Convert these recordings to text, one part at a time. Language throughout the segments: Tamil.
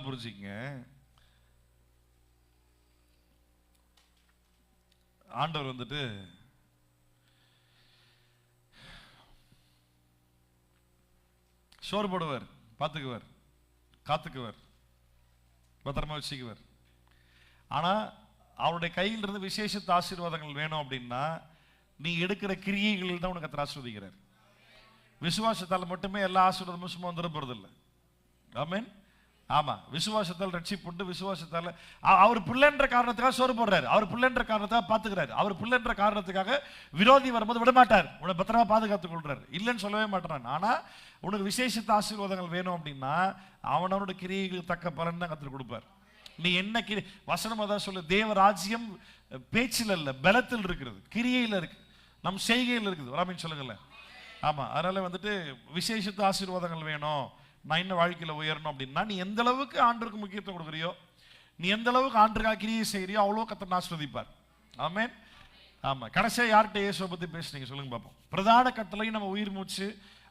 புரிஞ்சுங்க. ஆண்டவர் வந்துட்டு சோறு போடுவார், பார்த்துக்குவார், காத்துக்குவார், பத்திரமா வச்சுக்குவார். ஆனா அவருடைய கையில் இருந்து விசேஷத்த ஆசீர்வாதங்கள் வேணும் அப்படின்னா நீ எடுக்கிற கிரியைகளில் தான் உனக்கு கர்த்தர் ஆசீர்வதிக்கிறார். விசுவாசத்தால் மட்டுமே எல்லா ஆசீர்வாதமும் சும்மா வந்துட போறதில்லை. ஆமென். ஆமா, விசுவாசத்தால் ரட்சிப்புண்டு, விசுவாசத்தால் அவர் பிள்ளைன்ற காரணத்துக்காக சோறு போடுறாரு, அவர் பிள்ளைன்ற காரணத்துக்காக பார்த்துக்கிறாரு, அவர் பிள்ளைன்ற காரணத்துக்காக விரோதி வரும்போது விடமாட்டார், உன்னை பத்திரமா பாதுகாத்துக் கொள்றாரு, இல்லைன்னு சொல்லவே மாட்டான். ஆனா உனக்கு விசேஷத்த ஆசீர்வாதங்கள் வேணும் அப்படின்னா அவனோட கிரியைகளுக்கு தக்க பலன் தான் கர்த்தர் கொடுப்பார். நீ என்ன வசனம் அதான் சொல்லு, தேவ ராஜ்யம் பேச்சில் அல்ல பலத்தில் இருக்கிறது, கிரியையில் இருக்கு, நம் செய்கையில் இருக்குது. ராமின் சொல்லுங்கல்ல. ஆமா, அதனால வந்துட்டு விசேஷத்த ஆசீர்வாதங்கள் வேணும், நான் இன்னும் வாழ்க்கையில உயரணும் அப்படின்னா நீ எந்த அளவுக்கு ஆண்டருக்கு முக்கியத்துவம் கொடுக்குறியோ, நீ எந்த அளவுக்கு ஆண்டருக்காக கிரியை செய்யறியோ அவ்வளோ கர்த்தர் ஆசீர்வதிப்பார். ஆமென். ஆமா, கடைசியா யார்கிட்ட இயேசுவை பத்தி பேசுனீங்க சொல்லுங்க பார்ப்போம். பிரதான கட்டளையும் நம்ம உயிர் மூச்சு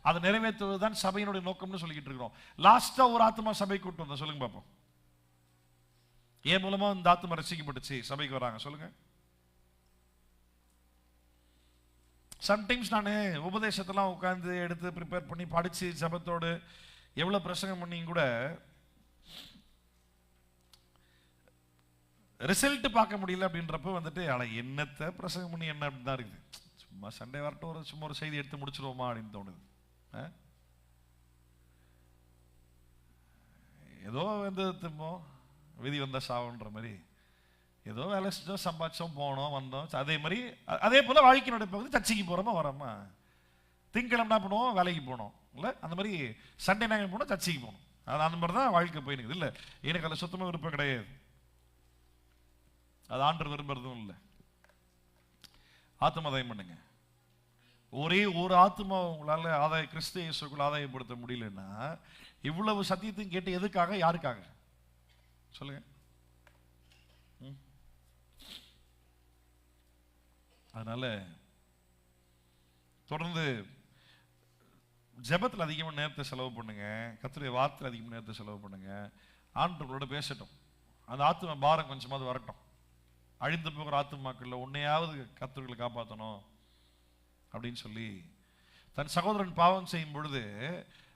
அதை நிறைவேற்றுவதுதான் சபையினுடைய நோக்கம்னு சொல்லிக்கிட்டு இருக்கிறோம். லாஸ்டா ஒரு ஆத்மா சபை கூட்டு வந்தோம், சொல்லுங்க பார்ப்போம். ஏன் மூலமா இந்த ஆத்மா ரசிக்கப்பட்டுச்சு, சபைக்கு வராங்க சொல்லுங்க. சம்டைம்ஸ் நான் உபதேசத்தெல்லாம் உட்காந்து எடுத்து ப்ரிப்பேர் பண்ணி படிச்சு ஜபத்தோடு எவ்வளவு பிரசங்கம் பண்ணி கூட ரிசல்ட் பார்க்க முடியல அப்படின்றப்ப வந்துட்டு என்னத்தை பிரசங்கம் பண்ணி என்ன அப்படின்னு தான் இருக்குது. சும்மா சண்டே வரட்டும், சும்மா ஒரு செய்தி எடுத்து முடிச்சிருவோமா அப்படின்னு தோணுது. ஏதோ வந்து திரும்பவும் விதி வந்த சாவுன்ற மாதிரி ஏதோ வேலை செஞ்சோம், சம்பாதிச்சோம், போனோம், வந்தோம். அதே மாதிரி அதே போல வாழ்க்கையினுடைய பகுதி சர்ச்சைக்கு போறோமா வரோமா, திங்கக்கிழமை என்ன பண்ணுவோம், வேலைக்கு போனோம் இல்லை, அந்த மாதிரி சண்டே நாங்கள் போனோம், சர்ச்சைக்கு போகணும். அது அந்த மாதிரி தான் வாழ்க்கை போயிருக்கு. இல்லை, எனக்கு அதில் சுத்தமாக விருப்பம் கிடையாது, அது ஆண்டவர் விரும்புறதும் இல்லை. ஆத்மாதாயம் பண்ணுங்க. ஒரே ஒரு ஆத்மா உங்களால ஆதாய கிறிஸ்து இயேசுக்குள்ள ஆதாயப்படுத்த முடியலன்னா இவ்வளவு சத்தியத்தையும் கேட்டு எதுக்காக, யாருக்காக சொல்லுங்க. அதனால தொடர்ந்து ஜெபத்தில் அதிகமாக நேரத்தை செலவு பண்ணுங்க, கர்த்தருடைய வார்த்தையில் அதிகமாக நேரத்தை செலவு பண்ணுங்க. ஆண்டவர்களோட பேசட்டும், அந்த ஆத்ம பாரம் கொஞ்சமாவது வரட்டும். அழிந்து போகிற ஆத்மாக்களில் உன்னையாவது கர்த்தர்களை காப்பாற்றணும் அப்படின்னு சொல்லி தன் சகோதரன் பாவம் செய்யும் பொழுது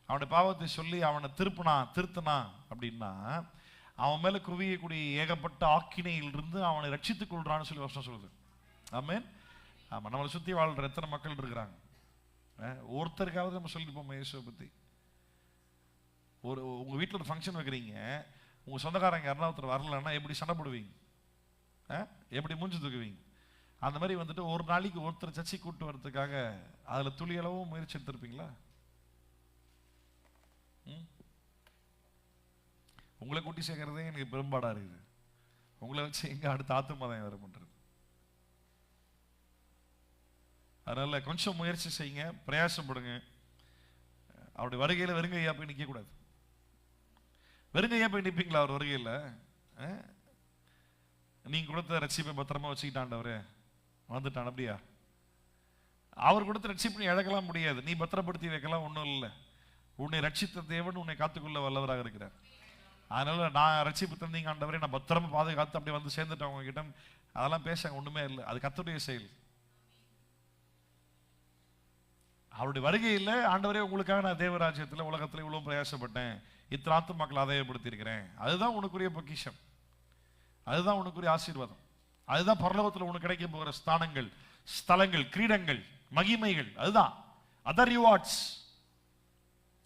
அவனுடைய பாவத்தை சொல்லி அவனை திருத்தினா அப்படின்னா அவன் மேல குவியக்கூடிய ஏகப்பட்ட ஆக்கினையிலிருந்து அவனை ரட்சித்துக் கொள்றான்னு சொல்லி வசனம் சொல்லுது. ஆமென். ஆமா, நம்மளை சுத்தி வாழ்ற எத்தனை மக்கள் இருக்கிறாங்க, ஒருத்தருக்காவது நம்ம சொல்லிருப்போம் இயேசுவை பத்தி. உங்க வீட்டில் ஒரு ஃபங்க்ஷன் வைக்கிறீங்க, உங்க சொந்தக்காரங்க யாருன்னா ஒருத்தர் வரலன்னா எப்படி சண்டை போடுவீங்க, எப்படி மூஞ்சி தூக்குவீங்க? அந்த மாதிரி வந்துட்டு ஒரு நாளைக்கு ஒருத்தர் சர்ச்சை கூட்டு வர்றதுக்காக அதுல துளி அளவும் முயற்சி எடுத்திருப்பீங்களா? உங்களை கூட்டி சேர்க்கறதே எனக்கு பெரும்பாடா இருக்குது, உங்களை வச்சு எங்க அடுத்த ஆத்மாதான் வர பண்றது. அதனால கொஞ்சம் முயற்சி செய்யுங்க, பிரயாசப்படுங்க. அவருடைய வருகையில வெறுங்கையா போய் நிக்க கூடாது. வெறுங்கையா போய் நிப்பீங்களா அவர் வருகையில? நீங்க கொடுத்த ரட்சிப்பை பத்திரமா வச்சுக்கிட்டாண்டவரே வந்துட்டான் அப்படியா? அவர் கொடுத்த ரட்சிப்பு நீ இழக்கலாம் முடியாது, நீ பத்திரப்படுத்தி வைக்கலாம் ஒன்றும் இல்லை. உன்னை ரட்சித்த தேவன் உன்னை காத்துக்கொள்ள வல்லவராக இருக்கிறார். அதனால நான் ரட்சிப்பு தந்தீங்க ஆண்டவரே, நான் பத்திரமா பாதுகாத்து அப்படி வந்து சேர்ந்துட்டேன் உங்ககிட்ட, அதெல்லாம் பேசாங்க ஒண்ணுமே இல்லை, அது கர்த்தருடைய செயல். அவருடைய வருகையில் ஆண்டவரே உங்களுக்காக நான் தேவராஜ்யத்தில் உலகத்தில் இவ்வளவு பிரயாசப்பட்டேன், இத்தனை ஆத்துமாக்களை ஆதாயப்படுத்தி இருக்கிறேன், அதுதான் உனக்குரிய பொக்கிஷம், அதுதான் உனக்குரிய ஆசீர்வாதம், அதுதான் பரலோகத்தில் உனக்கு கிடைக்க போகிற ஸ்தானங்கள், ஸ்தலங்கள், கிரீடங்கள், மகிமைகள், அதுதான் அதர் ரிவார்ட்ஸ்.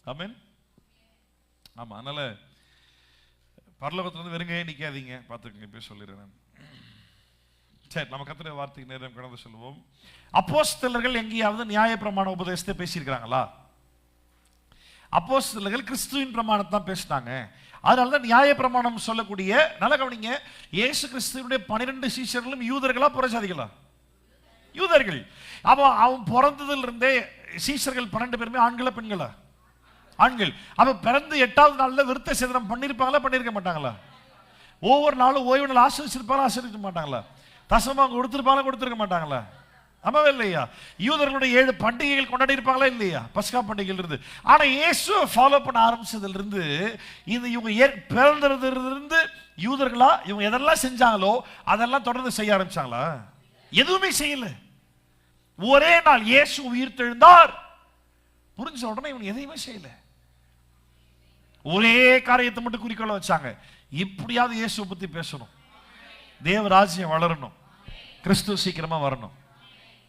ஆமென். ஆமா, அதனால பரலோகத்துல வந்து வெறுங்கையே நிக்காதீங்க, பார்த்துக்கங்க, இப்ப சொல்லிடுறேன். சரி, நம்ம கர்த்தருடைய வார்த்தைக்கு நேரம் கடந்து சொல்லுவோம். அப்போஸ்தலர்கள் எங்கேயாவது நியாயப்பிரமாண உபதேசத்தை பேசியிருக்கிறாங்களா? அப்போஸ்தலர்கள் கிறிஸ்துவின் பிரமாணத்தை தான் பேசினாங்க. அதனாலதான் நியாயப்பிரமாணம் சொல்லக்கூடிய, நல்ல கவனிங்க, இயேசு கிறிஸ்துவினுடைய 12 சீஷர்களும் யூதர்களா புறஜாதிகளா? யூதர்கள். அப்ப அவன் பிறந்ததுல இருந்தே சீஷர்கள் 12 பேருமே ஆண்களா பெண்களா? ஆண்கள். அப்ப பிறந்து 8வது நாள்ல விருத்த சேதனம் பண்ணிருப்பாங்களா பண்ணிருக்க மாட்டாங்களா? ஒவ்வொரு நாளும் ஓய்வு நாள் ஆசீர்வதிச்சிருப்பாங்களா ஆசீர்வதிக்க மாட்டாங்களா? தசமா கொடுத்திருப்பாங்களா கொடுத்திருக்க மாட்டாங்களா? ஆமாவே இல்லையா? யூதர்களுடைய 7 பண்டிகைகள் கொண்டாடி இருப்பாங்களா இல்லையா? பஸ்கா பண்டிகைகள் இருந்து. ஆனா இயேசு ஃபாலோ பண்ண ஆரம்பிச்சதுல இருந்து இந்த இவங்க பிறந்ததுல இருந்து யூதர்களா இவங்க எதெல்லாம் செஞ்சாங்களோ அதெல்லாம் தொடர்ந்து செய்ய ஆரம்பிச்சாங்களா? எதுவுமே செய்யல. ஒரே நாள் இயேசு உயிர் தெழுந்தார் புரிஞ்ச உடனே இவங்க எதையுமே செய்யல. ஒரே காரியத்தை மட்டும் குறிக்கோள வச்சாங்க, இப்படியாவது இயேசு பத்தி பேசணும், தேவராஜ்யம் வளரணும், கிறிஸ்து சீக்கிரமா வரணும்.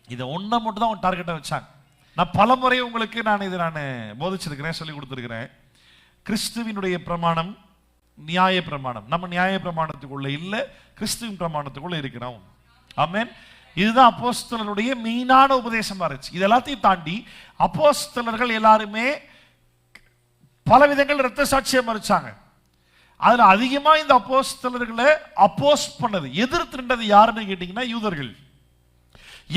இதை ஒன்றை மட்டும் தான் டார்கெட்டா வச்சாங்க. நான் பல முறை உங்களுக்கு நான் போதிச்சிருக்கிறேன், சொல்லி கொடுத்துருக்கிறேன். கிறிஸ்துவினுடைய பிரமாணம் நியாய பிரமாணம். நம்ம நியாய பிரமாணத்துக்குள்ள இல்லை, கிறிஸ்துவின் பிரமாணத்துக்குள்ள இருக்கிறோம். ஆமென். இதுதான் அப்போஸ்தலருடைய மெயினான உபதேசமா இருந்துச்சு. இது எல்லாத்தையும் தாண்டி அப்போஸ்தலர்கள் எல்லாருமே பல விதங்கள் இரத்த சாட்சியம் மறிச்சாங்க. அதுல அதிகமா இந்த அப்போஸ்தலர்களை அப்போஸ் பண்ணது, எதிர்த்துண்டது யாருன்னு கேட்டீங்கன்னா யூதர்கள்.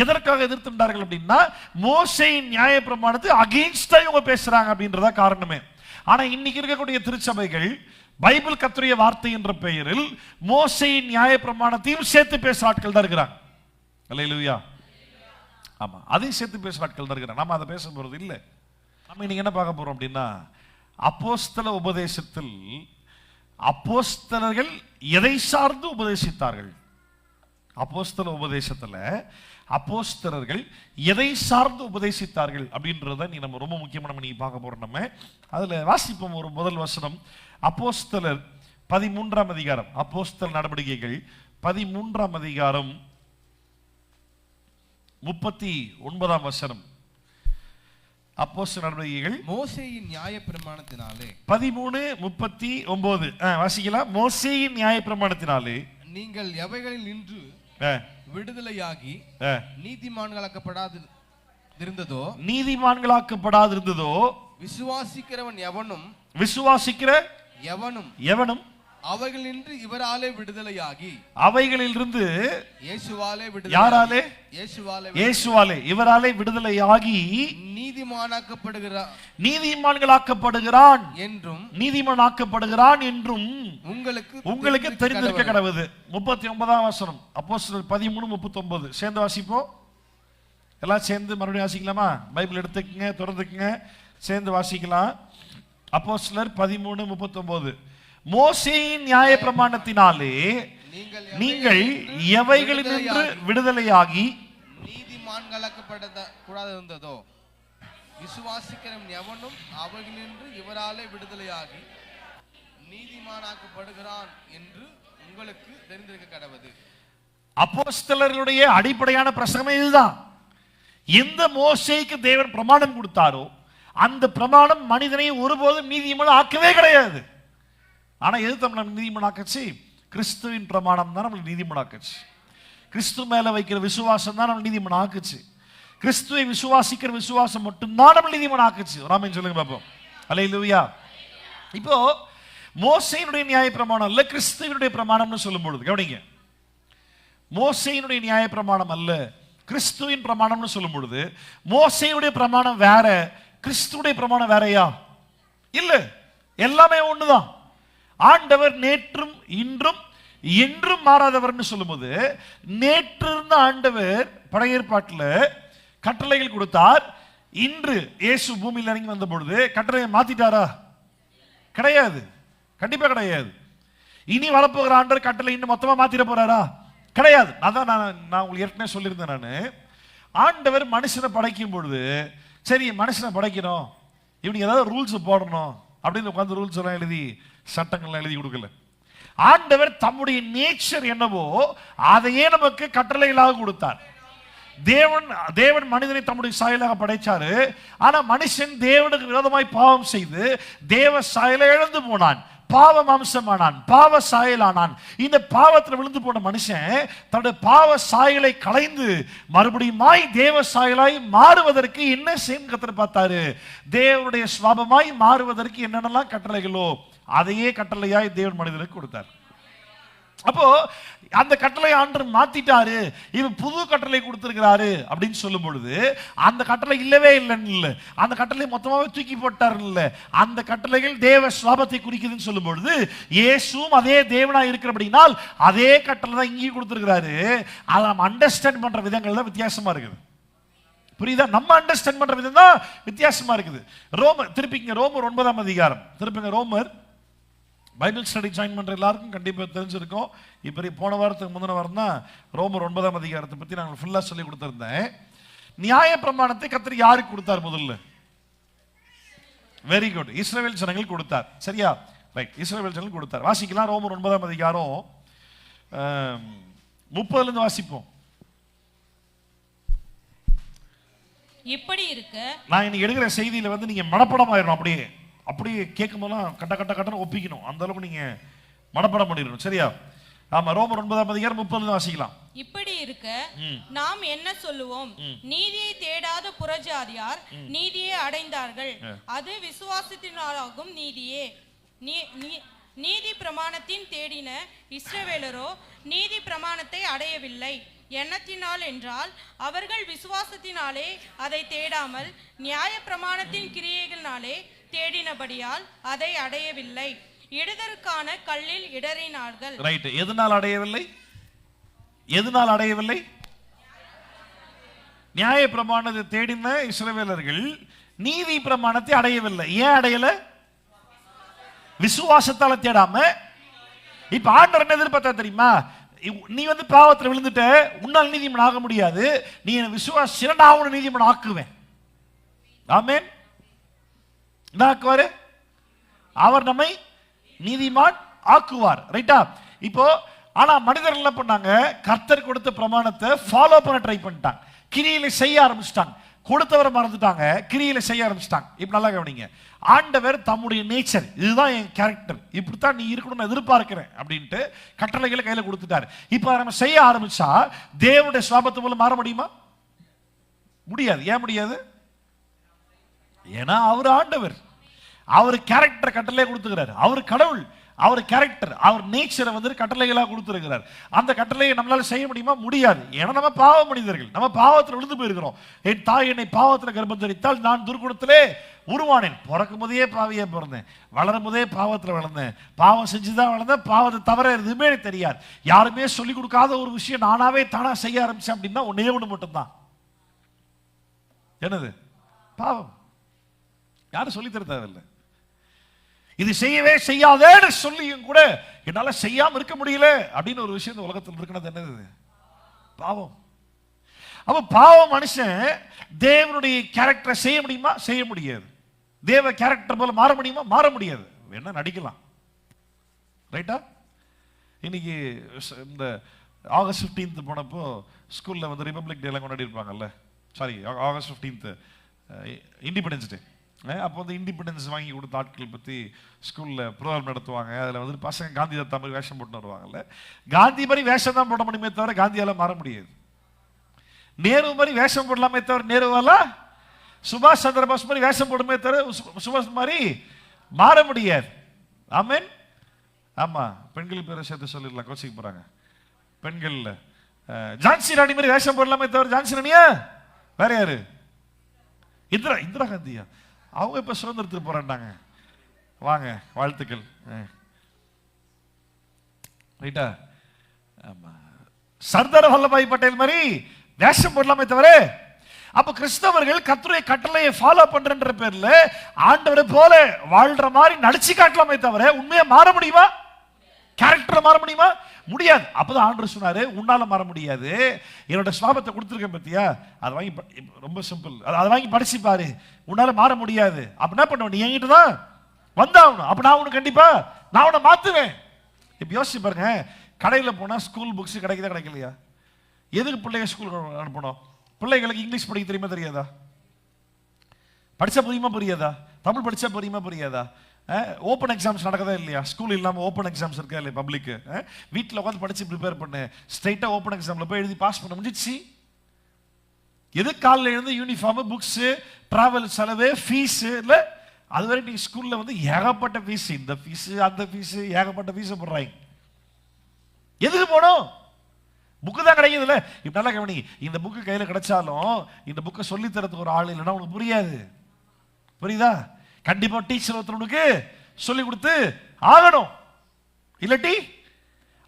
எதற்காக எதிர்த்துண்டார்கள் அப்படின்னா மோசேயின் நியாய பிரமாணத்தை அகைன்ஸ்டா இவங்க பேசுறாங்க அப்படின்றதா காரணமே. ஆனா இன்னைக்கு இருக்கக்கூடிய திருச்சபைகள் பைபிள் கர்த்தருடைய வார்த்தை என்ற பெயரில் மோசேயின் நியாய பிரமாணத்தையும் சேர்த்து பேச ஆட்கள் தான் இருக்கிறாங்க. அல்லேலூயா. ஆமா, அதையும் சேர்த்து பேச ஆட்கள் தான் இருக்கிறாங்க. நம்ம அதை பேச போறது இல்லை. நம்ம இன்னைக்கு என்ன பார்க்க போறோம் அப்படின்னா அப்போஸ்தல உபதேசத்தில் அப்போஸ்தலர்கள் எதை சார்ந்து உபதேசித்தார்கள். அப்போஸ்தல உபதேசத்துல அப்போஸ்தலர்கள் எதை சார்ந்து உபதேசித்தார்கள் அப்படின்றத நீ நம்ம ரொம்ப முக்கியமா நம்ம நீங்க பார்க்க போறோம். நம்ம அதுல வாசிப்போம் ஒரு முதல் வசனம். அப்போஸ்தலர் 13ஆம் அதிகாரம், அப்போஸ்தல நடவடிக்கைகள் 13ஆம் அதிகாரம் 39ஆம் வசனம். அப்போஸ்தல நடவடிக்கைகள் மோசேயின் நியாயப்பிரமாணத்தினாலே 13:39 வாசிக்கலாம். மோசேயின் நியாயப்பிரமாணத்தினாலே நீங்கள் எவைகளில் நின்று விடுதலையாகி நீதிமான்களாக்கப்படாதிருந்ததோ விசுவாசிக்கிறவன் எவனும் அவைகளின்று இவராலே விடுதலையாகி அவைகளிலிருந்து இயேசுவாலே இவராலே விடுதலையாகி நீதிமான்களாக்கப்படுகிறான் என்றும் உங்களுக்கு தெரிந்திருக்க கடவுது. 39ஆம் வசனம் அப்போஸ்தலர் 13:39 சேர்ந்து வாசிப்போம். எல்லாம் சேர்ந்து மறுபடியும் வாசிக்கலாமா? பைபிள் எடுத்துக்கங்க, திறந்துக்குங்க, சேர்ந்து வாசிக்கலாம். அப்போஸ்தலர் 13:39 மோசேயின் நியாய பிரமாணத்தினாலே நீங்கள் எவைகளினின்று விடுதலையாகி நீதிமான்களாக்கப்படாதிருந்ததோ விசுவாசிக்கிறவன் எவனும் அவைகளினின்று இவராலே விடுதலையாகி நீதிமானாக்கப்படுகிறான் என்று உங்களுக்கு தெரிந்திருக்க கடவுது. அப்போஸ்தலர்களுடைய அடிப்படையான பிரசங்கமே இதுதான். எந்த மோசேக்கு தேவன் பிரமாணம் கொடுத்தாரோ அந்த பிரமாணம் மனிதனை ஒருபோதும் நீதிமான் ஆக்கவே கிடையாது. ஆனா எது நம்மளை நீதிமானாக்கச்சு? கிறிஸ்துவின் பிரமாணம் தான் நம்மளை நீதிமானாக்கச்சு. கிறிஸ்து மேல வைக்கிற விசுவாசம் தான் நம்ம நீதிமானாக்குச்சு. கிறிஸ்துவை விசுவாசிக்கிற விசுவாசம் மட்டும்தான் நம்ம நீதிமானாக்குச்சு. ராமன் சொல்லுங்க பாப்போம். அல்லேலூயா. இப்போ மோசேயினுடைய நியாய பிரமாணம் அல்ல, கிறிஸ்துவினுடைய பிரமாணம்னு சொல்லும் பொழுது கவனிங்க, மோசேயினுடைய நியாய பிரமாணம் அல்ல, கிறிஸ்துவின் பிரமாணம்னு சொல்லும் பொழுது மோசேயினுடைய பிரமாணம் வேற, கிறிஸ்துவுடைய பிரமாணம் வேறயா? இல்ல, எல்லாமே ஒண்ணுதான். ஆண்டவர் நேற்றும் இன்றும் என்றும் மாறாதவர்னு சொல்லும்போது நேற்று இருந்த ஆண்டவர் பழைய ஏற்பாட்டில் கட்டளைகள் கொடுத்தார். இன்று இயேசு பூமியில் இறங்கி வந்த பொழுது கட்டளையை மாத்திட்டாரா? கிடையாது, கண்டிப்பா கிடையாது. இனி வரப்போகிற ஆண்டவர் கட்டளை இன்னும் மொத்தமா மாத்திர போறாரா? கிடையாது. அதான் நான் உங்களுக்கு ஏற்கனவே சொல்லியிருந்தேன். நான் ஆண்டவர் மனுஷனை படைக்கும் பொழுது சரி மனுஷனை படைக்கணும், இவனுக்கு ஏதாவது ரூல்ஸ் போடணும் அப்படின்னு உட்காந்து ரூல்ஸ் எல்லாம் எழுதி சட்டங்கள்லாம் எழுதி கொடுக்கல. ஆண்டவர் தம்முடைய நேச்சர் என்னவோ அதையே நமக்கு கட்டளைகளாக கொடுத்தார். தேவன் மனிதனை தம்முடைய சாயலாக படைச்சாரு. ஆனா மனுஷன் தேவனுக்கு விரோதமாய் பாவம் செய்து தேவ சாயலை இழந்து போனான், பாவம் அம்சமானான், பாவ சாயலானான். இந்த பாவத்தில் விழுந்து போன மனுஷன் தன்னுடைய பாவ சாயலை களைந்து மறுபடியும் தேவ சாயலாய் மாறுவதற்கு என்ன செய்யும் கர்த்தர் பார்த்தாரு. தேவனுடைய சுவாபமாய் மாறுவதற்கு என்னென்னலாம் கட்டளைகளோ அதையே கட்டளையாய் தேவன் மனிதனுக்கு கொடுத்தார். அப்போ அந்த கட்டளை ஆண்டவர் மாத்திட்டாரு, இவன் புது கட்டளை கொடுத்திருக்கிறாரு அப்படின்னு சொல்லும் பொழுது அந்த கட்டளை இல்லவே இல்லைன்னு இல்லை, அந்த கட்டளை மொத்தமாவே தூக்கி போட்டாரு இல்ல, அந்த கட்டளைகள் தேவ சுவாபத்தை குறிக்குதுன்னு சொல்லும் பொழுது இயேசுவும் அதே தேவனா இருக்கிறபடினால் அதே கட்டளை தான் இங்கேயும் கொடுத்திருக்கிறாரு. அதை நம்ம அண்டர்ஸ்டாண்ட் பண்ற விதங்கள்ல வித்தியாசமா இருக்குது. புரியுதா? நம்ம அண்டர்ஸ்டாண்ட் பண்ற விதம் தான் வித்தியாசமா இருக்குது. திருப்பிங்க ரோமர் 9ஆம் அதிகாரம், திருப்பிங்க ரோமர். பைபிள் ஸ்டடி ஜாயின் பண்ற எல்லாருக்கும் கண்டிப்பா தெரிஞ்சிருக்கும். இப்ப போன வாரத்துக்கு முந்தின வாரம் தான் ரோமர் 9ஆம் அதிகாரத்தை பத்தி நாங்கள் ஃபுல்லா சொல்லி கொடுத்திருந்தேன். நியாய பிரமாணத்தை கர்த்தர் யாருக்கு கொடுத்தார்? முதல்ல வெரி குட், இஸ்ரவேல் ஜனங்களுக்கு கொடுத்தார். சரியா? ரைட், இஸ்ரவேல் ஜனங்களுக்கு கொடுத்தார். வாசிக்கலாம் ரோமர் 9ஆம் அதிகாரம் 30ல இருந்து வாசிப்போம். இப்படி இருக்க நான் இன்னைக்கு எடுக்கிற செய்தியில வந்து நீங்க மனப்படம் ஆயிடணும். அப்படியே அப்படியே கேட்கும் போதெல்லாம் கட்ட கட்ட கட்டன்னு ஒப்பிக்கணும். அந்த அளவுக்கு நீங்க மனப்படம் பண்ணிடணும். சரியா? ஆமா, ரோமர் 9ஆம் அதிகாரம் 30ல வாசிக்கலாம். இப்படி இருக்க நாம் என்ன சொல்லுவோம்? நீதியை தேடாத புறஜாதியார் நீதியை அடைந்தார்கள், அது விசுவாசத்தினாலாகும் நீதியே. நீதி பிரமாணத்தின் தேடின இஸ்ரவேலரோ நீதி பிரமாணத்தை அடையவில்லை. எண்ணத்தினால் என்றால் அவர்கள் விசுவாசத்தினாலே அதை தேடாமல் நியாய பிரமாணத்தின் கிரியைகளினாலே தேடினபடியால் அதை அடையவில்லை. இடதற்கான கல்லில் இடறினார்கள். ரைட், எதனால் அடையவில்லை? எதனால் அடையவில்லை? நியாய பிரமாணத்தை தேடின இஸ்ரவேலர்கள் நீதி பிரமாணத்தை அடையவில்லை. ஏன் அடையல? விசுவாசத்தால தேடாம. இப்ப ஆண்டவர் என்ன எதிர்பார்த்தா தெரியுமா? நீ வந்து பாவத்தில் விழுந்துட்ட, உன்னால் நீதிமன் ஆக முடியாது, நீ என்ன விசுவாசி, நான் உன்னை நீதிமன் ஆக்குவேன். ஆமென். ஆக்குவாரு, அவர் நம்மை நீதிமான் ஆக்குவார். ரைட்டா? இப்போ ஆனா மனிதர்கள் என்ன பண்ணாங்க? கர்த்தர் கொடுத்த பிரமாணத்தை ஃபாலோ பண்ண ட்ரை பண்ணிட்டாங்க, கிரியில செய்ய ஆரம்பிச்சிட்டாங்க. கொடுத்தவரை மறந்துட்டாங்க, கிரியில செய்ய ஆரம்பிச்சிட்டாங்க. இப்ப நல்லா கவனிங்க. ஆண்டவர் தம்முடைய நேச்சர், இதுதான் என் கேரக்டர், இப்படித்தான் நீ இருக்கணும்னு எதிர்பார்க்கிறேன் அப்படின்ட்டு கட்டளைகளை கையில கொடுத்துட்டாரு. இப்ப நம்ம செய்ய ஆரம்பிச்சா தேவனுடைய சுபாவத்தை போல மாற முடியுமா? முடியாது. ஏன் முடியாது? ஏன்னா அவர் ஆண்டவர், அவர் கேரக்டர் கட்டளை கொடுத்துக்கிறார். அவர் கடவுள், அவர் கேரக்டர், அவர் நேச்சரை வந்து கட்டளைகளாக கொடுத்திருக்கிறார். அந்த கட்டளையை நம்மளால செய்ய முடியுமா? முடியாது. ஏன்னா நம்ம பாவ மனிதர்கள், நம்ம பாவத்தில் விழுந்து போயிருக்கிறோம். என் தாய் என்னை பாவத்தில் கர்ப்பம் தரித்தால் நான் துர்குணத்திலே உருவானேன். பிறக்கும் போதே பாவியே பிறந்தேன், வளரும் போதே பாவத்தில் வளர்ந்தேன், பாவம் செஞ்சுதான் வளர்ந்தேன், பாவத்தை தவிர எதுவுமே எனக்கு தெரியாது. யாருமே சொல்லிக் கொடுக்காத ஒரு விஷயம் நானாவே தானா செய்ய ஆரம்பிச்சேன் அப்படின்னா ஒன்னே ஒன்று மட்டும்தான். என்னது? பாவம். யாரும் சொல்லி தர தேவையில்லை. இது செய்யவே செய்யாதேன்னு சொல்லியும் கூட என்னால செய்யாம இருக்க முடியல அப்படின்னு ஒரு விஷயம் இந்த உலகத்தில் இருக்கிறது என்னது? பாவம். அப்ப பாவம் மனுஷன் தேவனுடைய கேரக்டரை செய்ய முடியுமா? செய்ய முடியாது. தேவ கேரக்டர் போல மாற முடியுமா? மாற முடியாது. என்ன நடிக்கலாம். ரைட்டா? இன்னைக்கு இந்த ஆகஸ்ட் 15 போனப்போ ஸ்கூல்ல வந்து ரிபப்ளிக் டே எல்லாம் கொண்டாடி இருப்பாங்கல்ல. Sorry, August 15 independence day. அப்போ வந்து இண்டிபெண்டன்ஸ் வாங்கி கொடுத்த ஆட்கள் பற்றி ஸ்கூலில் ப்ரோக்ராம் நடத்துவாங்க. அதில் வந்து பசங்க காந்தி தாத்தா மாதிரி வேஷம் போட்டு வருவாங்கல்ல. காந்தி மாதிரி வேஷம் தான் போட முடியுமே தவிர காந்தியால் மாற முடியாது. நேரு மாதிரி வேஷம் போடலாமே தவிர நேருவால, சுபாஷ் சந்திர போஸ் மாதிரி வேஷம் போடுமே தவிர சுபாஷ் மாதிரி மாற முடியாது. ஆமென். ஆமாம், பெண்கள் பேரை சேர்த்து சொல்லிடலாம், கோச்சிக்கு போகிறாங்க. பெண்கள் ஜான்சி ராணி மாதிரி வேஷம் போடலாமே தவிர ஜான்சி ராணியா வேற யாரு? இந்திரா காந்தியா? அவங்க இப்ப சுதந்திரத்துக்கு போறாண்டாங்க. வாங்க, வாழ்த்துக்கள். ரைட்டா? ஆமா, சர்தார் வல்லபாய் பட்டேல் மாதிரி வேஷம் போடலாமே தவிர. அப்ப கிறிஸ்தவர்கள் கர்த்தருடைய கட்டளையை ஃபாலோ பண்றன்ற பேர்ல ஆண்டவரை போல வாழ்ற மாதிரி நடிச்சு காட்டலாமே தவிர உண்மையா மாற முடியுமா? கேரக்டர் மாற முடியுமா? முடியாது. அப்பதான் ஆண்டவர் சொன்னாரு, உன்னால மாற முடியாது, என்னோட சுபாவத்தை கொடுத்துருக்கேன் பத்தியா, அதை வாங்கி, ரொம்ப சிம்பிள், அதை வாங்கி படிச்சு பாரு, உன்னால மாற முடியாது. அப்ப என்ன பண்ணுவ? நீ என்கிட்ட தான் வந்தாகணும். அப்ப நான் உனக்கு கண்டிப்பா நான் உன்னை மாத்துவேன். இப்ப யோசிச்சு பாருங்க, கடையில போனா ஸ்கூல் புக்ஸ் கிடைக்குதா கிடைக்கலையா? எதுக்கு பிள்ளைங்க ஸ்கூலுக்கு அனுப்பணும்? பிள்ளைகளுக்கு இங்கிலீஷ் படிக்க தெரியுமா தெரியாதா? படிச்சா புரியுமா புரியாதா? தமிழ் படிச்சா புரியுமா புரியாதா? ஓப்பன் எக்ஸாம்ஸ் நடக்கதா இல்லையா? ஸ்கூல் இல்லாமல் ஓப்பன் எக்ஸாம்ஸ் இருக்கா இல்லையா? பப்ளிக்கு வீட்டில் உட்காந்து படிச்சு ப்ரிப்பேர் பண்ணு, ஸ்ட்ரைட்டாக ஓப்பன் எக்ஸாமில் போய் எழுதி பாஸ் பண்ண முடிஞ்சிச்சு. எது காலையில் எழுந்து யூனிஃபார்மு, புக்ஸு, ட்ராவல் செலவு, ஃபீஸு இல்லை, அதுவரை நீங்கள் ஸ்கூலில் வந்து ஏகப்பட்ட ஃபீஸு, இந்த ஃபீஸு அந்த ஃபீஸு, ஏகப்பட்ட ஃபீஸை போடுறாங்க. எதுக்கு போனோம்? புக்கு தான் கிடைக்குதுல்ல. இப்போ நல்லா கவனி, இந்த புக்கு கையில் கிடைச்சாலும் இந்த புக்கை சொல்லித்தரத்துக்கு ஒரு ஆள் இல்லைன்னா உனக்கு புரியாது. புரியுதா? கண்டிப்பா டீச்சர் ஒருத்தருக்கு சொல்லி கொடுத்து ஆகணும், இல்லாட்டி.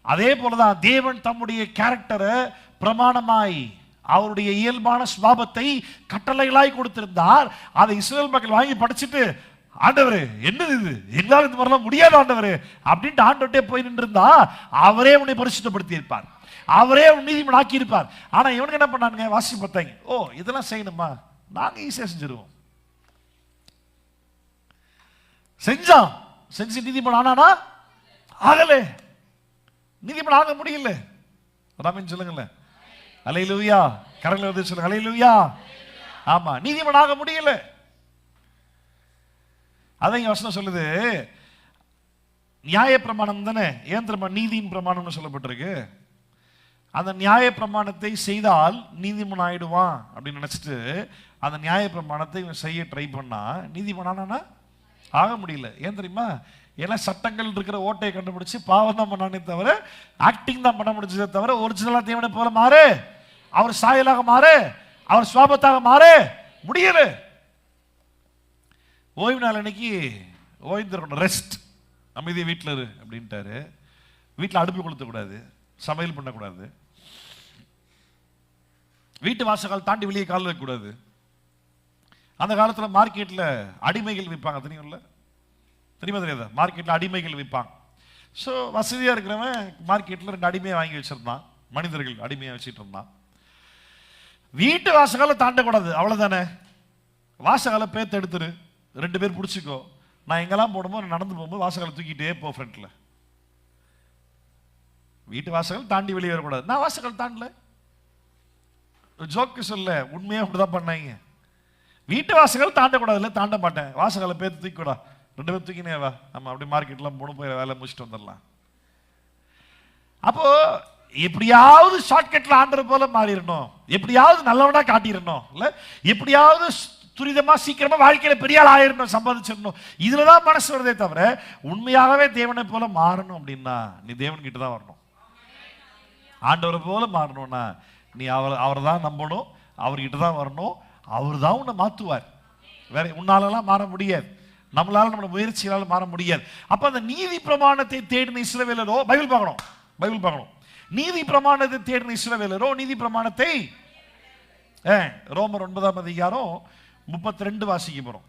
அதே போலதான் தேவன் தம்முடைய கேரக்டரை பிரமாணமாய் அவருடைய இயல்பான சுபாவத்தை கட்டளைகளாய் கொடுத்திருந்தார். அதை இஸ்ரவேல் மக்கள் வாங்கி படிச்சுட்டு, ஆண்டவரே என்னது இது, எங்களால் இது மாதிரிலாம் முடியாது ஆண்டவரே அப்படின்ட்டு ஆண்டவர்கிட்டே போய் நின்றிருந்தா அவரே உன்னை பரிசுத்தப்படுத்தி இருப்பார், அவரே உன் நீதிமன் ஆக்கி இருப்பார். ஆனா இவனுக்கு என்ன பண்ணானுங்க, வாசி பார்த்தாங்க, ஓ இதெல்லாம் செய்யணுமா, நாங்க ஈஸியா செஞ்சிருவோம். செஞ்சான், செஞ்சு நீதிமன் ஆனானா, ஆகல, நீதிமன் ஆக முடியல. ராமன் சொல்லுங்களேன், அல்லேலூயா, கரங்களை வந்து சொல்லுங்க, அல்லேலூயா. ஆமா, நீதிமன் ஆக முடியல. அதான் இங்க வசனம் சொல்லுது, நியாய பிரமாணம் தானே, ஏன் தெரியுமா நீதியின் பிரமாணம்னு சொல்லப்பட்டிருக்கு. அந்த நியாய பிரமாணத்தை செய்தால் நீதிமன் ஆயிடுவான் அப்படின்னு நினைச்சிட்டு அந்த நியாய பிரமாணத்தை இவன் செய்ய ட்ரை பண்ணா நீதிமனானா ஆக முடியல. ஏன் தெரியுமா, ஏன்னா சட்டங்கள் இருக்கிற ஓட்டையை கண்டுபிடிச்சு பாவம் தான் பண்ணானே தவிர ஆக்டிங் தான் பண்ண முடிஞ்சதே தவிர ஒரிஜினலா தேவனை போல மாறு, அவர் சாயலாக மாறு, அவர் சுவாபத்தாக மாறு முடியல. ஓய்வு நாள் அன்னைக்கு ஓய்ந்துருக்கணும், ரெஸ்ட், அமைதியை வீட்டில் இரு அப்படின்ட்டாரு. வீட்டில் அடுப்பு கொளுத்தக்கூடாது, சமையல் பண்ணக்கூடாது, வீட்டு வாசகால் தாண்டி வெளியே கால் வைக்கக்கூடாது. அந்த காலத்தில் மார்க்கெட்டில் அடிமைகள் விற்பாங்க, தெரியும்ல, தெரியுமா தெரியாதா, மார்க்கெட்டில் அடிமைகள் விற்பாங்க. ஸோ வசதியாக இருக்கிறவன் மார்க்கெட்டில் 2 அடிமையை வாங்கி வச்சிருந்தான், மனிதர்கள் அடிமையை வச்சுட்டு இருந்தான். வீட்டு வாசகால தாண்டக்கூடாது, அவ்வளோதானே, வாசகால பேத்து எடுத்துரு, 2 பேர் பிடிச்சிக்கோ, நான் எங்கெல்லாம் போடும்போது நடந்து போகும்போது வாசகால தூக்கிட்டே போ ஃப்ரண்ட்ல. வீட்டு வாசகல் தாண்டி வெளியே வரக்கூடாது. நான் வாசகல் தாண்டல, ஜோக்கு சொல்ல, உண்மையா அப்படிதான் பண்ணாங்க. வீட்டு வாசகல் தாண்டக்கூடாது, இல்லை தாண்ட மாட்டேன், வாசகால பேத்து தூக்கிக்கூடா, 2 பேர் தூக்கினே வா, நம்ம அப்படியே மார்க்கெட்லாம் போன போய் வேலை முடிச்சுட்டு வந்துடலாம். அப்போ எப்படியாவது ஷார்ட்கட்ல ஆண்டர் போல மாறிடணும், எப்படியாவது நல்லவனா காட்டிடணும், இல்ல எப்படியாவது துரிதமா சீக்கிரமா வாழ்க்கையில பெரிய ஆள் ஆயிடணும், சம்பாதிச்சிடணும், இதுலதான் மனசு வருதே தவிர உண்மையாகவே தேவனை போல மாறணும் அப்படின்னா நீ தேவன் கிட்ட தான் வரணும். ஆண்டவரை போல மாறணும்னா நீ அவரை தான் நம்பணும், அவர்கிட்ட தான் வரணும், அவர் தான் உன்னை மாத்துவார். வேற உன்னாலெல்லாம் மாற முடியாது, நம்மளால நம்ம முயற்சியால மாற முடியாது. அப்ப அந்த நீதி பிரமாணத்தை தேடின இஸ்ரவேலரோ, பைபிள் பார்க்கணும், நீதி பிரமாணத்தை தேடின இஸ்ரவேலரோ நீதி பிரமாணத்தை ரோமர் 9ஆம் அதிகாரம் 32 வாசிக்க போறோம்.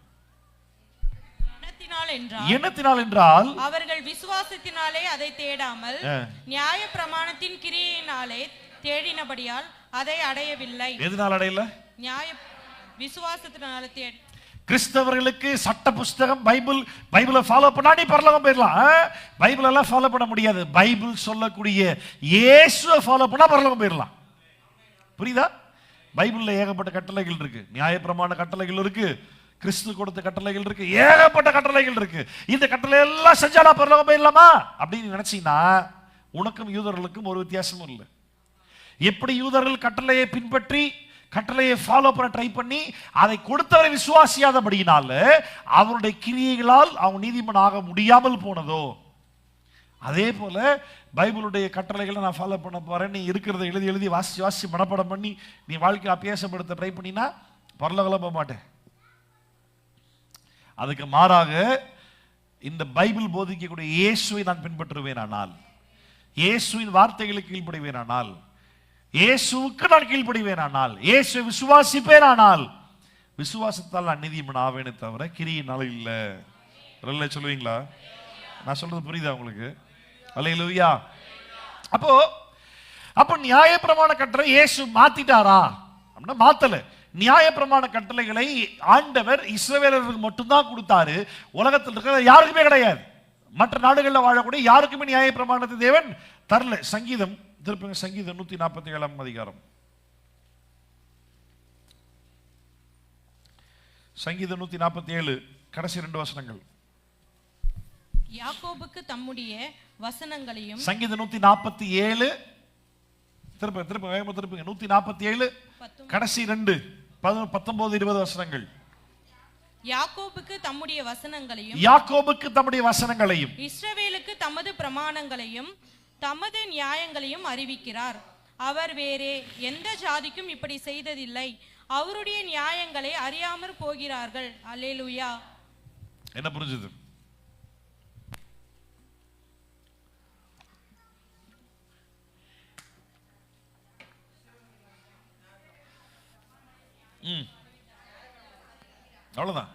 எண்ணத்தினால் என்றால் அவர்கள் விசுவாசத்தினாலே அதை தேடாமல் நியாய பிரமாணத்தின் கிரியையினாலே தேடினபடியால் அதை அடையவில்லை. எதனால் அடையல? நியாய விசுவாசத்தினால தேடி. கிறிஸ்தவர்களுக்கு சட்ட புஸ்தகம் பைபிளை ஃபாலோ பண்ணா நீ பரலோகம் போயிடலாம். பைபிள் எல்லாம் ஃபாலோ பண்ண முடியாது. பைபிள் சொல்லக்கூடிய இயேசுவை ஃபாலோ பண்ணா பரலோகம் போயிடலாம். புரியுதா? பைபிள்ல ஏகப்பட்ட கட்டளைகள் இருக்கு, நியாயப்பிரமாண கட்டளைகள் இருக்கு, கிறிஸ்து கொடுத்த கட்டளைகள் இருக்கு, ஏகப்பட்ட கட்டளைகள் இருக்கு. இந்த கட்டளை எல்லாம் செஞ்சா நான் பரலோகம் போயிடலாமா அப்படின்னு நினைச்சீங்கன்னா உனக்கும் யூதர்களுக்கும் ஒரு வித்தியாசமும் இல்லை. எப்படி யூதர்கள் கட்டளையை பின்பற்றி கட்டளையை ஃபாலோ பண்ண ட்ரை பண்ணி அதை கொடுத்தவரை விசுவாசியாதபடியினால அவருடைய கிரியைகளால் அவங்க நீதிமன் ஆக முடியாமல் போனதோ, அதே போல பைபிளுடைய கட்டளைகளை நான் ஃபாலோ பண்ண போறேன், நீ இருக்கிறத எழுதி எழுதி வாசி மனப்பாடம் பண்ணி நீ வாழ்க்கையை அபியாசப்படுத்த ட்ரை பண்ணினா பரலோகம் போக மாட்டேன். அதுக்கு மாறாக இந்த பைபிள் போதிக்கக்கூடிய இயேசுவை நான் பின்பற்றுவேனானால், இயேசுவின் வார்த்தைகளுக்கு கீழ்ப்படிவேனானால், இயேசுவுக்கு நான் கீழ்ப்படிவேனானால், இயேசுவை விசுவாசிப்பேனானால், விசுவாசத்தால் நான் நீதிமன் ஆவேனே தவிர கிரியினால இல்லை. சொல்லுவீங்களா? நான் சொல்றது புரியுதா உங்களுக்கு? அல்லேலூயா. அப்போ நியாயப்பிரமாண கட்டளை இயேசு மாத்திட்டாரா அப்படின்னா மாத்தல. நியாயப்பிரமாண கட்டளைகளை ஆண்டவர் இஸ்ரவேலருக்கு மட்டும்தான் கொடுத்தாரு, உலகத்தில் இருக்கிற யாருக்குமே கிடையாது. மற்ற நாடுகளில் வாழக்கூடிய யாருக்குமே நியாயப்பிரமாணத்தை தேவன் தரல. சங்கீதம் திருப்பங்க, சங்கீதம் 147ஆம் அதிகாரம், சங்கீதம் 147 கடைசி 2 வசனங்கள். யாக்கோபுக்கு தம்முடைய வசனங்களையும், சங்கீதம் 147 திருப்பங்க வேகமா திருப்பங்க, 147 கடைசி 2 19 20 வசனங்கள். யாக்கோபுக்கு தம்முடைய வசனங்களையும், யாக்கோபுக்கு தம்முடைய வசனங்களையும், இஸ்ரவேலுக்கு தமது பிரமாணங்களையும் தமது நியாயங்களையும் அறிவிக்கிறார். அவர் வேறே எந்த ஜாதிக்கும் இப்படி செய்ததில்லை. அவருடைய நியாயங்களை அறியாமற் போகிறார்கள். அல்லேலூயா. என்ன புரிஞ்சது? அவ்வளவுதான்.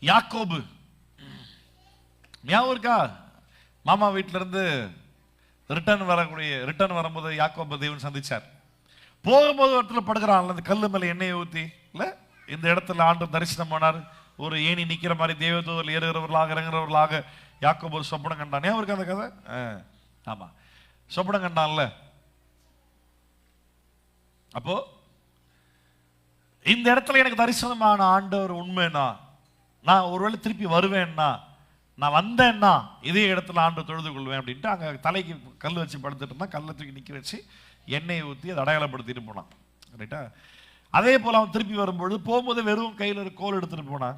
யாக்கோபு ஞாபகம் இருக்கா? மாமா வீட்டில இருந்து ரிட்டர்ன் வரும்போது யாக்கோபு தேவன் சந்திச்சார். போகும்போது இடத்துல படுக்கிறான், அந்த கல்லு மேல எண்ணெயை ஊத்தி இல்ல, இந்த இடத்துல ஆண்டு தரிசனம் போனார். ஒரு ஏணி நிக்கிற மாதிரி தேவதூதர் ஏறுகிறவர்களாக இறங்குறவர்களாக யாக்கோபு ஒரு சொப்பனம் கண்டான். ஏன் இருக்கு அந்த கதை? ஆமா, சொப்பனம் கண்டான்ல. அப்போ இந்த இடத்துல எனக்கு தரிசனமான ஆண்டவர் உண்மைனா, நான் ஒருவேளை திருப்பி வருவேன்னா, நான் வந்தேன்னா இதே இடத்துல ஆண்டு தொழுது கொள்வேன் அப்படின்ட்டு அங்கே தலைக்கு கல் வச்சு படுத்துட்டு இருந்தா, கல்லை தூக்கி நிற்க வச்சு எண்ணெயை ஊற்றி அதை அடையாளப்படுத்திட்டு போனான். ரைட்டா? அதே போல அவன் திருப்பி வரும்பொழுது போகும்போது வெறும் கையில் ஒரு கோல் எடுத்துட்டு போனான்.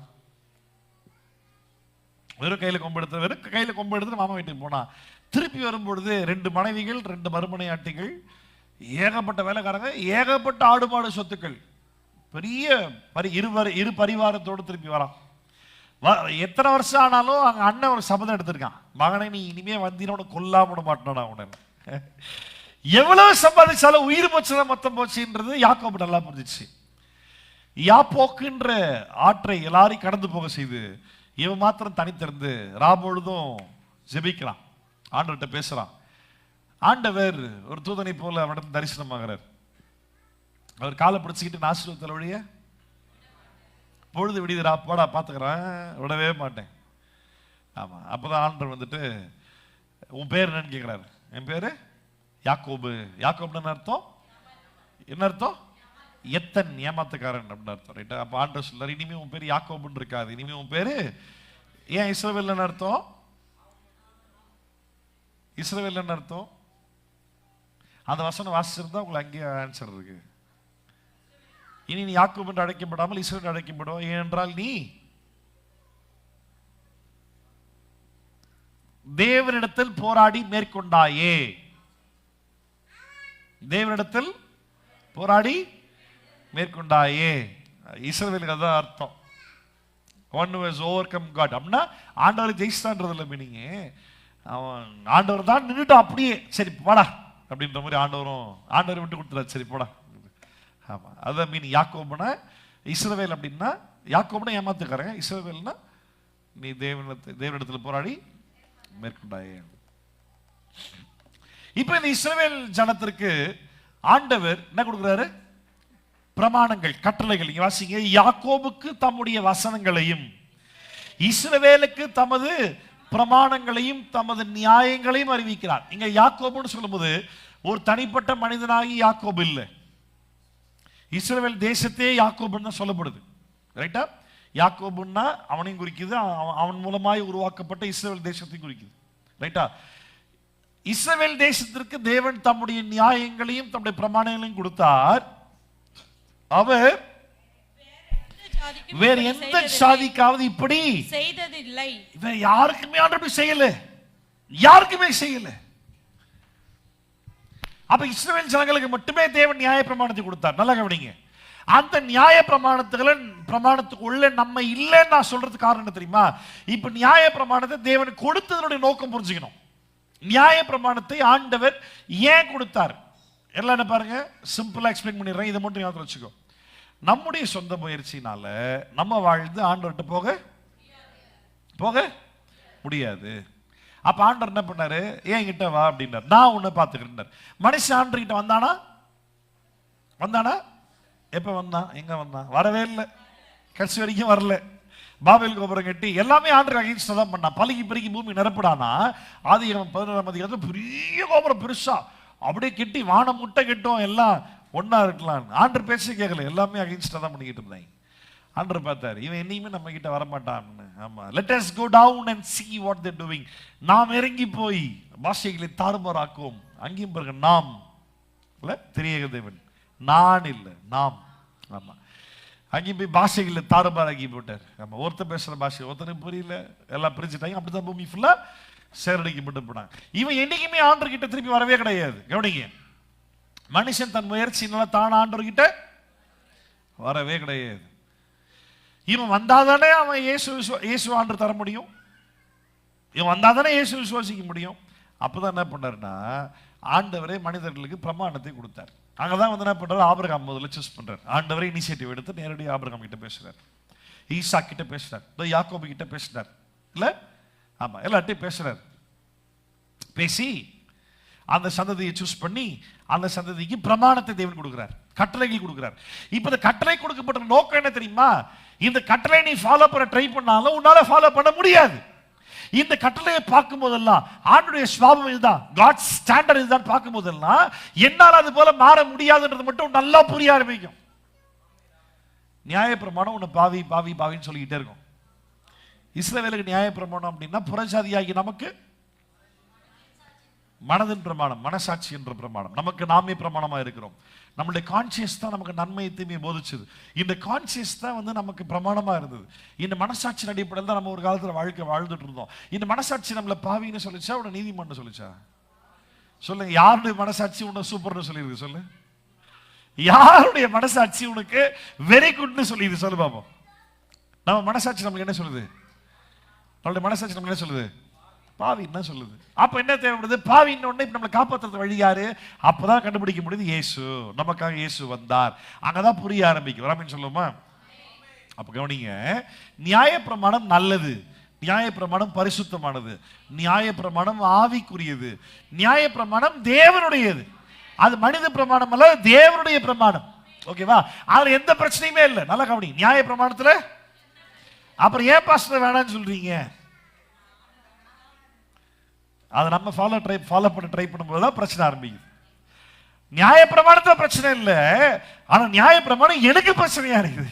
வெறும் கையில் கொம்பு எடுத்துட்டு மாமா வீட்டுக்கு போனான். திருப்பி வரும்பொழுது 2 மனைவிகள், 2 மறுமனையாட்டிகள், ஏகப்பட்ட வேலைக்காரங்க, ஏகப்பட்ட ஆடு மாடு சொத்துக்கள், பெரிய இரு பரிவாரத்தோடு திருப்பி வரான். எத்தனை வருஷம் ஆனாலும் அங்க அண்ணன் ஒரு சபதம் எடுத்திருக்கான், மகனை நீ இனிமே வந்தீன கொல்லாம விட மாட்டேனா உடனே. எவ்வளவு சம்பாதிச்சாலும் உயிர் போச்சுதான் மொத்தம் போச்சுன்றது யாக்கோபு நல்லா புரிஞ்சிச்சு. யாப்போக்குன்ற ஆற்றை எல்லாரையும் கடந்து போக செய்து இவன் மாத்திரம் தனித்திருந்து ராபொழுதும் ஜெபிக்கிறான், ஆண்டவர்கிட்ட பேசுறான். ஆண்டவர் ஒரு தூதனை போல அவனிடம் தரிசனமாகிறார். அவர் காலை பிடிச்சிக்கிட்டு ஆசீர்வாதத்தில் வழிய பொழுது விடிதுரா போடா பார்த்துக்கிறேன், விடவே மாட்டேன். ஆமா, அப்பதான் ஆண்டவர் வந்துட்டு உன் பேர் என்னன்னு கேட்கிறாரு. என் பேரு யாக்கோபு. யாக்கோபுன்னு அர்த்தம் என்ன அர்த்தம்? எத்தன், ஏமாத்துக்காரன் அப்படின்னு அர்த்தம். ரைட்டா? அப்ப ஆண்டவர் சொல்றாரு, இனிமே உன் பேரு யாக்கோபுன்னு இருக்காது, இனிமே உன் பேரு ஏன் இஸ்ரவேல்னு அர்த்தம்? இஸ்ரவேல்னு அர்த்தம். அந்த வசனம் வாசிச்சிருந்தா உங்களுக்கு அங்கேயே ஆன்சர் இருக்கு. இனி நீ யாக்கோபு என்று அழைக்கப்படாமல் இஸ்ரவேல் அழைக்கப்படும், ஏனென்றால் நீ தேவனிடத்தில் போராடி மேற்கொண்டாயே. தேவனிடத்தில் போராடி மேற்கொண்டாயே, இஸ்ரவேலுக்கு அதான் அர்த்தம். One who has overcome God. அப்படின்னா ஆண்டவர் ஜெயிச்சான்றது இல்லை மீனிங். அவன் ஆண்டவர் தான் நின்றுட்டான் அப்படியே, சரி போடா அப்படின்ற மாதிரி ஆண்டவரை விட்டு கொடுத்துறாரு, சரி போடா. ஆமா, அதான் மீன். யாக்கோபுனா இஸ்ரவேல் அப்படின்னா, யாக்கோபுனா ஏமாத்துக்காரங்க, இஸ்ரவேல்னா நீ தேவனிடத்தில் போராடி மேற்கொண்டாயே. இப்ப இந்த இஸ்ரவேல் ஜனத்திற்கு ஆண்டவர் என்ன கொடுக்கிறாரு? பிரமாணங்கள், கட்டளைகள். இங்க வாசிங்க, யாக்கோபுக்கு தம்முடைய வசனங்களையும் இஸ்ரவேலுக்கு தமது பிரமாணங்களையும் தமது நியாயங்களையும் அறிவிக்கிறார். இங்க யாக்கோபுன்னு சொல்லும்போது ஒரு தனிப்பட்ட மனிதனாகி யாக்கோபு இல்லை, இஸ்ரவேல் தேசத்தையே யாக்கோபுன்னு தான் சொல்லப்படுது. ரைட்டா? யாக்கோபுன்னா அவனையும் குறிக்குது, அவன் மூலமாய் உருவாக்கப்பட்ட இஸ்ரவேல் தேசத்தையும் குறிக்குது. ரைட்டா? இஸ்ரவேல் தேசத்திற்கு தேவன் தம்முடைய நியாயங்களையும் தம்முடைய பிரமாணங்களையும் கொடுத்தார். அவர் வேற எந்த சாதிக்காவது இப்படி செய்ததில்லை. இவர் யாருக்குமே ஆண்டவர் செய்யல, யாருக்குமே செய்யல. அப்ப இஸ்ரவேல் ஜனங்களுக்கு மட்டுமே தேவன் நியாய பிரமாணத்தை கொடுத்தார். நல்லா கவனிங்க. அந்த நியாய பிரமாணத்துக்கு உள்ள நம்ம இல்லைன்னு நான் சொல்றதுக்கு காரணம் என்ன தெரியுமா? இப்ப நியாய பிரமாணத்தை தேவன் கொடுத்ததனுடைய நோக்கம் புரிஞ்சுக்கணும். நியாய பிரமாணத்தை ஆண்டவர் ஏன் கொடுத்தார்? எல்லாம் என்ன பாருங்க, சிம்பிளா எக்ஸ்பிளைன் பண்ணிடுறேன், இதை மட்டும் ஞாபகம் வச்சுக்கோ. நம்முடைய சொந்த முயற்சினால நம்ம வாழ்ந்து ஆண்டவர்கிட்ட போக முடியாது. அப்ப ஆண்டவர் என்ன பண்ணாரு? ஏன் கிட்ட வா அப்படின்னார், நான் உன்னை பார்த்துக்கிறேன். மனுஷன் ஆண்டவர் கிட்ட வந்தானா? எப்ப வந்தான்? எங்க வந்தான்? வரவே இல்லை, கடைசி வரைக்கும் வரல. பாபேல் கோபுரம் கட்டி எல்லாமே ஆண்டருக்கு அகைன்ஸ்டா தான் பண்ணான். பலுகி பெருகி பூமி நிரப்படானா ஆதிகாரம் 11ஆம் அதிகாரத்துல பெரிய கோபுரம் பெருசா அப்படியே கெட்டி வானம் முட்டை கெட்டும், எல்லாம் ஒன்னா இருக்கலாம். ஆண்டர் பேச கேட்கல, எல்லாமே அகைன்ஸ்டா தான் பண்ணிக்கிட்டு இருந்தாங்க. ஆண்டர் பார்த்தாரு, இவன் என்னையுமே நம்ம கிட்ட வரமாட்டான்னு. ஆமா, let us go down and see what they're doing. நாம் இறங்கி போய் பாஷைகளை தாறுமாறாக்குவோம். அங்கேயும் பாருங்க, நாம் இல்ல, திரியேக தேவன், நான் இல்லை, நாம். ஆமா, அங்கேயும் போய் பாஷைகளை தாறுமாறாக்கி போட்டார். ஆமா, ஒருத்தர் பேசுற பாஷை ஒருத்தனுக்கு புரியல, எல்லாம் பிரிச்சுட்டாங்க. அப்படிதான் பூமி ஃபுல்லா சேரடிக்கப்பட்டு போனாங்க. இவன் என்னைக்குமே ஆண்டவர் கிட்ட திருப்பி வரவே கிடையாது. கவனிங்க, மனுஷன் தன் முயற்சினால தான் ஆண்டவர் கிட்ட வரவே கிடையாது. இவன் வந்தாதானே அவன் இயேசு ஆண்டவர் தர முடியும், இவன் வந்தாதானே இயேசு விசுவாசிக்க முடியும். அப்பதான் என்ன பண்ணாருன்னா, ஆண்டவரே மனிதர்களுக்கு பிரமாணத்தை கொடுத்தார். அங்கதான் வந்து என்ன பண்றாரு, ஆபிரகாம் முதல்ல சூஸ் பண்றாரு. ஆண்டவரே இனிஷியேட்டிவ் எடுத்து நேரடியாக ஆபிரகாம் கிட்ட பேசுறாரு, ஈசா கிட்ட பேசுறாரு, யாக்கோபு கிட்ட பேசுறாரு, இல்ல ஆமா எல்லார்ட்டையும் பேசுறாரு. பேசி அந்த சந்ததியை சூஸ் பண்ணி அந்த சந்ததிக்கு பிரமாணத்தை தேவன் கொடுக்கிறார், கட்டளைகள் கொடுக்கிறார். இப்ப இந்த கட்டளை கொடுக்கப்பட்ட நோக்கம் என்ன தெரியுமா? இந்த கட்டளை நீ ஃபாலோ பண்ண ட்ரை பண்ணாலும் உன்னால ஃபாலோ பண்ண முடியாது. இந்த கட்டளையை பார்க்கும் போதெல்லாம் ஆண்டுடைய சுபாவம் இதுதான், காட் ஸ்டாண்டர்ட் இதுதான் பார்க்கும் போதெல்லாம் என்னால் அது போல மாற முடியாதுன்றது மட்டும் நல்லா புரிய ஆரம்பிக்கும். நியாயப்பிரமாணம் உன்னை பாவி பாவி பாவின்னு சொல்லிக்கிட்டே இருக்கும். இஸ்ரவேலுக்கு நியாயப்பிரமாணம் அப்படின்னா புறஜாதியாகி நமக்கு மனதின் பிரமாணம், மனசாட்சி என்ற பிரமாணம். நமக்கு நாமே பிரமாணமா இருக்கிறோம். நம்மளுடைய கான்சியஸ் தான் நமக்கு நன்மையை தீமையை போதிச்சது. இந்த கான்சியஸ் தான் வந்து நமக்கு பிரமாணமா இருந்தது. இந்த மனசாட்சியின் அடிப்படையில் தான் நம்ம ஒரு காலத்துல வாழ்க்கை வாழ்ந்துட்டு இருந்தோம். இந்த மனசாட்சி நம்மளை பாவின்னு சொல்லிச்சா உன்னை நீதிமன்றம் சொல்லிச்சா? சொல்லுங்க, யாருடைய மனசாட்சி உன்னை சூப்பர்னு சொல்லியிருக்கு? சொல்லு, யாருடைய மனசாட்சி உனக்கு வெரி குட்னு சொல்லிடுது? சொல்லு பாப்போம். நம்ம மனசாட்சி நம்மளுக்கு என்ன சொல்லுது? நம்மளுடைய மனசாட்சி நம்மளுக்கு என்ன சொல்லுது? பாவி என்ன சொல்லுது. அப்ப என்ன தேவைப்படுது? பாவின்னு ஒண்ணு நம்மளை காப்பாற்றுறது வழி யாரு? அப்பதான் கண்டுபிடிக்க முடியுது, இயேசு. நமக்காக இயேசு வந்தார். அங்கதான் புரிய ஆரம்பிக்கும். ராமின்னு சொல்லுமா? அப்ப கவனிங்க, நியாயப்பிரமாணம் நல்லது, நியாயப்பிரமாணம் பரிசுத்தமானது, நியாயப்பிரமாணம் ஆவிக்குரியது, நியாயப்பிரமாணம் தேவனுடையது. அது மனித பிரமாணம் அல்ல, தேவனுடைய பிரமாணம். ஓகேவா? அதுல எந்த பிரச்சனையுமே இல்லை. நல்லா கவனி. நியாயப்பிரமாணத்துல அப்புறம் ஏன் பாஸ்டர் வேணாம்னு சொல்றீங்க? அதை நம்ம ஃபாலோ பண்ண ட்ரை பண்ணும்போது தான் பிரச்சனை ஆரம்பிக்குது. நியாயப்பிரமாணத்துல பிரச்சனை இல்லை, ஆனா நியாயப்பிரமாணம் எனக்கு பிரச்சனையா இருக்குது.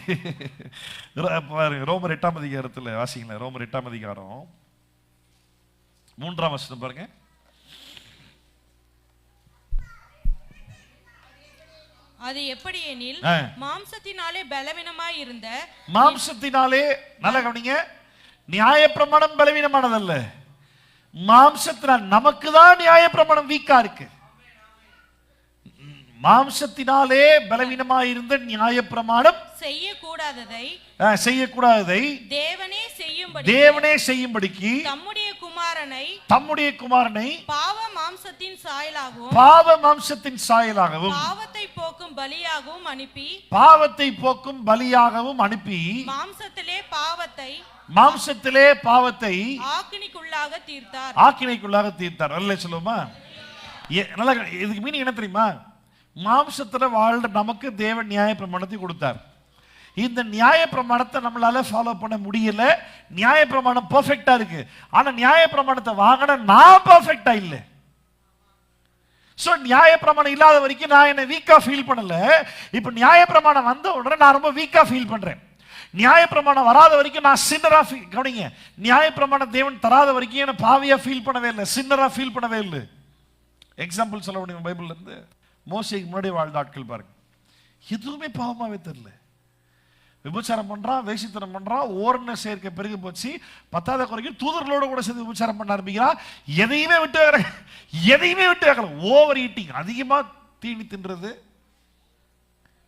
ரோமர் 8ஆம் அதிகாரத்துல வாசிங்களேன். ரோமர் 8ஆம் அதிகாரம் 3ஆம் வசனம் பாருங்க. அது எப்படி எனில், மாம்சத்தினாலே பலவீனமாய் இருந்த, மாம்சத்தினாலே, நல்லா கவனிங்க, நியாயப்பிரமாணம் பலவீனமானதல்ல, மாம்சத்தினால் நமக்கு தான் நியாயப்பிரமாணம் வீக்கா இருக்கு. மாம்சத்தினாலே பலவீனமாயிருந்த நியாயப்பிரமாணம் செய்யக்கூடாததை தேவனே செய்யும்படிக்கு தம்முடைய குமாரனை பாவ மாம்சத்தின் சாயலாகவும் பாவத்தை போக்கும் பலியாகவும் அனுப்பி மாம்சத்திலே பாவத்தை ஆக்கினைக்குள்ளாக தீர்த்தார். நல்ல சொல்லுமா? நல்லா, இதுக்கு மீனிங் என்ன தெரியுமா? மாம்சத்துல வாழ்ற நமக்கு தேவன் நியாய பிரமாணத்தை கொடுத்தார். இந்த நியாய பிரமாணத்தை நம்மளால ஃபாலோ பண்ண முடியல. நியாய பிரமாணம் பெர்ஃபெக்ட்டா இருக்கு, ஆனா நியாய பிரமாணத்தை வாங்கின நான் பெர்ஃபெக்ட்டா இல்லை. சோ நியாய பிரமாணம் இல்லாத வரைக்கும் நான் என்ன வீக்கா ஃபீல் பண்ணல. இப்ப நியாய பிரமாணம் வந்த உடனே நான் ரொம்ப வீக்கா ஃபீல் பண்றேன். நியாய பிரமாணம் வராத வரைக்கும் நான் சின்னரா ஃபீல். கவனிங்க, நியாய பிரமாணம் தேவன் தராத வரைக்கும் என்ன பாவியா ஃபீல் பண்ணவே இல்லை, சின்னரா ஃபீல் பண்ணவே இல்லை. எக்ஸாம்பிள் சொல்ல முடியும் பைபிள்ல இருந்து. மோசேக்கு முன்னாடி வாழ்ந்த ஆட்கள் பாருங்க, எதுவுமே பாவமாவே தெரியல. விபச்சாரம் பண்றான், வேசித்தனம் பண்றான், ஓரண சேர்க்கை பெருகி போச்சு, 10வது குறைக்கும் தூதர்களோட கூட சேர்ந்து விபச்சாரம் பண்ண ஆரம்பிக்கிறான். எதையுமே விட்டு வைக்கல. ஓவர் ஈட்டிங், அதிகமா தீனி தின்றது.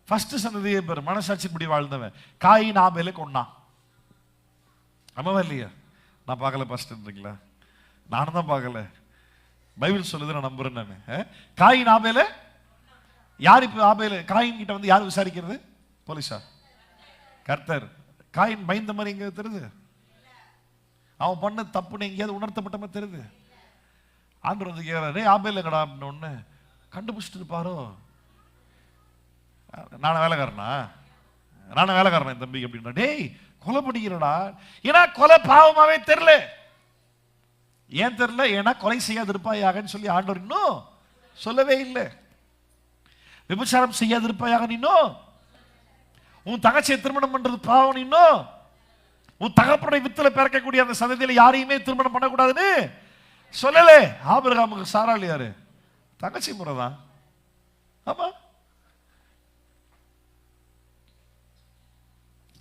ஃபர்ஸ்ட் சந்ததியை பேர் மனசாட்சி இப்படி வாழ்ந்தவன் காயின் ஆபேலை கொன்னான். ஆமாவா இல்லையா? நான் பார்க்கல பாஸ்டர்ன்றீங்களா? நானும் தான் பார்க்கல, பைபிள் சொல்லுது, நான் நம்புறேன். நான் காயின் ஆபேல யார்? இப்ப ஆபேல காயின் கிட்ட வந்து யார் விசாரிக்கிறது? போலீஸா? கர்த்தர். காயின் பயந்த மாதிரி எங்க தெரியுது? அவன் பண்ண தப்புன்னு எங்கேயாவது உணர்த்தப்பட்ட மாதிரி தெரியுது? ஆண்டவர் வந்து கேட்கிறாரு, ஆபேல கடா அப்படின்னு ஒண்ணு கண்டுபிடிச்சிட்டு இருப்பாரோ? நானும் வேலைக்காரனா என் தம்பி அப்படின்னா, டேய் கொலை பண்ணிக்கிறடா. ஏன்னா கொலை பாவமாவே தெரியல. ஏன் தெரியல? ஏன்னா கொலை செய்யாது இருப்பாயாகன்னு சொல்லி ஆண்டவர் இன்னும் சொல்லவே இல்லை. விபச்சாரம் செய்யாது இருப்பாயாக இன்னும், உன் தங்கச்சியை திருமணம் பண்றது பாவம் இன்னும், உன் தகப்பனுடைய வித்துல பிறக்கக்கூடிய அந்த சந்ததியில யாரையுமே திருமணம் பண்ணக்கூடாதுன்னு சொல்லல. ஆபிரகாமுக்கு சாராள் யாரு? தங்கச்சி முறைதான். ஆமா,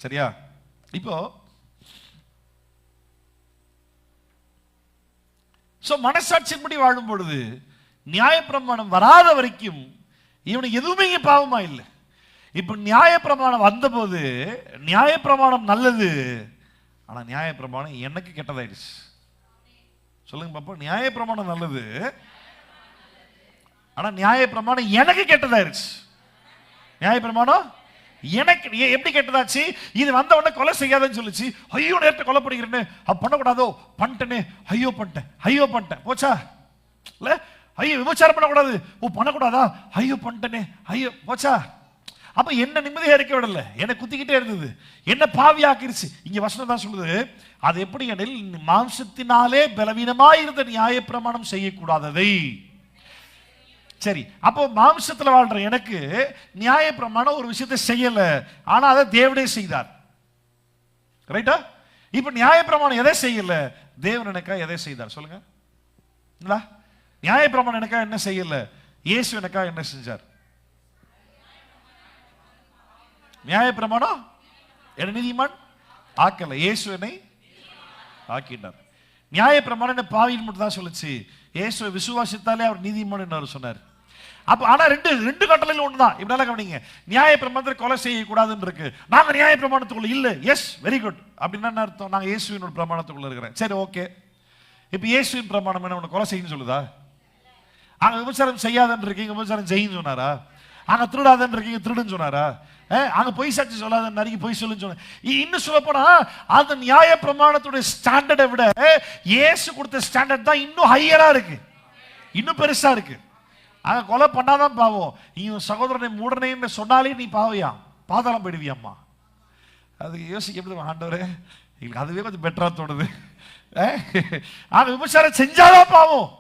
சரியா? இப்போ மனசாட்சியின்படி வாழும் பொழுது நியாயப்பிரமாணம் வராத வரைக்கும் இவனுக்கு எதுவுமே பாவமா இல்லை. இப்ப நியாயப்பிரமாணம் வந்த போது நியாயப்பிரமாணம் நல்லது, ஆனா நியாயப்பிரமாணம் எனக்கு கெட்டதாயிடுச்சு. சொல்லுங்க பாப்பா. நியாயப்பிரமாணம் நல்லது, ஆனா நியாயப்பிரமாணம் எனக்கு கெட்டதாயிடுச்சு. நியாயப்பிரமாணம் எனக்கு எப்படி கெட்டதாச்சு? இது வந்த உடனே கொலை செய்யாதன்னு சொல்லிச்சு. ஐயோ நேரத்தை கொலை பண்ணிக்கிறேன்னு, அப்ப பண்ணக்கூடாதோ, பண்ணிட்டேனே, ஐயோ பண்ணிட்டேன் போச்சா? இல்ல ஐயோ விபச்சாரம் பண்ணக்கூடாது, பண்ணக்கூடாதா, ஐயோ பண்ணிட்டேனே, ஐயோ போச்சா? அப்ப என்ன நிம்மதியா இருக்க விடல, என்ன குத்திக்கிட்டே இருந்தது, என்ன பாவியாக்கிருச்சு. இங்க வசனம் தான் சொல்லுது, அது எப்படி எனில் மாம்சத்தினாலே பலவீனமாய் இருந்த நியாயப்பிரமாணம் செய்யக்கூடாததை. சரி, அப்போ மாம்சத்துல வாழ்ற எனக்கு நியாயப்பிரமாணம் ஒரு விஷயத்தை செய்யல, ஆனா அதை தேவனே செய்தார். ரைட்டா? இப்ப நியாயப்பிரமாணம் எதை செய்யல? தேவன் எனக்கா எதை செய்தார் சொல்லுங்க. நியாயப்பிரமாணம் எனக்கா என்ன செய்யல? இயேசு எனக்கா என்ன செஞ்சார்? நியாயப்பிரமாணம் என்ன நீதிமான் ஆக்கல, இயேசு என்னை ஆக்கினார். நியாயப்பிரமாணம் என்ன பாவின்னு மட்டும் தான் சொல்லுச்சு. இயேசுவை விசுவாசித்தாலே அவர் நீதிமான் என்று சொன்னார். அப்ப ஆனா ரெண்டு கட்டளையில ஒண்ணுதான். இப்படி கவனிங்க, நியாயப்பிரமாணத்தில் கொலை செய்யக்கூடாதுன்னு இருக்கு, நாங்க நியாயப்பிரமாணத்துக்குள்ள இல்ல. Yes, very good. அப்படின்னா என்ன அர்த்தம்? நாங்க இயேசுவின் பிரமாணத்துக்குள்ள இருக்கிறேன். சரி, ஓகே. இப்ப இயேசுவின் பிரமாணம் என்ன, உன்னை கொலை செய்யன்னு சொல்லுதா? அங்க விபச்சாரம் செய்யாதன்னு இருக்கீங்க, விபச்சாரம் செய்யுன்னு சொன்னாரா? அங்க திருடாதன்னு இருக்கீங்க, திருடுன்னு சொன்னாரா? அங்க பொய் சாட்சி சொல்லாத நிறைய பொய் சொல்லுன்னு சொன்ன. இன்னும் சொல்ல போனா அந்த நியாய பிரமாணத்துடைய ஸ்டாண்டர்டை விட இயேசு கொடுத்த ஸ்டாண்டர்ட் தான் இன்னும் ஹையரா இருக்கு, இன்னும் பெருசா இருக்கு. அங்க கொலை பண்ணாதான் பாவம், நீ சகோதரனை மூடனே சொன்னாலே நீ பாவியா, பாதாளம் போயிடுவியாம்மா. அது யோசிக்க எப்படி ஆண்டவரே, எங்களுக்கு அதுவே கொஞ்சம் பெட்டரா தோணுது. அங்க விபச்சாரம் செஞ்சாதான் பாவம்.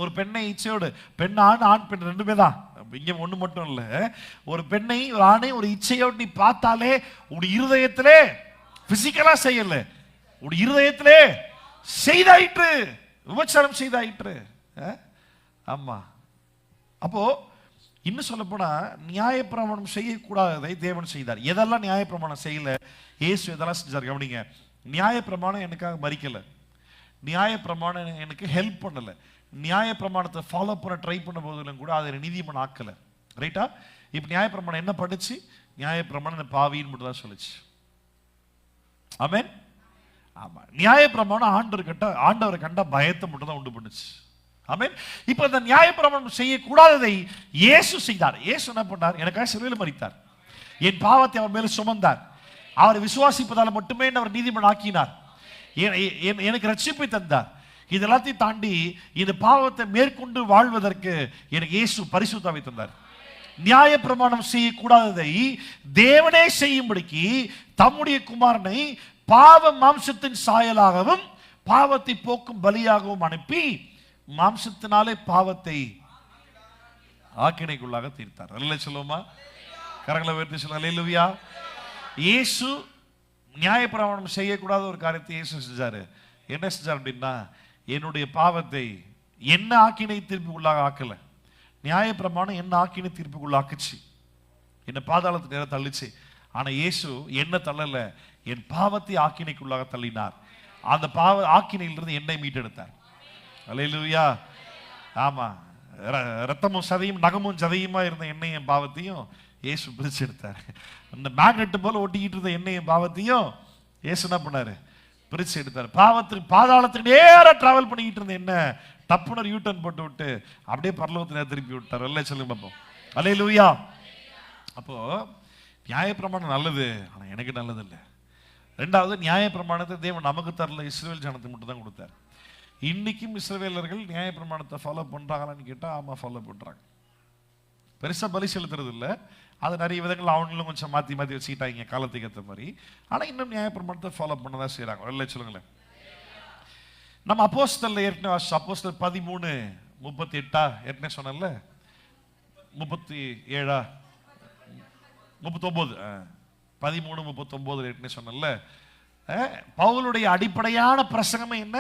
ஒரு பெண்ணை இச்சையோடு, பெண் ஆண் பெண் ரெண்டுமே தான், இங்க ஒண்ணு மட்டும் இல்ல. ஒரு பெண்ணை ஒரு ஆணை ஒரு இச்சையோடு நீ பார்த்தாலே உன் இருதயத்திலே பிசிக்கலா செய்யல, உன் இருதயத்திலே செய்தாயிற்று, விபச்சாரம் செய்தாயிற்று. ஆமா. அப்போ இன்னும் சொல்ல போனா நியாயப்பிரமாணம் செய்யக்கூடாததை தேவன் செய்தார். எதெல்லாம் நியாயப்பிரமாணம் செய்யல, இயேசு எதெல்லாம் செஞ்சார் கவனிங்க. நியாயப்பிரமாணம் எனக்காக மறிக்கல, நியாயப்பிரமாணம் எனக்கு ஹெல்ப் பண்ணல, நியாயப்பிரமாணத்தை ஃபாலோ பண்ண ட்ரை பண்ண போதிலும் கூட அதை நீதிமன்றம் ஆக்கல. ரைட்டா? இப்ப நியாயப்பிரமாணம் என்ன பண்ணுச்சு? நியாயப்பிரமாணம் பாவின்னு மட்டும் தான் சொல்லுச்சு. ஆமென். ஆமா, நியாயப்பிரமாணம் ஆண்டவரை கண்ட பயத்தை மட்டும் தான் உண்டு பண்ணுச்சு. ஆமென். இப்ப இந்த நியாயப்பிரமாணம் செய்யக்கூடாததை இயேசு செய்தார். இயேசு என்ன பண்ணார்? எனக்காக சிலுவையில் மரித்தார், என் பாவத்தை அவர் மேல சுமந்தார், அவரை விசுவாசிப்பதால் மட்டுமே அவர் நீதிமன்றம் ஆக்கினார், எனக்கு ரட்சிப்பை தந்தார். இதெல்லாத்தையும் தாண்டி இந்த பாவத்தை மேற்கொண்டு வாழ்வதற்கு எனக்கு இயேசு பரிசுத்தாவை தந்தார். நியாயப்பிரமாணம் செய்யக்கூடாததை தேவனே செய்யும்படிக்கு தம்முடைய குமாரனை பாவ மாம்சத்தின் சாயலாகவும் பாவத்தை போக்கும் பலியாகவும் அனுப்பி மாம்சத்தினாலே பாவத்தை ஆக்கினைக்குள்ளாக தீர்த்தார். அல்லேலூயா சொல்லுமா? கரங்களை உயர்த்தி சொல்லுங்க அல்லேலூயா. இயேசு நியாயப்பிரமாணம் செய்யக்கூடாத ஒரு காரியத்தை இயேசு செஞ்சாரு. என்ன செஞ்சார் அப்படின்னா, என்னுடைய பாவத்தை என்ன ஆக்கினை தீர்ப்புக்குள்ளாக ஆக்கல, நியாயப்பிரமாணம் என்ன ஆக்கினை தீர்ப்புக்குள்ளாக்குச்சு, என்ன பாதாளத்து நேரம் தள்ளிச்சு. ஆனா இயேசு என்ன தள்ளல, என் பாவத்தை ஆக்கினைக்குள்ளாக தள்ளினார். அந்த பாவ ஆக்கினையிலிருந்து என்னை மீட்டெடுத்தார். அல்லேலூயா. ஆமா, ரத்தமும் சதையும் நகமும் சதையுமா இருந்த என்னையும் பாவத்தையும் இயேசு பிரிச்சு எடுத்தார். அந்த மேக்னெட் போல ஒட்டிக்கிட்டு இருந்த என்னையும் பாவத்தையும் இயேசு என்ன பண்ணாரு? பிரிச்சு எடுத்தார். பாதாளத்துக்கு நேரா டிராவல் பண்ணிக்கிட்டு இருந்த என்ன டப்புனர் யூட்டர்ன் போட்டு விட்டு அப்படியே பரலோகத்துல திருப்பி விட்டார். அல்லேலூயா சொல்லுங்க பாப்போம். அல்லேலூயா. அப்போ நியாயப்பிரமாணம் நல்லது, ஆனா எனக்கு நல்லது இல்லை. ரெண்டாவது, நியாயப்பிரமாணத்தை தேவன் நமக்கு தரல, இஸ்ரவேல் ஜனத்துக்கு மட்டும் தான் கொடுத்தார். இன்னைக்கும் இஸ்ரவேலர்கள் நியாயப்பிரமாணத்தை ஃபாலோ பண்றாங்களான்னு கேட்டா ஆமா, ஃபாலோ பண்றாங்க. பெருசா பலி செலுத்துறது இல்லை, அது நிறைய விதங்கள் அவங்களும் கொஞ்சம் மாற்றி மாற்றி வச்சுக்கிட்டாங்க காலத்துக்கு ஏற்ற மாதிரி. ஆனால் இன்னும் நியாயப்பிரமாணத்தை ஃபாலோ பண்ண தான் செய்கிறாங்க. இல்லை சொல்லுங்களேன். நம்ம அப்போஸ்தலர் ஏற்கனவே அப்போஸ்தலர் 13:38 ஏற்கனவே சொன்னல, 37 39 13:39 ஏற்கனவே சொன்னல. பவுலுடைய அடிப்படையான பிரசங்கமே என்ன?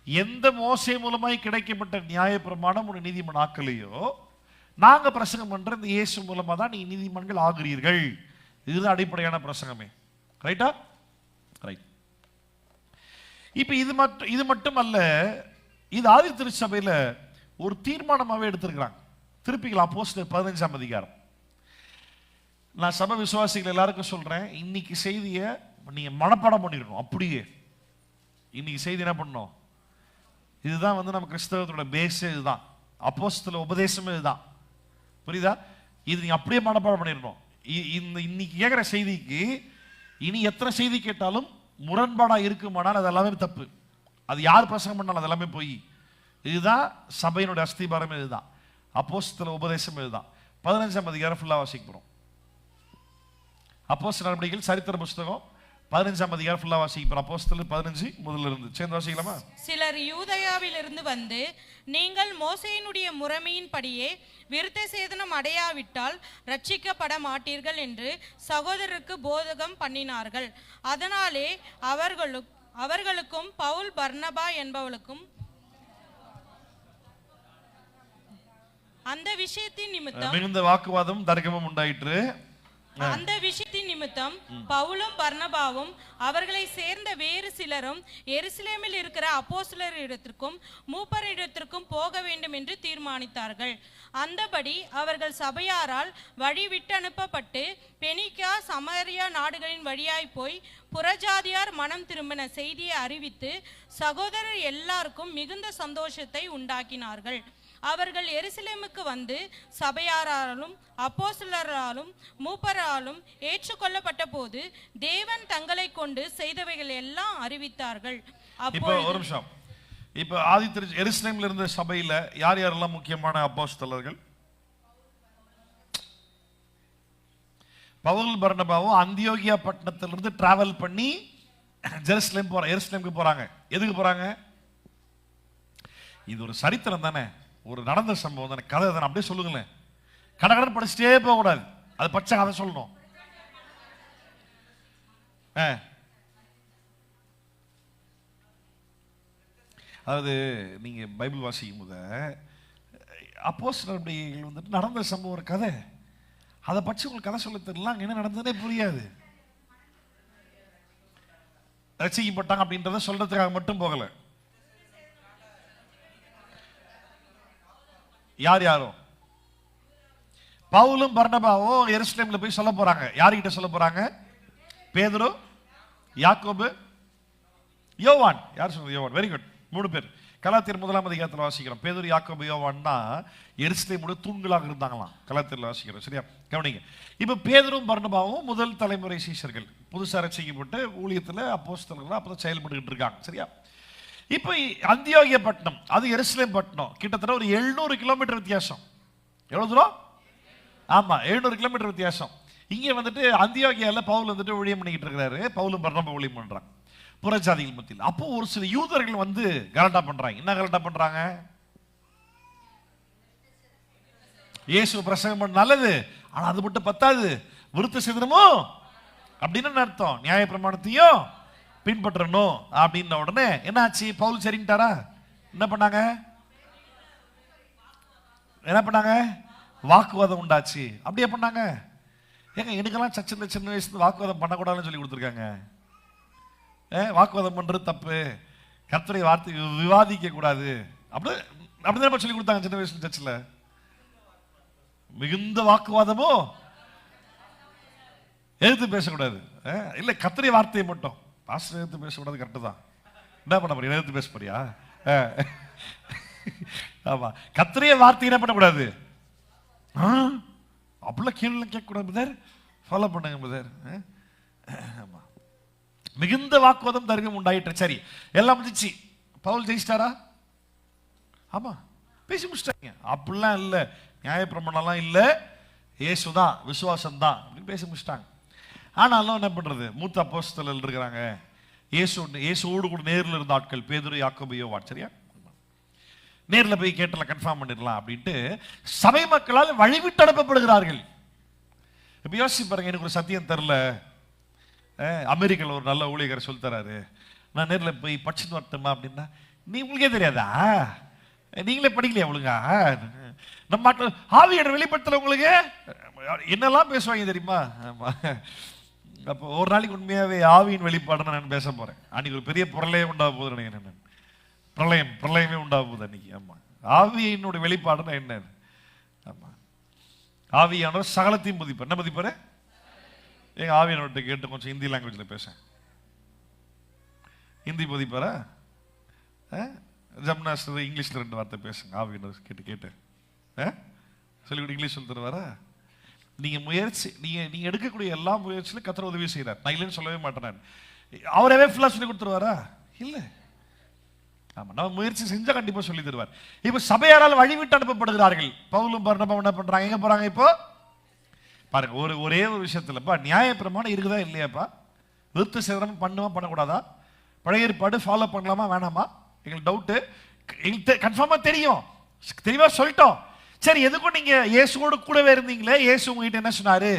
எந்த மோசே மூலமாய் கிடைக்கப்பட்ட நியாயப்பிரமாணம் ஒரு நீதிமன்றம் ஆக்கலையோ, நாங்க பிரசங்கம் பண்ற இந்த இயேசு மூலமா தான் நீ நீதிமன்கள் ஆகிறீர்கள். இதுதான் அடிப்படையான பிரசங்கமே. ரைட்டா? ரைட். இப்ப இது மட்டும் அல்ல, இது ஆதி திருச்சபையில ஒரு தீர்மானமாவே எடுத்திருக்கிறாங்க. திருப்பிக்கலாம் அப்போஸ்தலர் 15ஆம் அதிகாரம். நான் சபை விசுவாசிகள் எல்லாருக்கும் சொல்றேன், இன்னைக்கு செய்தியை நீங்க மனப்பாடம் பண்ணிடணும். அப்படியே இன்னைக்கு செய்தி என்ன பண்ணணும்? இதுதான் நம்ம கிறிஸ்தவத்தோட பேஸே இதுதான். அப்போஸ்தல உபதேசமே இதுதான். புரியுதா? இது நீங்க அப்படியே மனப்பாடம் பண்ணிடணும். இன்னைக்கு கேட்குற செய்திக்கு இனி எத்தனை செய்தி கேட்டாலும் முரண்பாடா இருக்குமானால் அது எல்லாமே தப்பு. அது யார் பிரசங்கம் பண்ணாலும் அது எல்லாமே போய். இதுதான் சபையினுடைய அஸ்திபாரம். இதுதான் அப்போஸ்தலர் உபதேசம். இதுதான் 15ஆம் அதிகாரம் ஃபுல்லா வாசிக்க போறோம். அப்போஸ்தலர் நடவடிக்கைகள் சரித்திர புஸ்தகம் 15ஆம் அதிகாரம் ஃபுல்லா வாசிக்க போறோம். அப்போஸ்தலர் 15 முதல்ல இருந்து சேர்ந்து வாசிக்கலாமா? சிலர் யூதயாவிலிருந்து வந்து, நீங்கள் மோசேயினுடைய முறைமையின்படியே விருத்த சேதனம் அடையாவிட்டால் ரட்சிக்கப்பட மாட்டீர்கள் என்று சகோதரருக்கு போதகம் பண்ணினார்கள். அதனாலே அவர்களுக்கும் பவுல் பர்னபா என்பவளுக்கும் அந்த விஷயத்தின் நிமித்தம் மிகுந்த வாக்குவாதம் தர்க்கமும் உண்டாயிற்று. அந்த விஷயத்தின் நிமித்தம் பவுலும் பர்னபாவும் அவர்களை சேர்ந்த வேறு சிலரும் எருசலேமில் இருக்கிற அப்போஸ்தலரிடத்திற்கும் மூப்பரிடத்திற்கும் போக வேண்டும் என்று தீர்மானித்தார்கள். அந்தபடி அவர்கள் சபையாரால் வழி விட்டனுப்பப்பட்டு பெனிக்கா சமாரியா நாடுகளின் வழியாய் போய் புறஜாதியார் மனம் திரும்பின செய்தியை அறிவித்து சகோதரர் எல்லாருக்கும் மிகுந்த சந்தோஷத்தை உண்டாக்கினார்கள். அவர்கள் எருசலேமுக்கு வந்து சபையாராலும் அப்போஸ்தலராலும் மூப்பராலும் ஏற்றுக்கொள்ளப்பட்ட போது தேவன் தங்களை கொண்டு செய்தவைகள் எல்லாம் அறிவித்தார்கள். இப்போ ஒரு நிமிஷம். இப்போ ஆதி எருசலேமில் இருந்த சபையில யார் யாரெல்லாம் முக்கியமான அப்போஸ்தலர்கள்? பவுல் பர்னபாவும் அந்தியோகியா பட்டணத்திலிருந்து டிராவல் பண்ணி எருசலேமுக்கு போறாங்க. எதுக்கு போறாங்க? இது ஒரு சரித்திரம் தானே, ஒரு நடந்த சம்பவம் தானே, கதை தானே. அப்படியே சொல்லுங்களேன். கடற்கரை படிச்சுட்டே போக கூடாது, அது பச்சை கதை சொல்லணும். அதாவது நீங்க பைபிள் வாசிக்கும் போது அப்போஸ்தலர்கள் வந்துட்டு நடந்த சம்பவம் ஒரு கதை, அதை பற்றி உங்களுக்கு கதை சொல்ல தெரியல, அங்க என்ன நடந்ததுனே புரியாது. ரட்சிக்கப்பட்டாங்க அப்படின்றத சொல்றதுக்காக மட்டும் போகல. யார் யாரும் பவுலும் பர்னபாவும் எருசலேம்ல போய் சொல்ல போறாங்க. யார்கிட்ட சொல்ல போறாங்க? பேதுரு, யாக்கோபு, யோவான். யார் சொல்றது? யோவான். Very good. 3 பேர். கலாத்தியர் 1ஆம் அதிகாரத்தில் வாசிக்கிறோம். பேதுரு, யாக்கோபு, யோவான்னா எருசலேமுடைய தூண்களாக இருந்தாங்களாம். கலாத்தியர்ல வாசிக்கிறோம். சரியா கவனிங்க. இப்ப பேதுரும் பர்னபாவும் முதல் தலைமுறை சீஷர்கள், புதுசாக ரட்சிக்கப்பட்டு ஊழியத்தில் அப்போஸ்தலர்களா அப்பதான் செயல்பட்டுக்கிட்டு இருக்காங்க. சரியா? இப்போ அந்தியோகியா பட்டணம், அது எருசலேம் பட்டணம், கிட்டத்தட்ட ஒரு 700 கிலோமீட்டர் வித்தியாசம். எவ்வளவு தூரம்? ஆமா, 700 கிலோமீட்டர் வித்தியாசம். இங்கே வந்துட்டு அந்தியோகியால பவுல் வந்துட்டு ஊழியம் பண்ணிக்கிட்டு இருக்கிறாரு. பவுலும் பர்னபா ஊழியம் பண்றாங்க புறஜாதிகள் மத்தியில். அப்போ ஒரு சில யூதர்கள் வந்து கலாட்டா பண்றாங்க. என்ன கலாட்டா பண்றாங்க? இயேசு பிரசங்கம் பண்ண நல்லது, ஆனா அது மட்டும் பத்தாது, விருத்த சேதனமும் அப்படின்னு அர்த்தம், நியாய பிரமாணத்தையும் பின்பற்றணும் அப்படின்ன உடனே என்னாச்சு? பவுல் சரின்ட்டாரா? என்ன பண்ணாங்க? வாக்குவாதம் உண்டாச்சு. அப்படியே பண்ணாங்க. ஏங்க எனக்கெல்லாம் சின்ன வயசுல வாக்குவாதம் பண்ணக்கூடாதுன்னு சொல்லி கொடுத்துருக்காங்க. வாக்குவாதம் பண்றது தப்பு, கர்த்தருடைய வார்த்தை விவாதிக்க கூடாது அப்படிதான் சொல்லி கொடுத்தாங்க சின்ன வயசுல சர்ச்சில். மிகுந்த வாக்குவாதமோ, எதிர்த்து பேசக்கூடாது. இல்ல கர்த்தருடைய வார்த்தையை மட்டும் பாஸ்டர் எதிர்த்து பேசக்கூடாது. கரெக்டு தான். என்ன பண்ண போறியா? எதிர்த்து பேச போறியா? ஆமா, கர்த்தருடைய வார்த்தை என்ன பண்ணக்கூடாது? அப்படிலாம் கேள்வி கேட்கக்கூடாது பிரதர், ஃபாலோ பண்ணுங்க பிரதர். ஆமா, மிகுந்த வாக்குவாதம் தர்க்கம் உண்டாயிற்று. சரி, எல்லாம் முடிச்சு பவுல் ஜெயிச்சிட்டாரா? ஆமா, பேசி முடிச்சிட்டாங்க. அப்படிலாம் இல்லை, நியாயப்பிரமாணம்லாம் இல்லை, இயேசுதான் விசுவாசம் தான் அப்படின்னு பேசி முடிச்சிட்டாங்க. ஆனாலும் என்ன பண்றது? மூத்த அப்போஸ்தலர்கள் இருக்கிறாங்க, இயேசுவோடு கூட நேரில் இருந்த ஆட்கள், பேதுரு, யாக்கோபு, யோவான். சரியா? நேரில் போய் கேட்டலாம், கன்ஃபார்ம் பண்ணிடலாம் அப்படின்ட்டு சபை மக்களால் வழிவிட்டு அனுப்பப்படுகிறார்கள். இப்ப யோசிச்சு பாருங்க, எனக்கு ஒரு சத்தியம் தரல, அமெரிக்காவில் ஒரு நல்ல ஊழியர் சொல்லி தராரு, நான் நேரில் போய் படிச்சுட்டு வரட்டுமா அப்படின்னா, நீ உங்களுக்கே தெரியாதா? நீங்களே படிக்கலையா ஒழுங்கா? நம்ம ஆவியோட வெளிப்படுத்தல உங்களுக்கு என்னெல்லாம் பேசுவாங்க தெரியுமா? அப்போ ஒரு நாளைக்கு உண்மையாவே ஆவியின் வெளிப்பாடு நான் பேச போறேன். அன்னைக்கு ஒரு பெரிய பிரளயம் உண்டாக போகுது நினைக்கிறேன். பிரளயமே உண்டாக போகுது அன்னைக்கு. ஆமா, ஆவியினுடைய வெளிப்பாடுன்னா என்ன? ஆமா, ஆவியானவர் சகலத்தையும் மதிப்பார். என்ன மதிப்பாரு? எங்க ஆவியானவர்கிட்ட கேட்டு கொஞ்சம் ஹிந்தி லாங்குவேஜ்ல பேச. ஹிந்தி மதிப்பாரா? ஜம்னாஸ்டர் இங்கிலீஷ்ல 2 வார்த்தை பேசுங்க. ஆவியானவர் கேட்டு சொல்லி இங்கிலீஷ் சொல்லி தருவாரா? நீங்க முயற்சி, நீங்க எடுக்கக்கூடிய எல்லா முயற்சியிலும் கர்த்தர் உதவி செய்கிறார். நான் இல்லைன்னு சொல்லவே மாட்டேன். அவரவே ஃபுல்லா சொல்லி கொடுத்துருவாரா? இல்ல. ஆமா, நம்ம முயற்சி செஞ்சா கண்டிப்பா சொல்லி தருவார். இப்ப சபையாரால் வழிவிட்டு அனுப்பப்படுகிறார்கள். பவுலும் பர்னபாவும் என்ன பண்றாங்க? எங்க போறாங்க இப்போ? பாருங்க, ஒரே ஒரு விஷயத்துலப்பா நியாயப்பிரமாணம் இருக்குதா இல்லையாப்பா? விருத்த சேதனம் பண்ணுமா பண்ணக்கூடாதா? பழைய ஏற்பாடு ஃபாலோ பண்ணலாமா வேணாமா? எங்களுக்கு டவுட்டு. எங்களுக்கு கன்ஃபார்மா தெரியும், தெளிவா சொல்லிட்டோம். சரி, எதுக்கும் நீங்க இயேசுவோடு கூடவே இருந்தீங்களே, இயேசு உங்ககிட்ட என்ன சொன்னாரு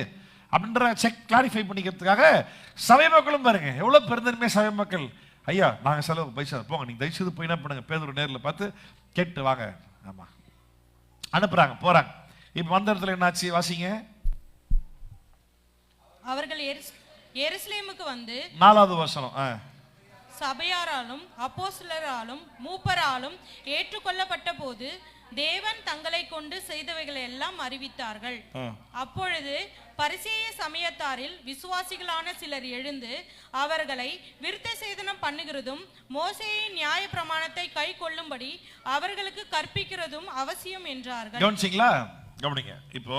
அப்படின்ற செக் கிளாரிஃபை பண்ணிக்கிறதுக்காக சபை மக்களும் பாருங்க எவ்வளவு பெருந்தன்மையா சபை மக்கள், ஐயா நாங்க செலவு பைசா போங்க, நீங்க தயவுசெய்து போய் என்ன பண்ணுங்க, பேதுரு நேரில் பார்த்து கேட்டு வாங்க. ஆமா, அனுப்புறாங்க, போறாங்க. இப்ப வந்த இடத்துல என்னாச்சு வாசிங்க. அவர்கள் எருசலேமுக்கு வந்து 4வது வசனம். சபையாராலும் அப்போஸ்தலராலும் மூப்பராலும் ஏற்றுக்கொள்ளப்பட்ட போது தேவன் தங்களை கொண்டு செய்தவைகளை எல்லாம் அறிவித்தார்கள். அப்பொழுது பரிசேய சமயத்தாரில் விசுவாசிகளான சிலர் எழுந்து அவர்களை விருத்த சேதனம் பண்ணுகிறதும் மோசேயின் நியாய பிரமாணத்தை கை கொள்ளும்படி அவர்களுக்கு கற்பிக்கிறதும் அவசியம் என்றார்கள். கவனிச்சிங்களா? கவனிங்க. இப்போ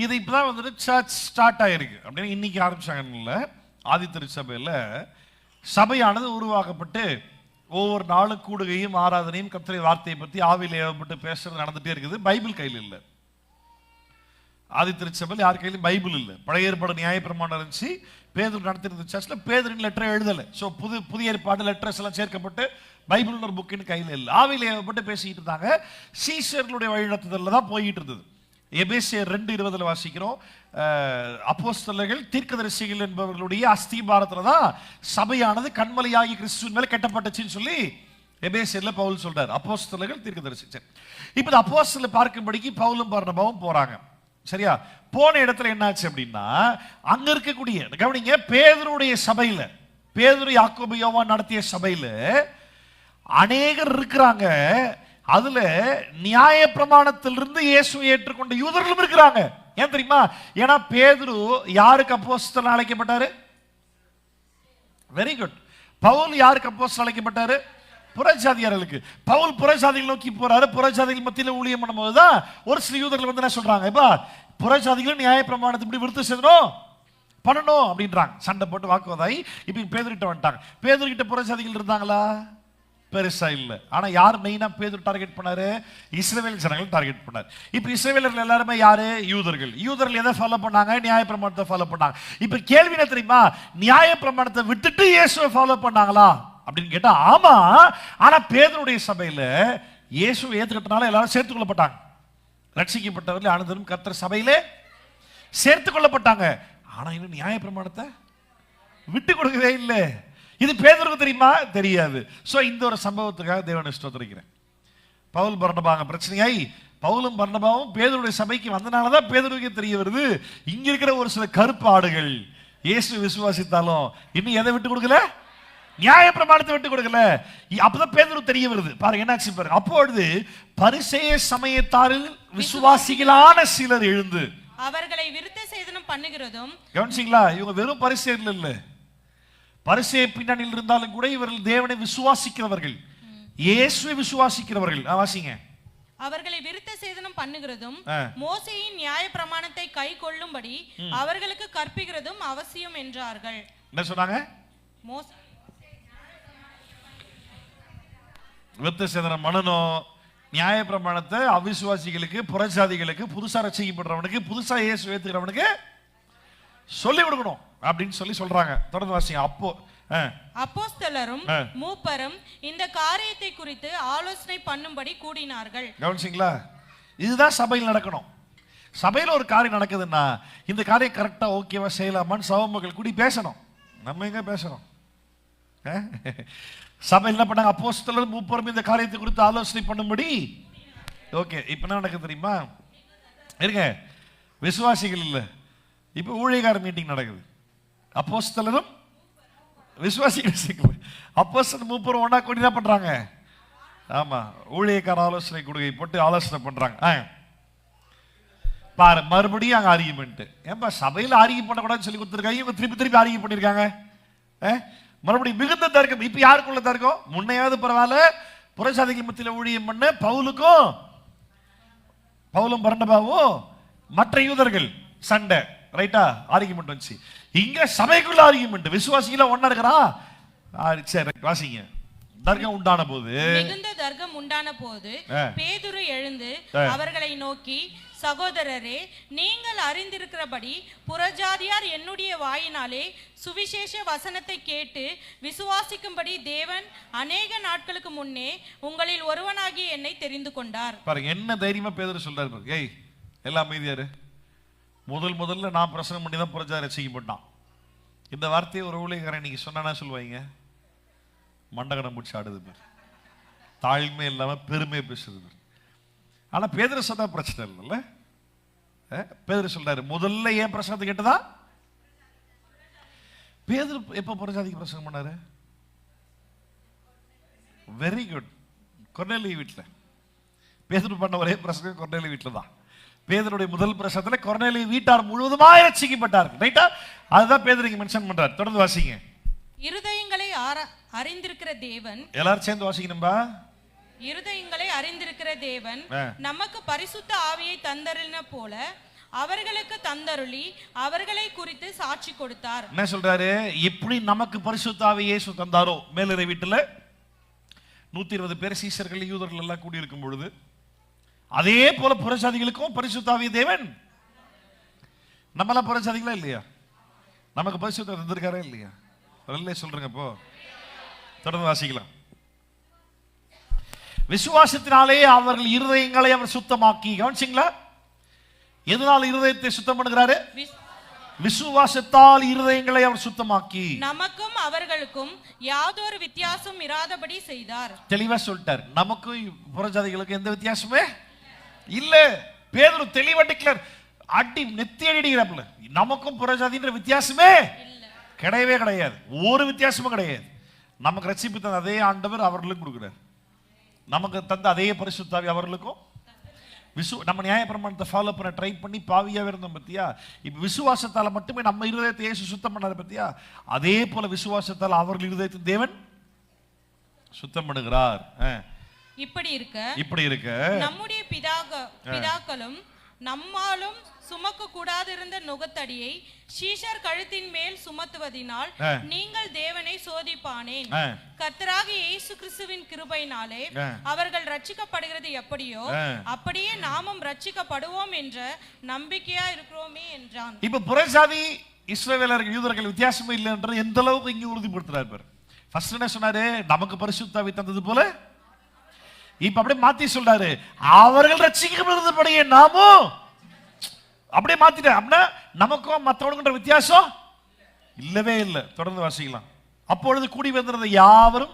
இது இப்பதான் வந்துட்டு சர்ச் ஸ்டார்ட் ஆயிருக்கு அப்படின்னு இன்னைக்கு ஆரம்பிச்சாங்கல்ல. ஆதி திருச்சபையில சபையானது உருவாக்கப்பட்டு ஒவ்வொரு நாளும் கூடுகையும் ஆராதனையும் கர்த்தருடைய வார்த்தையை பற்றி ஆவியில் ஏவப்பட்டு பேசுறது நடந்துட்டே இருக்குது. பைபிள் கையில் இல்லை. ஆதி திருச்சபையில் யார் கையிலும் பைபிள் இல்லை. பழைய ஏற்பாடு நியாயப்பிரமாணம் இருந்துச்சு. பேதுரு நடத்திருந்த சர்ச்சில் பேதுரின் லெட்டரை எழுதலை. ஸோ புதிய ஏற்பாடு லெட்டர்ஸ் எல்லாம் சேர்க்கப்பட்டு பைபிள்னு ஒரு புக்கின் கையில் இல்லை. ஆவியில் ஏவப்பட்டு பேசிக்கிட்டு இருந்தாங்க. சீஷர்களுடைய வழிநடத்துதலில் தான் போயிட்டு இருந்தது. எபேசியர் 2:20 வாசிக்கிறோம். அப்போஸ்தலர்கள் தீர்க்கதரிசிகள் என்பவர்களுடைய அஸ்திபாரத்துல தான் சபையானது கண்மலையாகி கிறிஸ்துவின் மேல கட்டப்பட்டுச்சுன்னு சொல்லி எபேசியர்ல பவுல் சொல்றாரு. அப்போஸ்தலர்கள் தீர்க்கதரிசி. இப்ப இந்த அப்போஸ்தலர் பார்க்கும்படிக்கு பவுலும் பர்னபாவும் போறாங்க. சரியா? போன இடத்துல என்னாச்சு அப்படின்னா, அங்க இருக்கக்கூடிய கவனிங்க, பேதுருடைய சபையில, பேதுரு யாக்கோபு யோவான் நடத்திய சபையில அநேகர் இருக்கிறாங்க. அதுல நியாய பிரமாணத்திலிருந்து இயேசுவை ஏற்றுக்கொண்ட யூதர்களும் இருக்கிறாங்க. ஏன் தெரியுமா? ஏன்னா பேதுரு யாருக்கு அப்போஸ்தலன் அழைக்கப்பட்டாரு? Very good. பவுல் யாருக்கு அப்போஸ்தலன் அழைக்கப்பட்டாரு? புறஜாதியார்களுக்கு. பவுல் புறஜாதிகள் நோக்கி போறாரு. புறஜாதிகள் மத்தியில ஊழியம் பண்ணும்போதுதான் ஒரு சில யூதர்கள் வந்து என்ன சொல்றாங்க, இப்ப புறஜாதிகளும் நியாய பிரமாணத்தை இப்படி விருத்த சேதனம் பண்ணணும் அப்படின்றாங்க. சண்டை போட்டு வாக்குவாதாயி இப்ப பேதுருகிட்ட வந்துட்டாங்க. பேதுருகிட்ட புறஜாதிகள் இருந்தாங்களா? பெருசா இல்ல. ஆனா யார் மெயினா பேதுரு டார்கெட் பண்ணாரு? இஸ்ரவேல் ஜனங்கள் டார்கெட் பண்ணாரு. இப்ப இஸ்ரவேலர்கள் எல்லாருமே யாரு? யூதர்கள். யூதர்கள் எதை ஃபாலோ பண்ணாங்க? நியாய பிரமாணத்தை ஃபாலோ பண்ணாங்க. இப்ப கேள்வி என்ன தெரியுமா? நியாய பிரமாணத்தை விட்டுட்டு இயேசுவை ஃபாலோ பண்ணாங்களா அப்படின்னு கேட்டா ஆமா. ஆனா பேதுருடைய சபையில இயேசுவை ஏத்துக்கிட்டனால எல்லாரும் சேர்த்துக் கொள்ளப்பட்டாங்க. ரட்சிக்கப்பட்டவர்கள் அனைவரும் கர்த்தர் சபையிலே சேர்த்துக் கொள்ளப்பட்டாங்க. ஆனா இன்னும் நியாய பிரமாணத்தை விட்டு கொடுக்கவே இல்லை. இது பேதுருக்கு தெரியுமா? தெரியாது. சோ இந்த ஒரு சம்பவத்துக்காக தேவனை ஸ்தோத்திரிக்கிறேன். பவுல் பர்னபாங்க பிரச்சனையாய் பவுலும் பர்னபாவும் பேதுருடைய சபைக்கு வந்தனாலதான் பேதுருக்கே தெரிய வருது, இங்க இருக்கிற ஒரு சில கருப்பு ஆடுகள் இயேசு விசுவாசித்தாலும் இன்னும் எதை விட்டு கொடுக்கல? நியாய பிரமாணத்தை விட்டு கொடுக்கல. அப்பதான் பேதுரு தெரிய வருது. பாருங்க என்னாச்சு பாருங்க. அப்பொழுது பரிசேய சமயத்தாரில் விசுவாசிகளான சிலர் எழுந்து அவர்களை விருத்த சேதனம் பண்ணுகிறதும். கவனிச்சீங்களா? இவங்க வெறும் பரிசேயர்கள் இல்ல, பரிசேய பின்னணியில் இருந்தாலும் கூட இவர்கள் தேவனை விசுவாசிக்கிறவர்கள், இயேசுவை விசுவாசிக்கிறவர்கள். வாசிங்க. அவர்களை விருத்த சேதனம் பண்ணுகிறதும் மோசேயின் நியாய பிரமாணத்தை கை கொள்ளும்படி அவர்களுக்கு கற்பிக்கிறதும் அவசியம் என்றார்கள். என்ன சொன்னாங்க? விருத்த சேதனம் பண்ணணும், நியாய பிரமாணத்தை அவிசுவாசிகளுக்கு, புறஜாதிகளுக்கு, புதுசா ரட்சிக்கப்படுறவனுக்கு, புதுசா இயேசு ஏத்துக்கிறவனுக்கு சொல்லி கொடுக்கணும் அப்படின்னு சொல்லி சொல்றாங்க. தொடர்ந்து வாசிங்க. அப்போஸ்தலரும் மூப்பரும் இந்த காரியத்தை குறித்து ஆலோசனை பண்ணும்படி கூடினார்கள். கவனிச்சீங்களா? இதுதான் சபையில் நடக்கணும். சபையில் ஒரு காரியம் நடக்குதுன்னா இந்த காரியம் கரெக்டா ஓகேவா செய்யலாமான்னு சபை மக்கள் கூடி பேசணும். நம்ம எங்க பேசணும்? சபையில் என்ன பண்ணாங்க? அப்போஸ்தலரும் மூப்பரும் இந்த காரியத்தை குறித்து ஆலோசனை பண்ணும்படி. ஓகே, இப்ப என்ன நடக்குது தெரியுமா? இருங்க, விசுவாசிகள் இல்ல, இப்ப ஊழியக்கார மீட்டிங் நடக்குது. அப்போஸ்தலரும் விசுவாசிகள், அப்போஸ்தலர் மூப்பரும் ஒண்ணா கூடி என்ன பண்றாங்க? ஆமா, ஊழியக்கார ஆலோசனை கொடுக்கை போட்டு ஆலோசனை பண்றாங்க. பாரு, மறுபடியும் அங்க ஆர்கியுமெண்ட். ஏன்பா சபையில் ஆர்கியூ பண்ணக்கூடாதுன்னு சொல்லி கொடுத்துருக்காங்க, இவங்க திருப்பி ஆர்கியூ பண்ணிருக்காங்க. மறுபடியும் மிகுந்த தர்க்கம். இப்ப யாருக்குள்ள தர்க்கம்? முன்னையாவது பரவாயில்ல, புறஜாதிகள் மத்தியில ஊழியம் பண்ண பவுலுக்கும் பவுலும் பர்னபாவும் மற்ற யூதர்கள் சண்டை, ரைட்டா? ஆர்கியுமெண்ட் வந்துச்சு. இங்க சபைக்குள்ள ஆர்கியுமெண்ட், விசுவாசிகள ஒண்ணா இருக்கிறா. சரி, வாசிங்க. தர்க்கம் உண்டான போது, மிகுந்த தர்க்கம் உண்டான போது பேதுரு எழுந்து அவர்களை நோக்கி, சகோதரரே, நீங்கள் அறிந்திருக்கிறபடி புறஜாதியார் என்னுடைய வாயினாலே சுவிசேஷ வசனத்தை கேட்டு விசுவாசிக்கும்படி தேவன் அநேக நாட்களுக்கு முன்னே உங்களில் ஒருவனாகிய என்னை தெரிந்து கொண்டார். பாருங்க என்ன தைரியமா பேதுரு சொல்றாரு பாருங்க. ஏய், எல்லாம் அமைதியாரு. முதல்ல நான் பிரசங்கம் பண்ணி தான் புறஜாதியார் ரட்சிக்கப்பட்டான். இந்த வார்த்தையை ஒரு ஊழியக்காரன் இன்னைக்கு சொன்னா சொல்லுவாங்க, மண்டகடம் முடிச்சு ஆடுது பேர், தாழ்மை இல்லாம பெருமை பேசுறது பேர். ஆனா பேதுரு சொன்னா பிரச்சனை இல்லைல்ல. பேதுரு சொல்றாரு, முதல்ல ஏன் பிரசங்கத்தை கேட்டதா? பேதுரு எப்ப புறஜாதிக்கு பிரசங்கம் பண்ணாரு? Very good. கொர்நேலி வீட்டுல பேதுரு பண்ண ஒரே பிரசங்கம் கொர்நேலி வீட்டுல தான். பேதுருடைய முதல் பிரசங்கத்துல கொர்நேலி வீட்டார் முழுவதுமாய் ரட்சிக்கப்பட்டார்கள். ரைட்டா? அதுதான் பேதுருக்கு மென்ஷன் பண்றாரு. தொடர்ந்து வாசிங்க. இருதயங்களை அறிந்திருக்கிற தேவன், எல்லாரும் சேர்ந்து வாசிக்கணும்பா. இருதயங்களை அறிந்திருக்கிற தேவன் நமக்கு பரிசுத்த ஆவியை தந்தருளின போல அவர்களுக்கு தந்தருளி அவர்களை குறித்து சாட்சி கொடுத்தார். என்ன சொல்றாரு? எப்படி நமக்கு பரிசுத்த ஆவியை இயேசு தந்தாரோ, மேலறை வீட்டுல 120 பேர் சீஷர்கள் யூதர்கள் எல்லாம் கூடி இருக்கும் பொழுது, அதே போல புறஜாதிகளுக்கும் பரிசுத்த ஆவியை தேவன். நம்மளாம் புறஜாதிகளா இல்லையா? நமக்கு பரிசுத்த தந்திருக்காரா இல்லையா? சொல்றேங்க. இப்போ தொடர்ந்து வாசிக்கலாம். விசுவாசத்தினாலே அவர்கள் இருதயங்களை அவர் சுத்தமாக்கி, கவனிச்சிங்களா? எதனால் இருதயத்தை சுத்தம் பண்ணுகிறாரு? விசுவாசத்தால் இருதயங்களை அவர் சுத்தமாக்கி நமக்கும் அவர்களுக்கும் யாதொரு வித்தியாசம் இராதபடி செய்தார். தெளிவா சொல்லிட்டார். நமக்கும் புறஜாதிகளுக்கும் எந்த வித்தியாசமே இல்ல. பேதுரு தெளிவா டிக்ளேர், அடி நெத்தி அடிக்கிறாப்ல. நமக்கும் புறஜாதின்ற வித்தியாசமே கிடையவே கிடையாது. ஒரு வித்தியாசமும் கிடையாது. நமக்கு ரட்சிப்பு தந்த அதே ஆண்டவர் அவர்களுக்கும் கொடுக்கிறார். நமக்கு தந்த அதே பரிசுத்த ஆவி அவர்களுக்கும். நம்ம நியாயப்பிரமாணத்தை ஃபாலோ பண்ண ட்ரை பண்ணி பாவியாவே இருந்தோம் பத்தியா? இப்ப விசுவாசத்தால மட்டுமே நம்ம இருதயத்தை இயேசு சுத்தம் பண்ணாரு பத்தியா? அதே போல விசுவாசத்தால் அவர்கள் இருதயத்தை தேவன் சுத்தம் பண்ணுகிறார். இப்படி இருக்க நம்முடைய பிதாக்களும் நம்மாலும் சுமக்க கூடாதிருந்த நுகத்தடியை சீஷர் கழுத்தின் மேல் சுமத்துவதினால் நீங்கள் தேவனை சோதிப்பானேன். கர்த்தராகிய இயேசு கிறிஸ்துவின் கிருபையினாலே அவர்கள் ரட்சிக்கப்படுகிறது எப்படியோ அப்படியே நாமும் ரட்சிக்கப்படுவோம் என்ற நம்பிக்கையா இருக்கிறோமே என்றான். இப்ப புறஜாதி இஸ்ரவேலர்கள் யூதர்கள் வித்தியாசமே இல்லை என்று எந்த அளவுக்கு இங்க உறுதிப்படுத்துறாரு. ஃபர்ஸ்ட் என்ன சொன்னாரு? நமக்கு பரிசுத்த ஆவி தந்தது போல. இப்ப அப்படியே மாத்தி சொல்றாரு, அவர்கள் ரட்சிக்கப்படுறதுபடியே நாமும். அப்படியே மாத்திட்ட. அப்படின்னா நமக்கும் மற்றவனுக்குன்ற வித்தியாசம் இல்லவே இல்லை. தொடர்ந்து வாசிக்கலாம். அப்பொழுது கூடி வந்திருந்த யாவரும்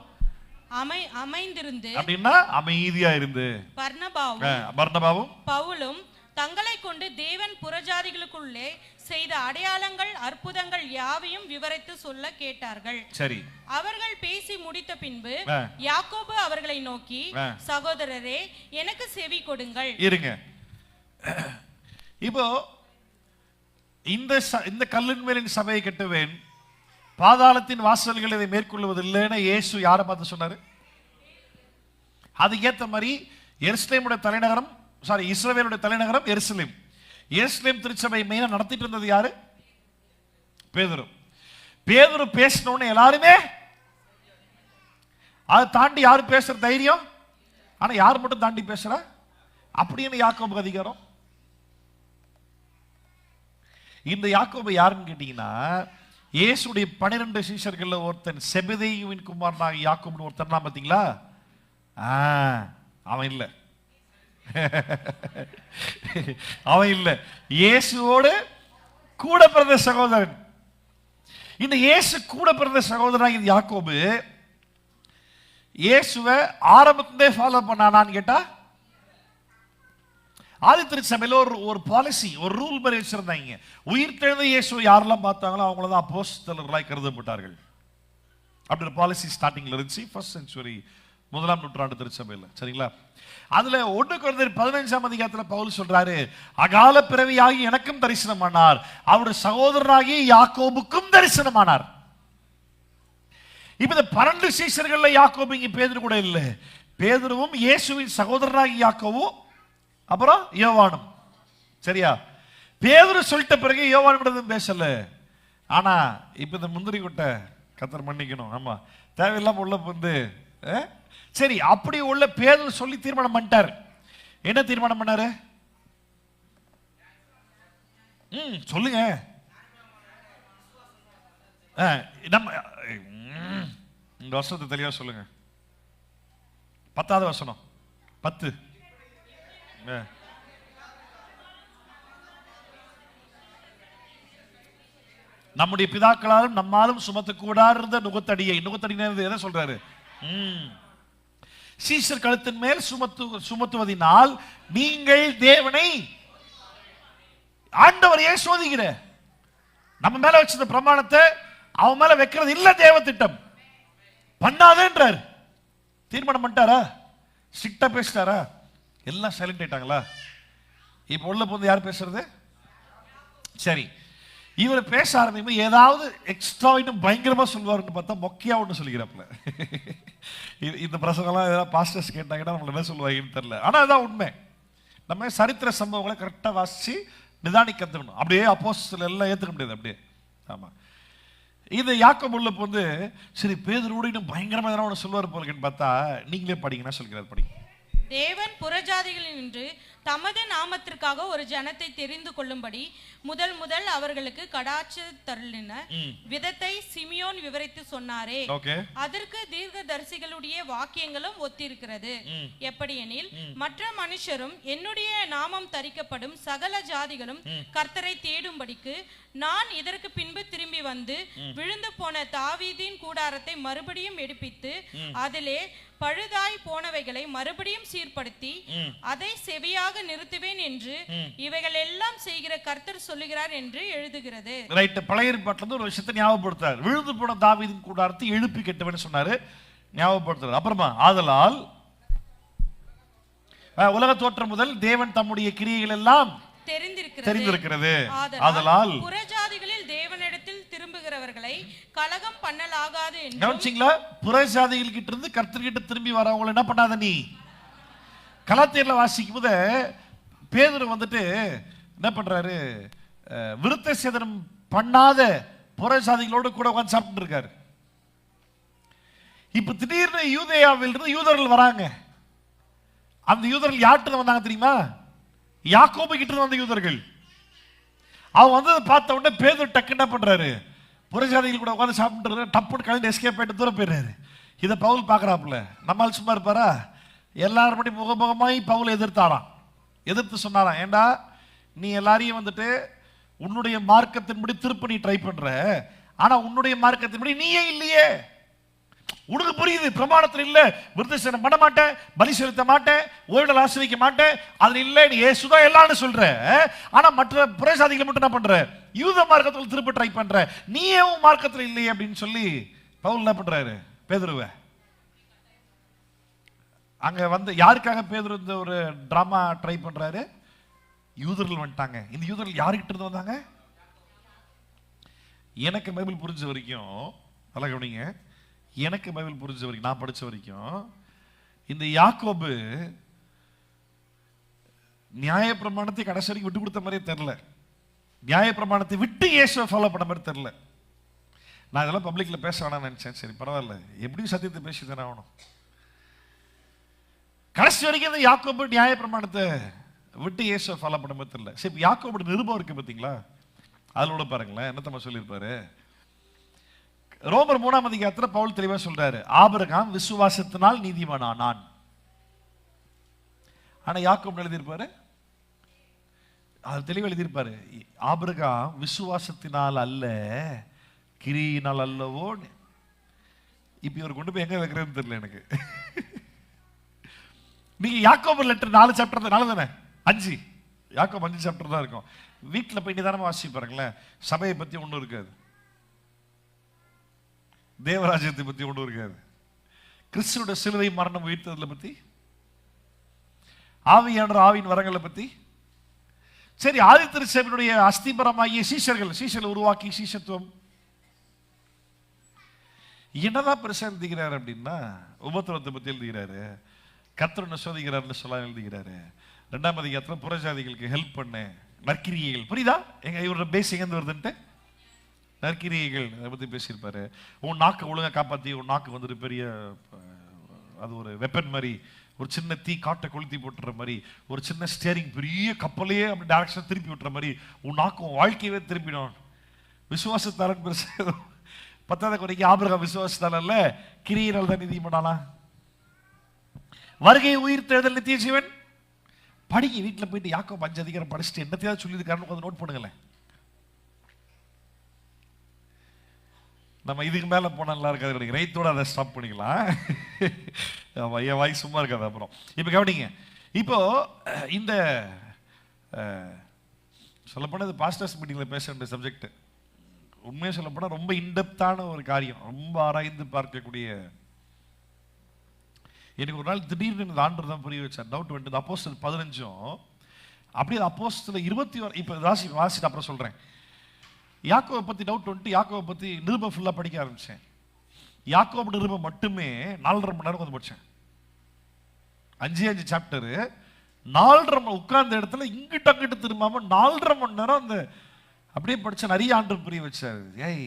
அமைந்திருந்து, அப்படின்னா அமைதியா இருந்து, பர்னபாவும் பவுலும் தங்களை கொண்டு தேவன் புறஜாதிகளுக்குள்ளே செய்த அடையாளங்கள் அற்புதங்கள் யாவையும் விவரித்து சொல்ல கேட்டார்கள். சரி. அவர்கள் பேசி முடித்த பின்பு யாக்கோபு அவர்களை நோக்கி, சகோதரரே, எனக்கு செவி கொடுங்கள். இருங்க. இப்போ இந்த கல்லின் மேலின் சபையை கட்டுவேன், பாதாளத்தின் வாசல்கள் இதை மேற்கொள்வதில்லைன்னு இயேசு யாரை பார்த்து சொன்னாரு? அதுக்கேற்ற மாதிரி எருசலேமுடைய தலைநகரம், இஸ்ரவேலுடைய தலைநகரம் எருசலேம். எருசலேம் திருச்சபை மெயினா நடத்திட்டு இருந்தது யாரு? பேதுரு. பேதுரு பேசினோன்னு எல்லாருமே அதை தாண்டி யாரு பேசுற தைரியம்? ஆனா யார் மட்டும் தாண்டி பேசுற? அப்படின்னு யாக்கோபுக்கு அதிகாரம். இந்த யாக்கோபு யாருன்னு கேட்டீங்கன்னா, இயேசுடைய 12 சீஷர்கள்ல ஒருத்தன், செபதேயுவின் குமாரனாக யாக்கோபுன்னு ஒருத்தன் தான். பாத்தீங்களா? அவன் இல்ல, அவன் இல்ல, இயேசுவோடு கூட பிறந்த சகோதரன். இந்த இயேசு கூட பிறந்த சகோதரன் யாக்கோபு இயேசுவை ஆரம்பத்திலே ஃபாலோ பண்ணானான்னு கேட்டா, ஆதி திருச்சபையில ஒரு பாலிசி, ஒரு ரூல் மாதிரி வச்சிருந்தாங்க. உயிர் தெழுந்த இயேசுவை யாரெல்லாம் பார்த்தாங்களோ அவங்களதான் அப்போஸ்தலர்களாய் கருதப்பட்டார்கள். அப்படி ஒரு பாலிசி ஸ்டார்டிங்ல இருந்துச்சு, ஃபர்ஸ்ட் செஞ்சுரி, 1ஆம் நூற்றாண்டு திருச்சபையில. சரிங்களா? அதுல 1 கொரிந்தியர் 15ஆம் அதிகாரத்துல பவுல் சொல்றாரு, அகால பிறவியாகி எனக்கும் தரிசனமானார், அவருடைய சகோதரனாகி யாக்கோபுக்கும் தரிசனமானார். இப்ப இந்த 12 சீஷர்கள்ல யாக்கோபு இங்க பேதுரு கூட இல்லை. பேதுருவும் இயேசுவின் சகோதரனாகி யாக்கோவும் அப்புறம் யோவானும். சரியா? பேதுரு சொல்லிட்ட பிறகு யோவான் பேசல. ஆனா இப்ப இந்த முந்திரி கொட்டை கர்த்தர் மன்னிக்கணும், ஆமா தேவையில்லாம உள்ள வந்து சரி அப்படி உள்ள பேதுரு சொல்லி தீர்மானம் பண்ணிட்டார். என்ன தீர்மானம் பண்ணாரு? சொல்லுங்க. நம்ம இந்த வசனத்தை தெளிவா சொல்லுங்க. 10வது வசனம் 10. நம்முடைய பிதாக்களாலும் நம்மாலும் சுமத்து கூடாத நுகத்தடியை, நுகத்தடி எதை சொல்றாரு? சீசர் கழுத்தின் மேல் சுமத்துவதினால் நீங்கள் தேவனை ஆண்டவரையே சோதிக்கிற. நம்ம மேல வச்சிருந்த பிரமாணத்தை அவன் மேல வைக்கிறது இல்ல தேவ திட்டம். பண்ணாதேன்றார். தீர்மானம் பண்ணிட்டாரா? ஸ்ட்ரிக்டா பேசிட்டாரா? எல்லாம் சைலண்ட் ஆயிட்டாங்களா? இப்ப உள்ள போது யார் பேசுறது? சரி, இவர் பேச ஆரம்பிக்கும் ஏதாவது எக்ஸ்ட்ரா இன்னும் பயங்கரமா சொல்லுவாருன்னு பார்த்தா மொக்கையா ஒண்ணு சொல்லிக்கிறாப்ல. இந்த பிரசங்கெல்லாம் ஏதாவது பாஸ்டர்ஸ் கேட்டாங்கன்னா நம்மள என்ன சொல்லுவாங்கன்னு தெரியல. ஆனா அதான் உண்மை. நம்ம சரித்திர சம்பவங்களை கரெக்டா வாசிச்சு நிதானி கத்துக்கணும். அப்படியே அப்போஸ்தலர் எல்லாம் ஏத்துக்க முடியாது அப்படியே. ஆமா, இது யாக்கோபு உள்ள வந்து சரி பேதுருவோட இன்னும் பயங்கரமா எதனா ஒன்று சொல்லுவார் போலன்னு பார்த்தா நீங்களே படிங்கன்னா சொல்கிறார். படிங்க. தேவன் புறஜாதிகளில் நின்று தமது நாமத்திற்காக ஒரு ஜனத்தை தெரிந்து கொள்ளும்படி முதல் அவர்களுக்கு கடாட்சி தருளின விதத்தை சிமியோன் விவரித்து சொன்னாரே, அதற்கு தீர்க்கதரிசிகளுடைய வாக்கியங்களும் ஒத்திருக்கிறது. எப்படியெனில் மற்ற மனுஷரும் என்னுடைய நாமம் தரிக்கப்படும் சகல ஜாதிகளும் கர்த்தரை தேடும்படிக்கு நான் இதற்கு பின்பு திரும்பி வந்து விழுந்து போன தாவீதின் கூடாரத்தை மறுபடியும் எடுப்பித்து அதிலே பழுதாய் போனவைகளை மறுபடியும் சீர்படுத்தி அதை செவியாக நிறுத்துவேன் என்று இவைகள் எல்லாம் செய்கிற கர்த்தர் சொல்லுகிறார் என்று எழுதுகிறது. ரைட். பழைய ஏற்பாட்டுல இருந்து ஒரு விஷயத்தை ஞாபகப்படுத்துறார். விழுந்து போன தாவீதின் கூடாரத்தை எழுப்பி கட்டுவேன்னு சொன்னாரு, ஞாபகப்படுத்துறாரு. அப்புறமா ஆதலால் உலக தோற்றம் முதல் தேவன் தம்முடைய கிரியைகள் எல்லாம் தெரிந்திருக்கிறது. ஆதலால் புறஜாதிகளில் தேவனிடத்தில் திரும்புகிறவர்களை கலகம் பண்ணலாகாது என்று. கவனிச்சீங்களா? புறஜாதிகள் கிட்ட இருந்து கர்த்தர் கிட்ட திரும்பி வரவங்களை என்ன பண்ணாத நீ. கலாத்தியர்ல வாசிக்கும் போது பேதுரு வந்துட்டு என்ன பண்றாரு? விருத்த சேதனம் பண்ணாத புறஜாதிகளோடு கூட உட்கார்ந்து சாப்பிட்டு இருக்காரு. இப்ப திடீர்னு யூதேயாவில் இருந்து யூதர்கள் வராங்க. அந்த யூதர்கள் யார்கிட்ட வந்தாங்க தெரியுமா? யாக்கோபு கிட்ட இருந்து வந்த யூதர்கள். அவன் வந்ததை பார்த்த உடனே பேதுரு டக்கு என்ன பண்றாரு? புறஜாதிகள் கூட உட்கார்ந்து சாப்பிட்டு டப்புன்னு கலந்து எஸ்கேப் ஆயிட்டு தூரம் போயிடுறாரு. இதை பவுல் பாக்குறாப்புல. நம்மால் சும்மா இருப்பாரா? எல்லாரும் படி முகமுகமாய் பவுல் எதிர்த்தாராம். எதிர்த்து சொன்னாராம், ஏண்டா நீ எல்லாரையும் வந்துட்டு உன்னுடைய மார்க்கத்தின்படி திருப்ப நீ ட்ரை பண்ற, ஆனா உன்னுடைய மார்க்கத்தின்படி நீயே இல்லையே. உனக்கு புரியுது பிரமாணத்தில் இல்ல, விருத்தசேதனம் பண்ண மாட்டேன், பலி செலுத்த மாட்டேன், ஓய்வுகள் ஆசிரிக்க மாட்டேன், அதுல இல்ல நீ ஏசுதான் எல்லாம்னு சொல்ற. ஆனா மற்ற புறஜாதிகளை மட்டும் என்ன பண்ற? யூத மார்க்கத்தில் திருப்ப ட்ரை பண்ற, நீயே உன் மார்க்கத்தில் இல்லையே அப்படின்னு சொல்லி பவுல் என்ன பண்றாரு? பேதுருவை அங்க வந்து யாருக்காக பேதுரு இந்த ஒரு டிராமா ட்ரை பண்றாரு? யூதர்கள் வந்துட்டாங்க. இந்த யூதர்கள் யாருக்கிட்ட இருந்து வந்தாங்க? எனக்கு பைபிள் புரிஞ்ச வரைக்கும், நல்லா கவனிங்க, எனக்கு பைபிள் புரிஞ்ச வரைக்கும், நான் படிச்ச வரைக்கும், இந்த யாக்கோபு நியாயப்பிரமாணத்தை கடைசி வரைக்கும் விட்டு கொடுத்த மாதிரியே தெரியல. நியாயப்பிரமாணத்தை விட்டு இயேசுவை ஃபாலோ பண்ண மாதிரி தெரியல. நான் இதெல்லாம் பப்ளிக்ல பேச வேணாம்னு நினைச்சேன். சரி பரவாயில்ல, எப்படியும் சத்தியத்தை பேசி தானே ஆகணும். கடைசி வரைக்கும் இந்த யாக்கோபு நியாயப்பிரமாணத்தை விட்டு இயேசுவை ஃபாலோ பண்ண மாதிரி தெரியல. சரி, யாக்கோபு நிருபம் இருக்கு பார்த்தீங்களா? அதோட பாருங்களேன் என்ன தம்மா சொல்லியிருப்பாரு. ரோமர் 3ஆம் அதிகாரத்துல பவுல் தெளிவா சொல்றாரு, ஆபிரகாம் விசுவாசத்தினால் நீதிமானானான். ஆனா யாக்கோபு எழுதியிருப்பாரு, அது தெளிவா எழுதியிருப்பாரு, ஆபிரகாம் விசுவாசத்தினால் அல்ல கிரியினால் அல்லவோ. இப்ப இவர் கொண்டு போய் எங்க வைக்கிறதுன்னு தெரியல எனக்கு. நீங்க யாக்கோபு லெட்டர் 4 சாப்டர் 4 தானே, 5 யாக்கோபு 5 சாப்டர் தான் இருக்கும். வீட்டில் போய் நிதானமா வாசி பாருங்களேன். சபையை பத்தி ஒன்றும் இருக்காது, தேவராஜ்யத்தை பத்தி ஒன்றும் இருக்காது, கிறிஸ்துவோட சிலுவை மரணம் உயிர்த்ததுல பத்தி, ஆவியானவர் ஆவியின் வரங்களை பத்தி. சரி, ஆதி திருச்சபையினுடைய அஸ்திபரமாகிய சீஷர்கள் உருவாக்கி சீஷத்துவம் என்னதான் பெருசா எழுதுகிறார் அப்படின்னா, உபத்திரவத்தை பத்தி எழுதுகிறாரு, கர்த்தர் சோதிக்கிறார்னு சொல்ல எழுதுகிறாரு, 2ஆம் அதிகாரத்தில் புறஜாதிகளுக்கு ஹெல்ப் பண்ண நற்கிரியைகள். புரியுதா எங்க இவரோட பேஸ் எங்கேருந்து வருதுன்ட்டு? நற்கிரியைகள் அதை பற்றி பேசியிருப்பாரு. உன் நாக்கு ஒழுங்காக காப்பாற்றி, உன் நாக்கு வந்துட்டு பெரிய அது ஒரு வெப்பன் மாதிரி, ஒரு சின்ன தீ காட்டை கொளுத்தி போட்டுற மாதிரி, ஒரு சின்ன ஸ்டியரிங் பெரிய கப்பலையே அப்படி டைரக்ஷன் திருப்பி விட்டுற மாதிரி உன் நாக்கு உன் வாழ்க்கையவே திருப்பிடும். விசுவாசத்தாரன் பெருசு 10வது குறைக்கு ஆபிரகாம் விசுவாசத்தால கிரியினால் தான் நீதி பண்ணானா? வருகை உயிர் தேர்தல் நித்திய ஜீவன். படிங்க வீட்டில் போயிட்டு யாக்கோபு 5 அதிகாரம் படிச்சுட்டு என்னத்தையாவது சொல்லியிருக்காருன்னு கொஞ்சம் நோட் பண்ணுங்களேன். நம்ம இதுக்கு மேல போனா நல்லா இருக்காது நினைக்கிறேன். ரைத்தோட அதை ஸ்டாப் பண்ணிக்கலாம். என் வாய் சும்மா இருக்காது. அப்புறம் இப்ப கவனிங்க. இப்போ இந்த சொல்லப்போனா இது பாஸ்டர்ஸ் மீட்டிங்ல பேச வேண்டிய சப்ஜெக்ட். உண்மையாக சொல்லப்போனா ரொம்ப இன்டெப்தான ஒரு காரியம், ரொம்ப ஆராய்ந்து பார்க்கக்கூடிய. எனக்கு ஒரு நாள் திடீர்னு இந்த ஆண்டவர் தான் புரிய வச்சார். டவுட் வந்து அப்போஸ்தலர் 15 அப்படியே அப்போஸ்தலர் 21 இப்போ வாசிட்டு அப்புறம் சொல்றேன். யாக்கோபை பத்தி டவுட் வந்துட்டு யாக்கோபை பத்தி நிருபம் ஃபுல்லா படிக்க ஆரம்பிச்சேன். யாக்கோபு நிருபம் மட்டுமே 4.5 மணி நேரம் வந்து படிச்சேன். 5 சாப்டர் 4.5 மணி உட்கார்ந்த இடத்துல இங்கிட்ட அங்கிட்டு திரும்பாம 4.5 மணி நேரம் அந்த அப்படியே படிச்ச. நிறைய ஆண்டவர் புரிய வச்சாரு. ஏய்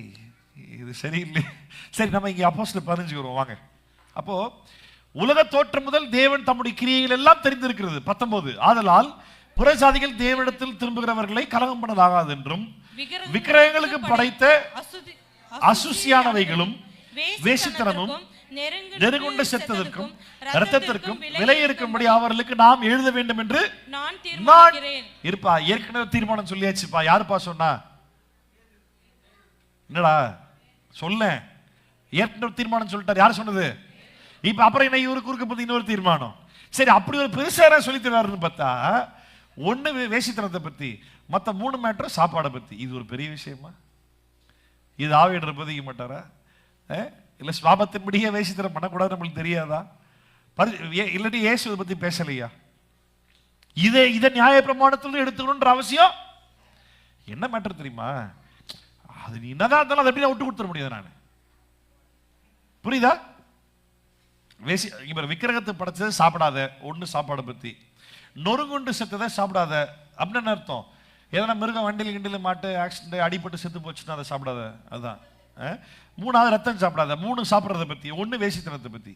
இது சரியில்லை. சரி நம்ம இங்க அப்போஸ்தலர் 15 வருவோம் வாங்க. அப்போ உலக தோற்றம் முதல் தேவன் தம்முடைய கிரியைகள் எல்லாம் தெரிந்திருக்கிறது. 19 ஆதலால் புறஜாதிகள் தேவனிடத்தில் திரும்புகிறவர்களை கலகம் பண்ணதாகாது என்றும் விக்கிரகங்களுக்கு படைத்த அசுசியானவைகளும் வேசித்தனமும் நெருங்குண்ட செத்ததற்கும் இரத்தத்திற்கும் விலை இருக்கும்படி அவர்களுக்கு நாம் எழுத வேண்டும் என்று நான் இருப்பா. ஏற்கனவே தீர்மானம் சொல்லியாச்சுப்பா. யாருப்பா சொன்னா? என்னடா சொல்ல? ஏற்கனவே தீர்மானம் சொல்லிட்டார். யார் சொன்னது? இப்ப அப்புறம் என்ன இவருக்கு குறுக்க பத்தி இன்னொரு தீர்மானம்? சரி அப்படி ஒரு பெருசா சொல்லி தருவாருன்னு பார்த்தா ஒண்ணு வேசித்தனத்தை பத்தி, மற்ற 3 மேட்டர் சாப்பாடை பத்தி. இது ஒரு பெரிய விஷயமா? இது ஆவியன்ற பதிக்க மாட்டாரா? இல்ல சுவாபத்தின்படியே வேசித்தனம் பண்ணக்கூடாது நம்மளுக்கு தெரியாதா? இல்லாட்டி இயேசுவை பத்தி பேசலையா? இதை நியாய பிரமாணத்துல எடுத்துக்கணும்ன்ற அவசியம் என்ன மேட்டர் தெரியுமா? அது நீ என்னதான் இருந்தாலும் அதை எப்படி விட்டு கொடுத்துட முடியாது. நான் புரியுதா? விக்கிரகத்தை படைச்சதை சாப்பிடாத ஒண்ணு சாப்பாடை பத்தி. நொறுங்குண்டு செத்ததை சாப்பிடாத அப்படின்னு அர்த்தம். ஏன்னா மிருகம் வண்டியில் கிண்டியில் மாட்டு ஆக்சிடென்ட் அடிபட்டு செத்து போச்சுன்னா அதை சாப்பிடாத. அதுதான். 3வது ரத்தம் சாப்பிடாத. 3 சாப்பிட்றத பத்தி. 1 வேசித்தனத்தை பத்தி.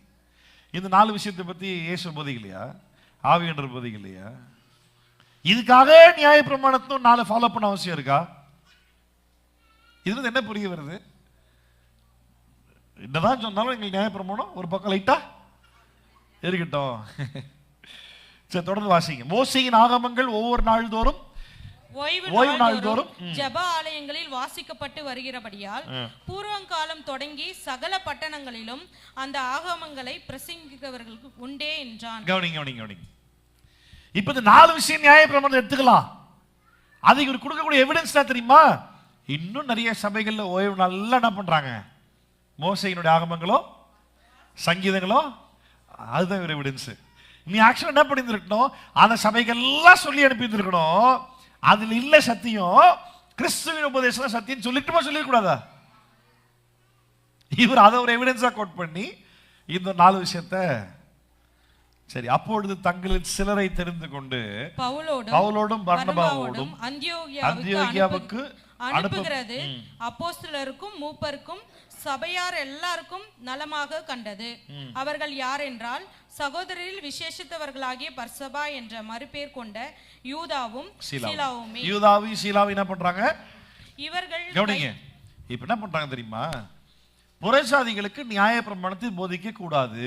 இந்த 4 விஷயத்தை பத்தி இயேசு போதிக்கலையா? ஆவியன்ற போதிக்கலையா? இதுக்காக நியாய பிரமாணத்தும் 4 ஃபாலோ பண்ண அவசியம் இருக்கா? இதுல என்ன புரிய வருது? என்னதான் சொன்னாலும் எங்களுக்கு நியாய பிரமாணம் ஒரு பக்கம் லைட்டா இருக்கட்டும். சரி தொடர்ந்து வாசிங்க. மோசேயின் ஆகமங்கள் ஒவ்வொரு நாள்தோறும் ஓய்வு நாள்தோறும் ஜெப ஆலயங்களில் வாசிக்கப்பட்டு வருகிறபடியால் பூர்வங்காலம் தொடங்கி சகல பட்டணங்களிலும் அந்த ஆகமங்களை பிரசங்கிக்கிறவர்களுக்கு உண்டே என்றான். கவனிங்க. இப்ப இந்த 4 விஷயம் நியாய பிரமாணம் எடுத்துக்கலாம். அது இவர் கொடுக்கக்கூடிய எவிடன்ஸ் தான் தெரியுமா? இன்னும் நிறைய சபைகள்ல ஓய்வு நாள்ல என்ன பண்றாங்க? மோசேயினுடைய ஆகமங்களோ சங்கீதங்களோ அதுதான் இவர் எவிடன்ஸ். நீ ஆக்சுவலா என்ன பண்ணியிருக்கணும்? அந்த சபைகள்லாம் சொல்லி அனுப்பியிருக்கணும். அதுல இல்ல சத்தியம், கிறிஸ்துவின் உபதேசம் சத்தியம் சொல்லிட்டுமா சொல்லிடக்கூடாதா? இவர் அதை ஒரு எவிடன்ஸா கோட் பண்ணி இந்த 4 விஷயத்தை சரி. அப்பொழுது தங்களில் சிலரை தெரிந்து கொண்டு பவுலோடும் பர்னபாவோடும் அந்தியோகியாவுக்கு அனுப்புகிறது அப்போஸ்தலருக்கும் மூப்பருக்கும் சபையார் எல்லாருக்கும் நலமாக கண்டது. அவர்கள் யார் என்றால் சகோதரரில் விசேஷித்தவர்களாகிய பர்சபா என்ற மறுபேர் கொண்ட யூதாவும் சீலாவுமே. யூதாவும் சீலாவும் என்ன பண்றாங்க? இவர்கள் கவனிங்க. இப்ப என்ன பண்றாங்க தெரியுமா? புறஜாதிகளுக்கு நியாய பிரமாணத்தை போதிக்க கூடாது.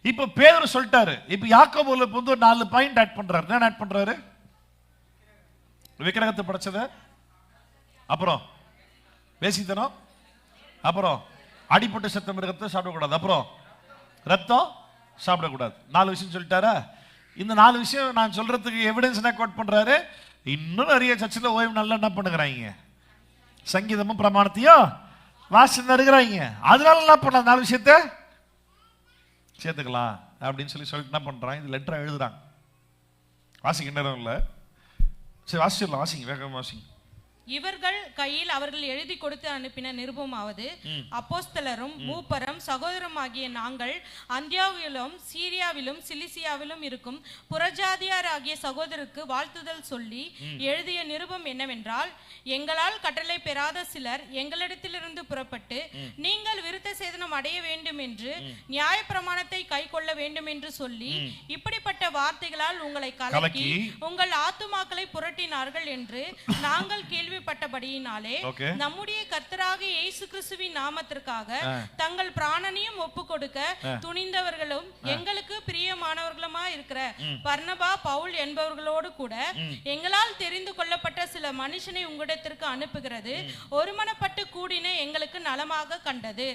இப்ப பேதுரு சொல்லிட்டாரு. இப்ப யாக்கோபுல வந்து 4 பாயிண்ட் ஆட் பண்றாரு. என்ன ஆட் பண்றாரு? விக்கிரகத்தை படைச்சத, அப்புறம் வேசித்தனம், அப்புறம் அடிப்பட்ட செத்த மிருகத்தை சாப்பிடக்கூடாது, அப்புறம் ரத்தம் சாப்பிடக்கூடாது. 4 விஷயம் சொல்லிட்டாரா? இந்த 4 விஷயம் நான் சொல்றதுக்கு எவிடன்ஸ் என்ன கோட் பண்றாரு? இன்னும் நிறைய சர்ச்சில் ஓய்வு நல்லா என்ன பண்ணுகிறாங்க? சங்கீதமும் பிரமாணத்தையும் வாசித்து இருக்கிறாங்க. அதனால என்ன பண்ணலாம்? 4 விஷயத்தை சேர்த்துக்கலாம் அப்படின்னு சொல்லிட்டு என்ன பண்றாங்க? இது லெட்டரா எழுதுறாங்க. வாசிக்க நேரம் இல்லை. சரி வாசிச்சிடலாம். வாசிங்க, வேகமாக வாசிங்க. இவர்கள் கையில் அவர்கள் எழுதி கொடுத்து அனுப்பின நிருபமாவது, அப்போஸ்தலரும் மூப்பரும் சகோதரமாகிய நாங்கள் அந்தியோகிலும் சீரியாவிலும் சிலிசியாவிலும் இருக்கும் புறஜாதியார் ஆகிய சகோதரருக்கு வாழ்த்துதல் சொல்லி எழுதிய நிருபம் என்னவென்றால், எங்களால் கட்டளை பெறாத சிலர் எங்களிடத்திலிருந்து புறப்பட்டு நீங்கள் விருத்த சேதனம் அடைய வேண்டும் என்று நியாயப்பிரமாணத்தை கை கொள்ள வேண்டும் என்று சொல்லி இப்படிப்பட்ட வார்த்தைகளால் உங்களை கலக்கி உங்கள் ஆத்துமாக்களை புரட்டினார்கள் என்று நாங்கள் கேள்விப்பட்டபடியினாலே நம்முடைய கர்த்தராகிய இயேசு கிறிஸ்துவின் நாமத்திற்காக தங்கள் பிராணனையும் ஒப்பு கொடுக்க துணிந்தவர்களும் எங்களுக்கு பிரியமானவர்களுமா இருக்கிற பர்னபா பவுல் என்பவர்களோடு கூட எங்களால் தெரிந்து கொள்ளப்பட்ட சில மனுஷனை உங்களிடத்திற்கு அனுப்புகிறது ஒருமனப்பட்டு கூடின எங்களுக்கு நலமாக கண்டது.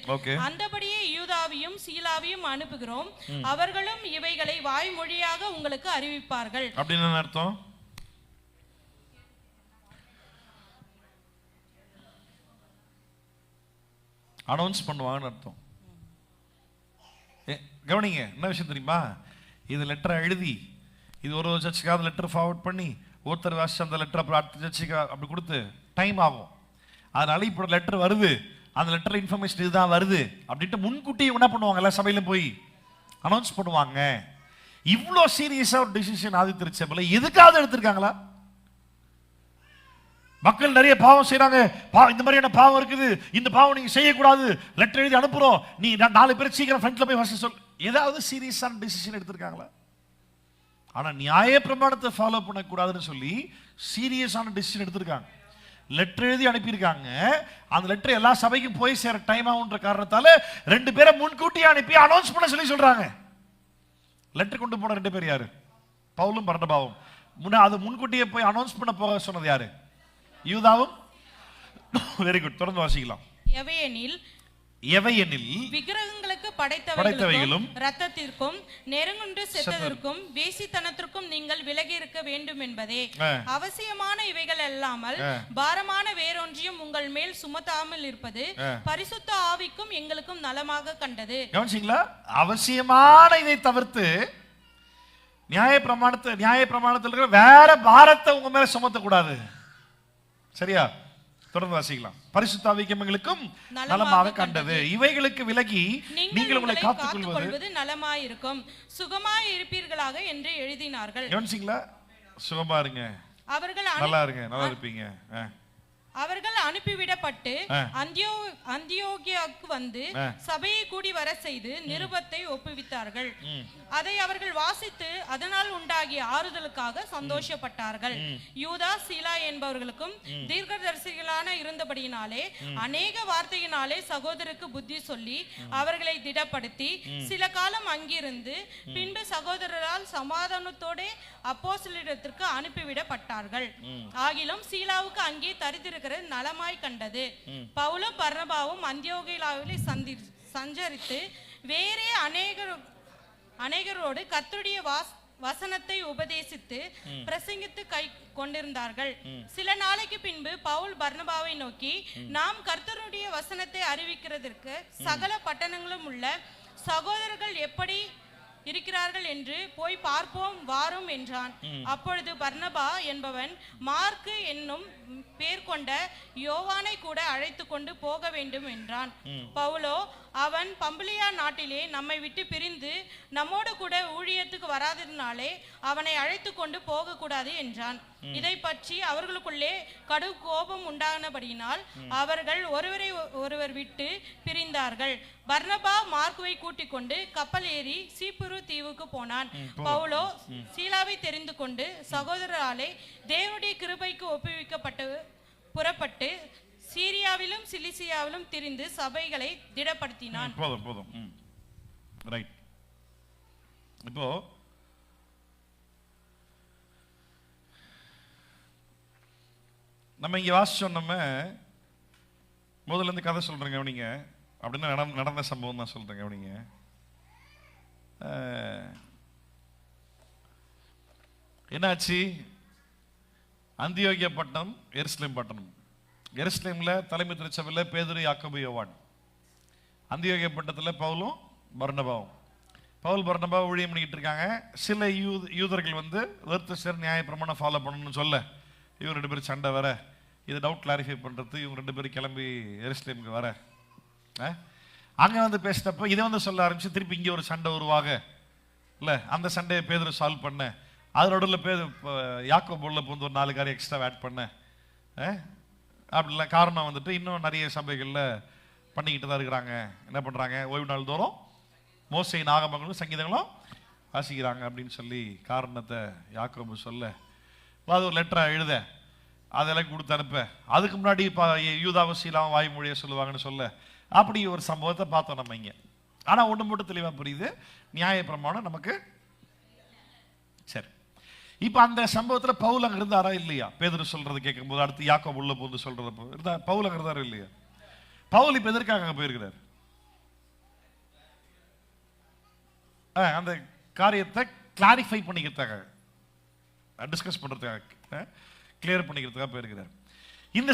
அந்தபடியே யூதாவையும் சீலாவையும் அனுப்புகிறோம், அவர்களும் இவைகளை வாய்மொழியாக உங்களுக்கு அறிவிப்பார்கள். அப்படின்னு அர்த்தம். அனௌன்ஸ் பண்ணுவாங்கன்னு அர்த்தம். கவனிங்க, என்ன விஷயம் தெரியுமா? இது லெட்டரை எழுதி இது ஒரு சர்ச்சுக்காவது லெட்டர் ஃபார்வர்ட் பண்ணி ஒருத்தர் வாசிச்சு அந்த லெட்டர் அப்புறம் அடுத்த சர்ச்சுக்கு அப்படி கொடுத்து டைம் ஆகும். அதனால இப்போ லெட்டர் வருது, அந்த லெட்டர் இன்ஃபர்மேஷன் இதுதான் வருது அப்படின்ட்டு முன்கூட்டியே என்ன பண்ணுவாங்க, எல்லா சபையிலும் போய் அனௌன்ஸ் பண்ணுவாங்க. இவ்வளோ சீரியஸா ஒரு டிசிஷன் ஆதித்திருச்ச போல எதுக்காவது எடுத்திருக்காங்களா? மக்கள் நிறைய பாவம் செய்யறாங்க, இந்த மாதிரியான பாவம் இருக்குது, இந்த பாவம் நீங்க செய்யக்கூடாது, லெட்டர் எழுதி அனுப்புறோம், நீ 4 பேர் சீக்கிரம் ஃப்ரண்ட்ல போய் வாசி சொல், ஏதாவது சீரியஸான டிசிஷன் எடுத்திருக்காங்களா? ஆனா நியாய பிரமாணத்தை ஃபாலோ பண்ணக்கூடாதுன்னு சொல்லி சீரியஸான டிசிஷன் எடுத்திருக்காங்க. லெட்டர் எழுதி அனுப்பியிருக்காங்க. அந்த லெட்டர் எல்லா சபைக்கும் போய் சேர டைம் ஆகுன்ற காரணத்தால 2 பேரை முன்கூட்டியே அனுப்பி அனௌன்ஸ் பண்ண சொல்லி சொல்றாங்க. லெட்டர் கொண்டு போன 2 பேர் யாரு? பவுலும் பர்னபாவும். அது முன்கூட்டியே போய் அனௌன்ஸ் பண்ண போக சொன்னது யாரு? யூதாவும். வெரி குட், தொடர்ந்து வாசிக்கலாம். எவையெனில் விக்கிரகங்களுக்கு படைத்தவைகளும் இரத்தத்திற்கும் நெருங்குண்டு செத்ததற்கும் வேசித்தனத்திற்கும் நீங்கள் விலகி இருக்க வேண்டும் என்பதே. அவசியமான இவைகள் அல்லாமல் பாரமான வேறொன்றையும் உங்கள் மேல் சுமத்தாமல் இருப்பது பரிசுத்த ஆவிக்கும் எங்களுக்கும் நலமாக கண்டது. கவனிச்சீங்களா? அவசியமான இதை தவிர்த்து நியாய பிரமாணத்தில் இருக்கிற வேற பாரத்தை உங்க மேல சுமத்த கூடாது. சரியா? தொடர்ந்து வாசிக்கலாம். பரிசுத்த ஆவிக்கும் எங்களுக்கும் நலமாக கண்டது. இவைகளுக்கு விலகி நீங்கள் உங்களை காத்துக் கொள்வது நலமாயிருக்கும், சுகமாய் இருப்பீர்களாக என்று எழுதினார்கள். கவனிச்சீங்களா? சுகமா இருங்க, நல்லா இருங்க, நல்லா இருப்பீங்க. அவர்கள் அனுப்பிவிடப்பட்டு அந்தியோகியாவுக்கு வந்து சபையை கூடி வர செய்து நிருபத்தை ஒப்புவித்தார்கள். அதை அவர்கள் வாசித்து அதனால் உண்டாகிய ஆறுதலுக்காக சந்தோஷப்பட்டார்கள். யூதா சீலா என்பவர்களுக்கும் தீர்க்கதரிசிகளான இருந்தபடியினாலே அநேக வார்த்தையினாலே சகோதரருக்கு புத்தி சொல்லி அவர்களை திடப்படுத்தி சில காலம் அங்கிருந்து பின்பு சகோதரரால் சமாதானத்தோட அப்போஸ்தலரிடத்திற்கு அனுப்பிவிடப்பட்டார்கள். ஆகிலும் சீலாவுக்கு அங்கே தரித்திருக்கிற நலமாய் கண்டது. பவுலும் பர்னபாவும் அந்தியோகியாவிலே சஞ்சரித்து வேறே அநேகரோடு கர்த்தருடைய வசனத்தை உபதேசித்து பிரசங்கித்து கை கொண்டிருந்தார்கள். சில நாளைக்கு பின்பு பவுல் பர்னபாவை நோக்கி, நாம் கர்த்தருடைய வசனத்தை அறிவிக்கிறதற்கு சகல பட்டணங்களும் உள்ள சகோதரர்கள் எப்படி இருக்கிறார்கள் என்று போய் பார்ப்போம் வாரும் என்றான். அப்பொழுது பர்னபா என்பவன் மார்க்கு என்னும் பேர் கொண்ட யோவானை கூட அழைத்து கொண்டு போக வேண்டும் என்றான். பவுலோ, அவன் பம்பிலியா நாட்டிலே நம்மை விட்டு பிரிந்து நம்மோடு கூட ஊழியத்துக்கு வராததினாலே அவனை அழைத்து கொண்டு போக கூடாது என்றான். இதை பற்றி அவர்களுக்குள்ளே கடு கோபம் உண்டானபடியினால் அவர்கள் ஒருவரை ஒருவர் விட்டு பிரிந்தார்கள். பர்னபா மார்க்குவை கூட்டிக் கொண்டு கப்பல் ஏறி சீப்புரு தீவுக்கு போனான். பவுலோ சீலாவை தெரிந்து கொண்டு சகோதரராலே தேவனுடைய கிருபைக்கு ஒப்புவிக்கப்பட்டு புறப்பட்டு சீரியாவிலும் சிலிசியாவிலும் திரிந்து சபைகளை திடப்படுத்தினான். போதும். ரைட். இப்போ நம்ம இங்க வாசிச்சோம். நம்ம முதல்ல இருந்து கதை சொல்றேங்க கவனிங்க. அப்படின்னா நடந்த சம்பவம் தான் சொல்றேங்க கவனிங்க. என்னாச்சு? அந்தியோகியா பட்டணம், எருசலேம் பட்டணம். எருசலேம்ல தலைமை திருச்சபையில் பேதுரு, யாக்கோபு, யோவான். அந்தியோகியா பட்டணத்தில் பவுலும் பர்னபாவும். பவுல் பர்னபா ஊழியம் பண்ணிக்கிட்டு இருக்காங்க. சில யூதர்கள் வந்து நியாய பிரமாணம் ஃபாலோ பண்ணணும்னு சொல்ல இவர் 2 பேரும் சண்டை வர இதை டவுட் கிளாரிஃபை பண்றது இவங்க 2 பேரும் கிளம்பி எருசலேமுக்கு வர அங்க வந்து பேசினப்போ இதை வந்து சொல்ல ஆரம்பிச்சு திருப்பி இங்கே ஒரு சண்டை உருவாக இல்ல அந்த சண்டையை பேதுரு சால்வ் பண்ண அதோட யாக்கோபு உள்ள வந்து ஒரு 4 காரியம் எக்ஸ்ட்ரா ஆட் பண்ண அப்படிலாம் காரணம் வந்துட்டு இன்னும் நிறைய சபைகள்ல பண்ணிக்கிட்டு தான் இருக்கிறாங்க. என்ன பண்றாங்க? ஓய்வு நாள் தோறும் மோசையின் ஆகமங்களும் சங்கீதங்களும் வாசிக்கிறாங்க அப்படின்னு சொல்லி காரணத்தை யாக்கோபு சொல்ல அது ஒரு லெட்டரை எழுத அதெல்லாம் கொடுத்து அனுப்ப அதுக்கு முன்னாடி யூதாவசிலாம் வாய்மொழியை சொல்லுவாங்கன்னு சொல்ல அப்படி ஒரு சம்பவத்தை பார்த்தோம் நம்ம இங்க. ஆனா ஒண்ணு மட்டும் தெளிவா புரியுது, நியாயப்பிரமாணம் நமக்கு சரி. இப்ப அந்த சம்பவத்துல பவுல் அங்க இருந்தாரா இல்லையா? பேதுரு சொல்றது கேட்கும் போது அடுத்து யாக்கோபு உள்ள போது சொல்றது பவுல் அங்க இருந்தாரா இல்லையா? பவுல் இப்ப எதற்காக அங்க போயிருக்கிறார்? அந்த காரியத்தை கிளாரிஃபை பண்ணிக்கிறதுக்காக, டிஸ்கஸ் பண்றதுக்காக, கிளியர் பண்ணிக்கிறதுக்காக போயிருக்கிறார். இந்த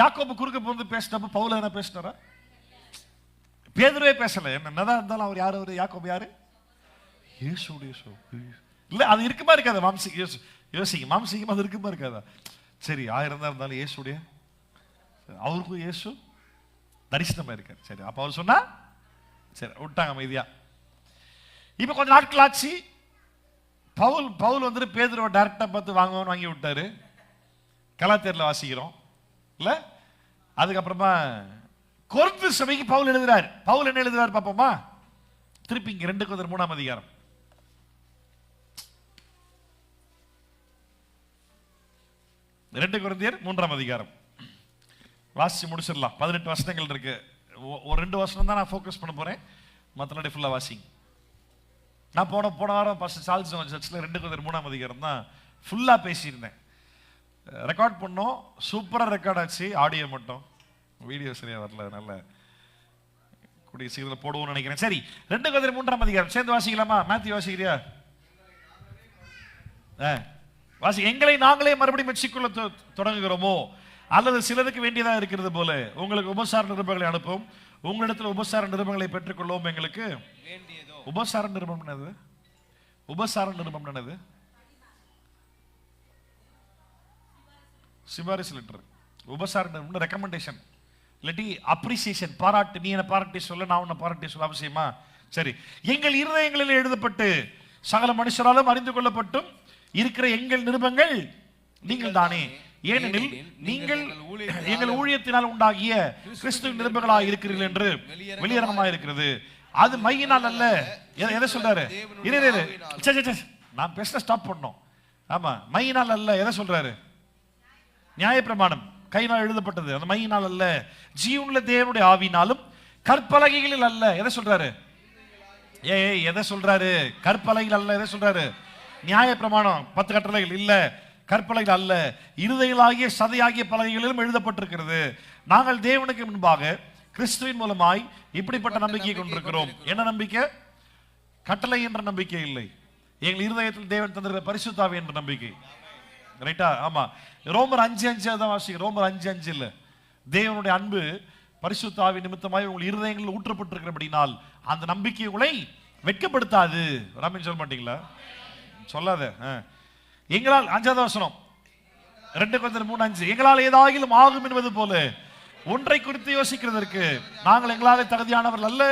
யாக்கோபு குறுக்க போந்து பேசினப்ப பவுல் என்ன பேசினாரா? பேதுருவே பேசல. என்னதான் இருந்தாலும் அவர் யாரு? அவர் யாக்கோபு யாரு? இயேசுடைய இல்ல அது இருக்குமா இருக்காதா? யோசிங்க, மாம்சிகம் அது இருக்குமா இருக்காதா? சரி, 1000 தான் இருந்தாலும் இயேசுடைய அவருக்கும் இயேசு தரிசனமா இருக்காரு. சரி, அப்ப அவர் சொன்னா சரி விட்டாங்க அமைதியா. இப்ப கொஞ்ச நாட்கள் ஆச்சு. பவுல் வந்துட்டு பேதுருவை டைரக்டா பார்த்து வாங்கி விட்டாரு. கலாத்தியர்ல வாசிக்கிறோம் இல்ல. அதுக்கப்புறமா கொரிந்து சபைக்கு பவுல் எழுதுறாரு. பவுல் என்ன எழுதுறாரு பாப்போமா? திருப்பி இங்க 2 கொரிந்தியர் 3ஆம் அதிகாரம். 2 கொரிந்தியர் 3ஆம் அதிகாரம் வாசிச்சு முடிச்சிடலாம். 18 வசனங்கள் இருக்கு. ஒரு 2 வசனம் தான் நான் ஃபோக்கஸ் பண்ண போறேன், மற்றபடி ஃபுல்லா வாசிங்க. நான் போன வாரம் பாஸ்டர் சார்ல்ஸ் சர்ச்சில் 2 கொரிந்தியர் 3ஆம் அதிகாரம் தான் ஃபுல்லா பேசியிருந்தேன். ரெக்கார்ட் பண்ணோம், சூப்பரா ரெக்கார்ட் ஆச்சு. ஆடியோ மட்டும், வீடியோ சரியா வரல, அதனால கூடிய சீக்கிரம் போடுவோம்னு நினைக்கிறேன். சரி, 2 கொரிந்தியர் 3ஆம் அதிகாரம் சேர்ந்து வாசிக்கலாமா? மேத்யூ வாசிக்கிறியா? வாசி. எங்களை நாங்களே மறுபடியும் மெச்சிக்கொள்ள தொடங்குகிறோமோ அல்லது சிலருக்கு வேண்டியதா இருக்கிறது போல உங்களுக்கு உபசார நிருபங்களை அனுப்பும், உங்களிடத்தில் உபசார நிருபங்களை பெற்றுக்கொள்ளவும் எங்களுக்கு வேண்டியதோ. உபசார நிருபம் என்னது? உபசார நிருபம் என்னது? சிபாரிசு லெட்டர். உபசார நிருபம் ரெக்கமெண்டேஷன், இல்லாட்டி அப்ரிசியேஷன், பாராட்டு. நீ என்ன பாராட்டி சொல்ல, நான் உன்னை பாராட்டி சொல்ல அவசியமா? சரி, எங்கள் இருதயங்களில் எழுதப்பட்டு சகல மனுஷராலும் அறிந்து கொள்ளப்பட்டும் இருக்கிற எங்கள் நிருபங்கள் நீங்கள் தானே, ஏனெனில் நீங்கள் எங்கள் ஊழியத்தினால் உண்டாகிய கிறிஸ்துவின் நிருபங்களாக இருக்கிறீர்கள் என்று வெளியரங்கமாக இருக்கிறது. அது மையினால் அல்ல. எதை சொல்றாரு? நான் பேச ஸ்டாப் பண்ணோம். ஆமா, மையினால் அல்ல. எதை சொல்றாரு? நியாயப்பிரமாணம் கையினால் எழுதப்பட்டது, அந்த மையினால் அல்ல, ஜீவனுள்ள தேவனுடைய ஆவினாலும் கற்பலகைகளில் அல்ல. எதை சொல்றாரு? எதை சொல்றாரு? கற்பலகைகள் அல்ல. எதை சொல்றாரு? நியாயப்பிரமாணம் 10 கட்டளைகள் இல்ல, கற்பலகைகள் அல்ல, இருதயங்களாகிய சதையாகிய பலகைகளிலும் எழுதப்பட்டிருக்கிறது. நாங்கள் தேவனுக்கு முன்பாக கிறிஸ்துவின் மூலமாய் இப்படிப்பட்ட நம்பிக்கையை கொண்டிருக்கிறோம். என்ன நம்பிக்கை? கட்டளை என்ற நம்பிக்கை இல்லை, எங்கள் இருதயத்தில் தேவன் தந்திருக்கிற பரிசுத்த ஆவி என்ற நம்பிக்கை. ரைட்டா? ஆமா. ரோமர் 5:5 தான் வாசிக்கிறோம். ரோமர் 5:5 இல்ல, தேவனுடைய அன்பு பரிசுத்த ஆவி நிமித்தமாய் உங்கள் இருதயங்களில் ஊற்றப்பட்டிருக்கிறபடினால் அந்த நம்பிக்கை உங்களை வெட்கப்படுத்தாது. ராமன் சொல்ல மாட்டீங்களா? சொல்லாத. எங்களால் 5வது வசனம் 2 கொரிந்தியர் 3:5 எங்களால் ஏதாகிலும் ஆகும் என்பது போல ஒன்றை குறித்து யோசிக்கிறதற்கு நாங்கள் எங்களால் தகுதியானவர்கள் அல்ல,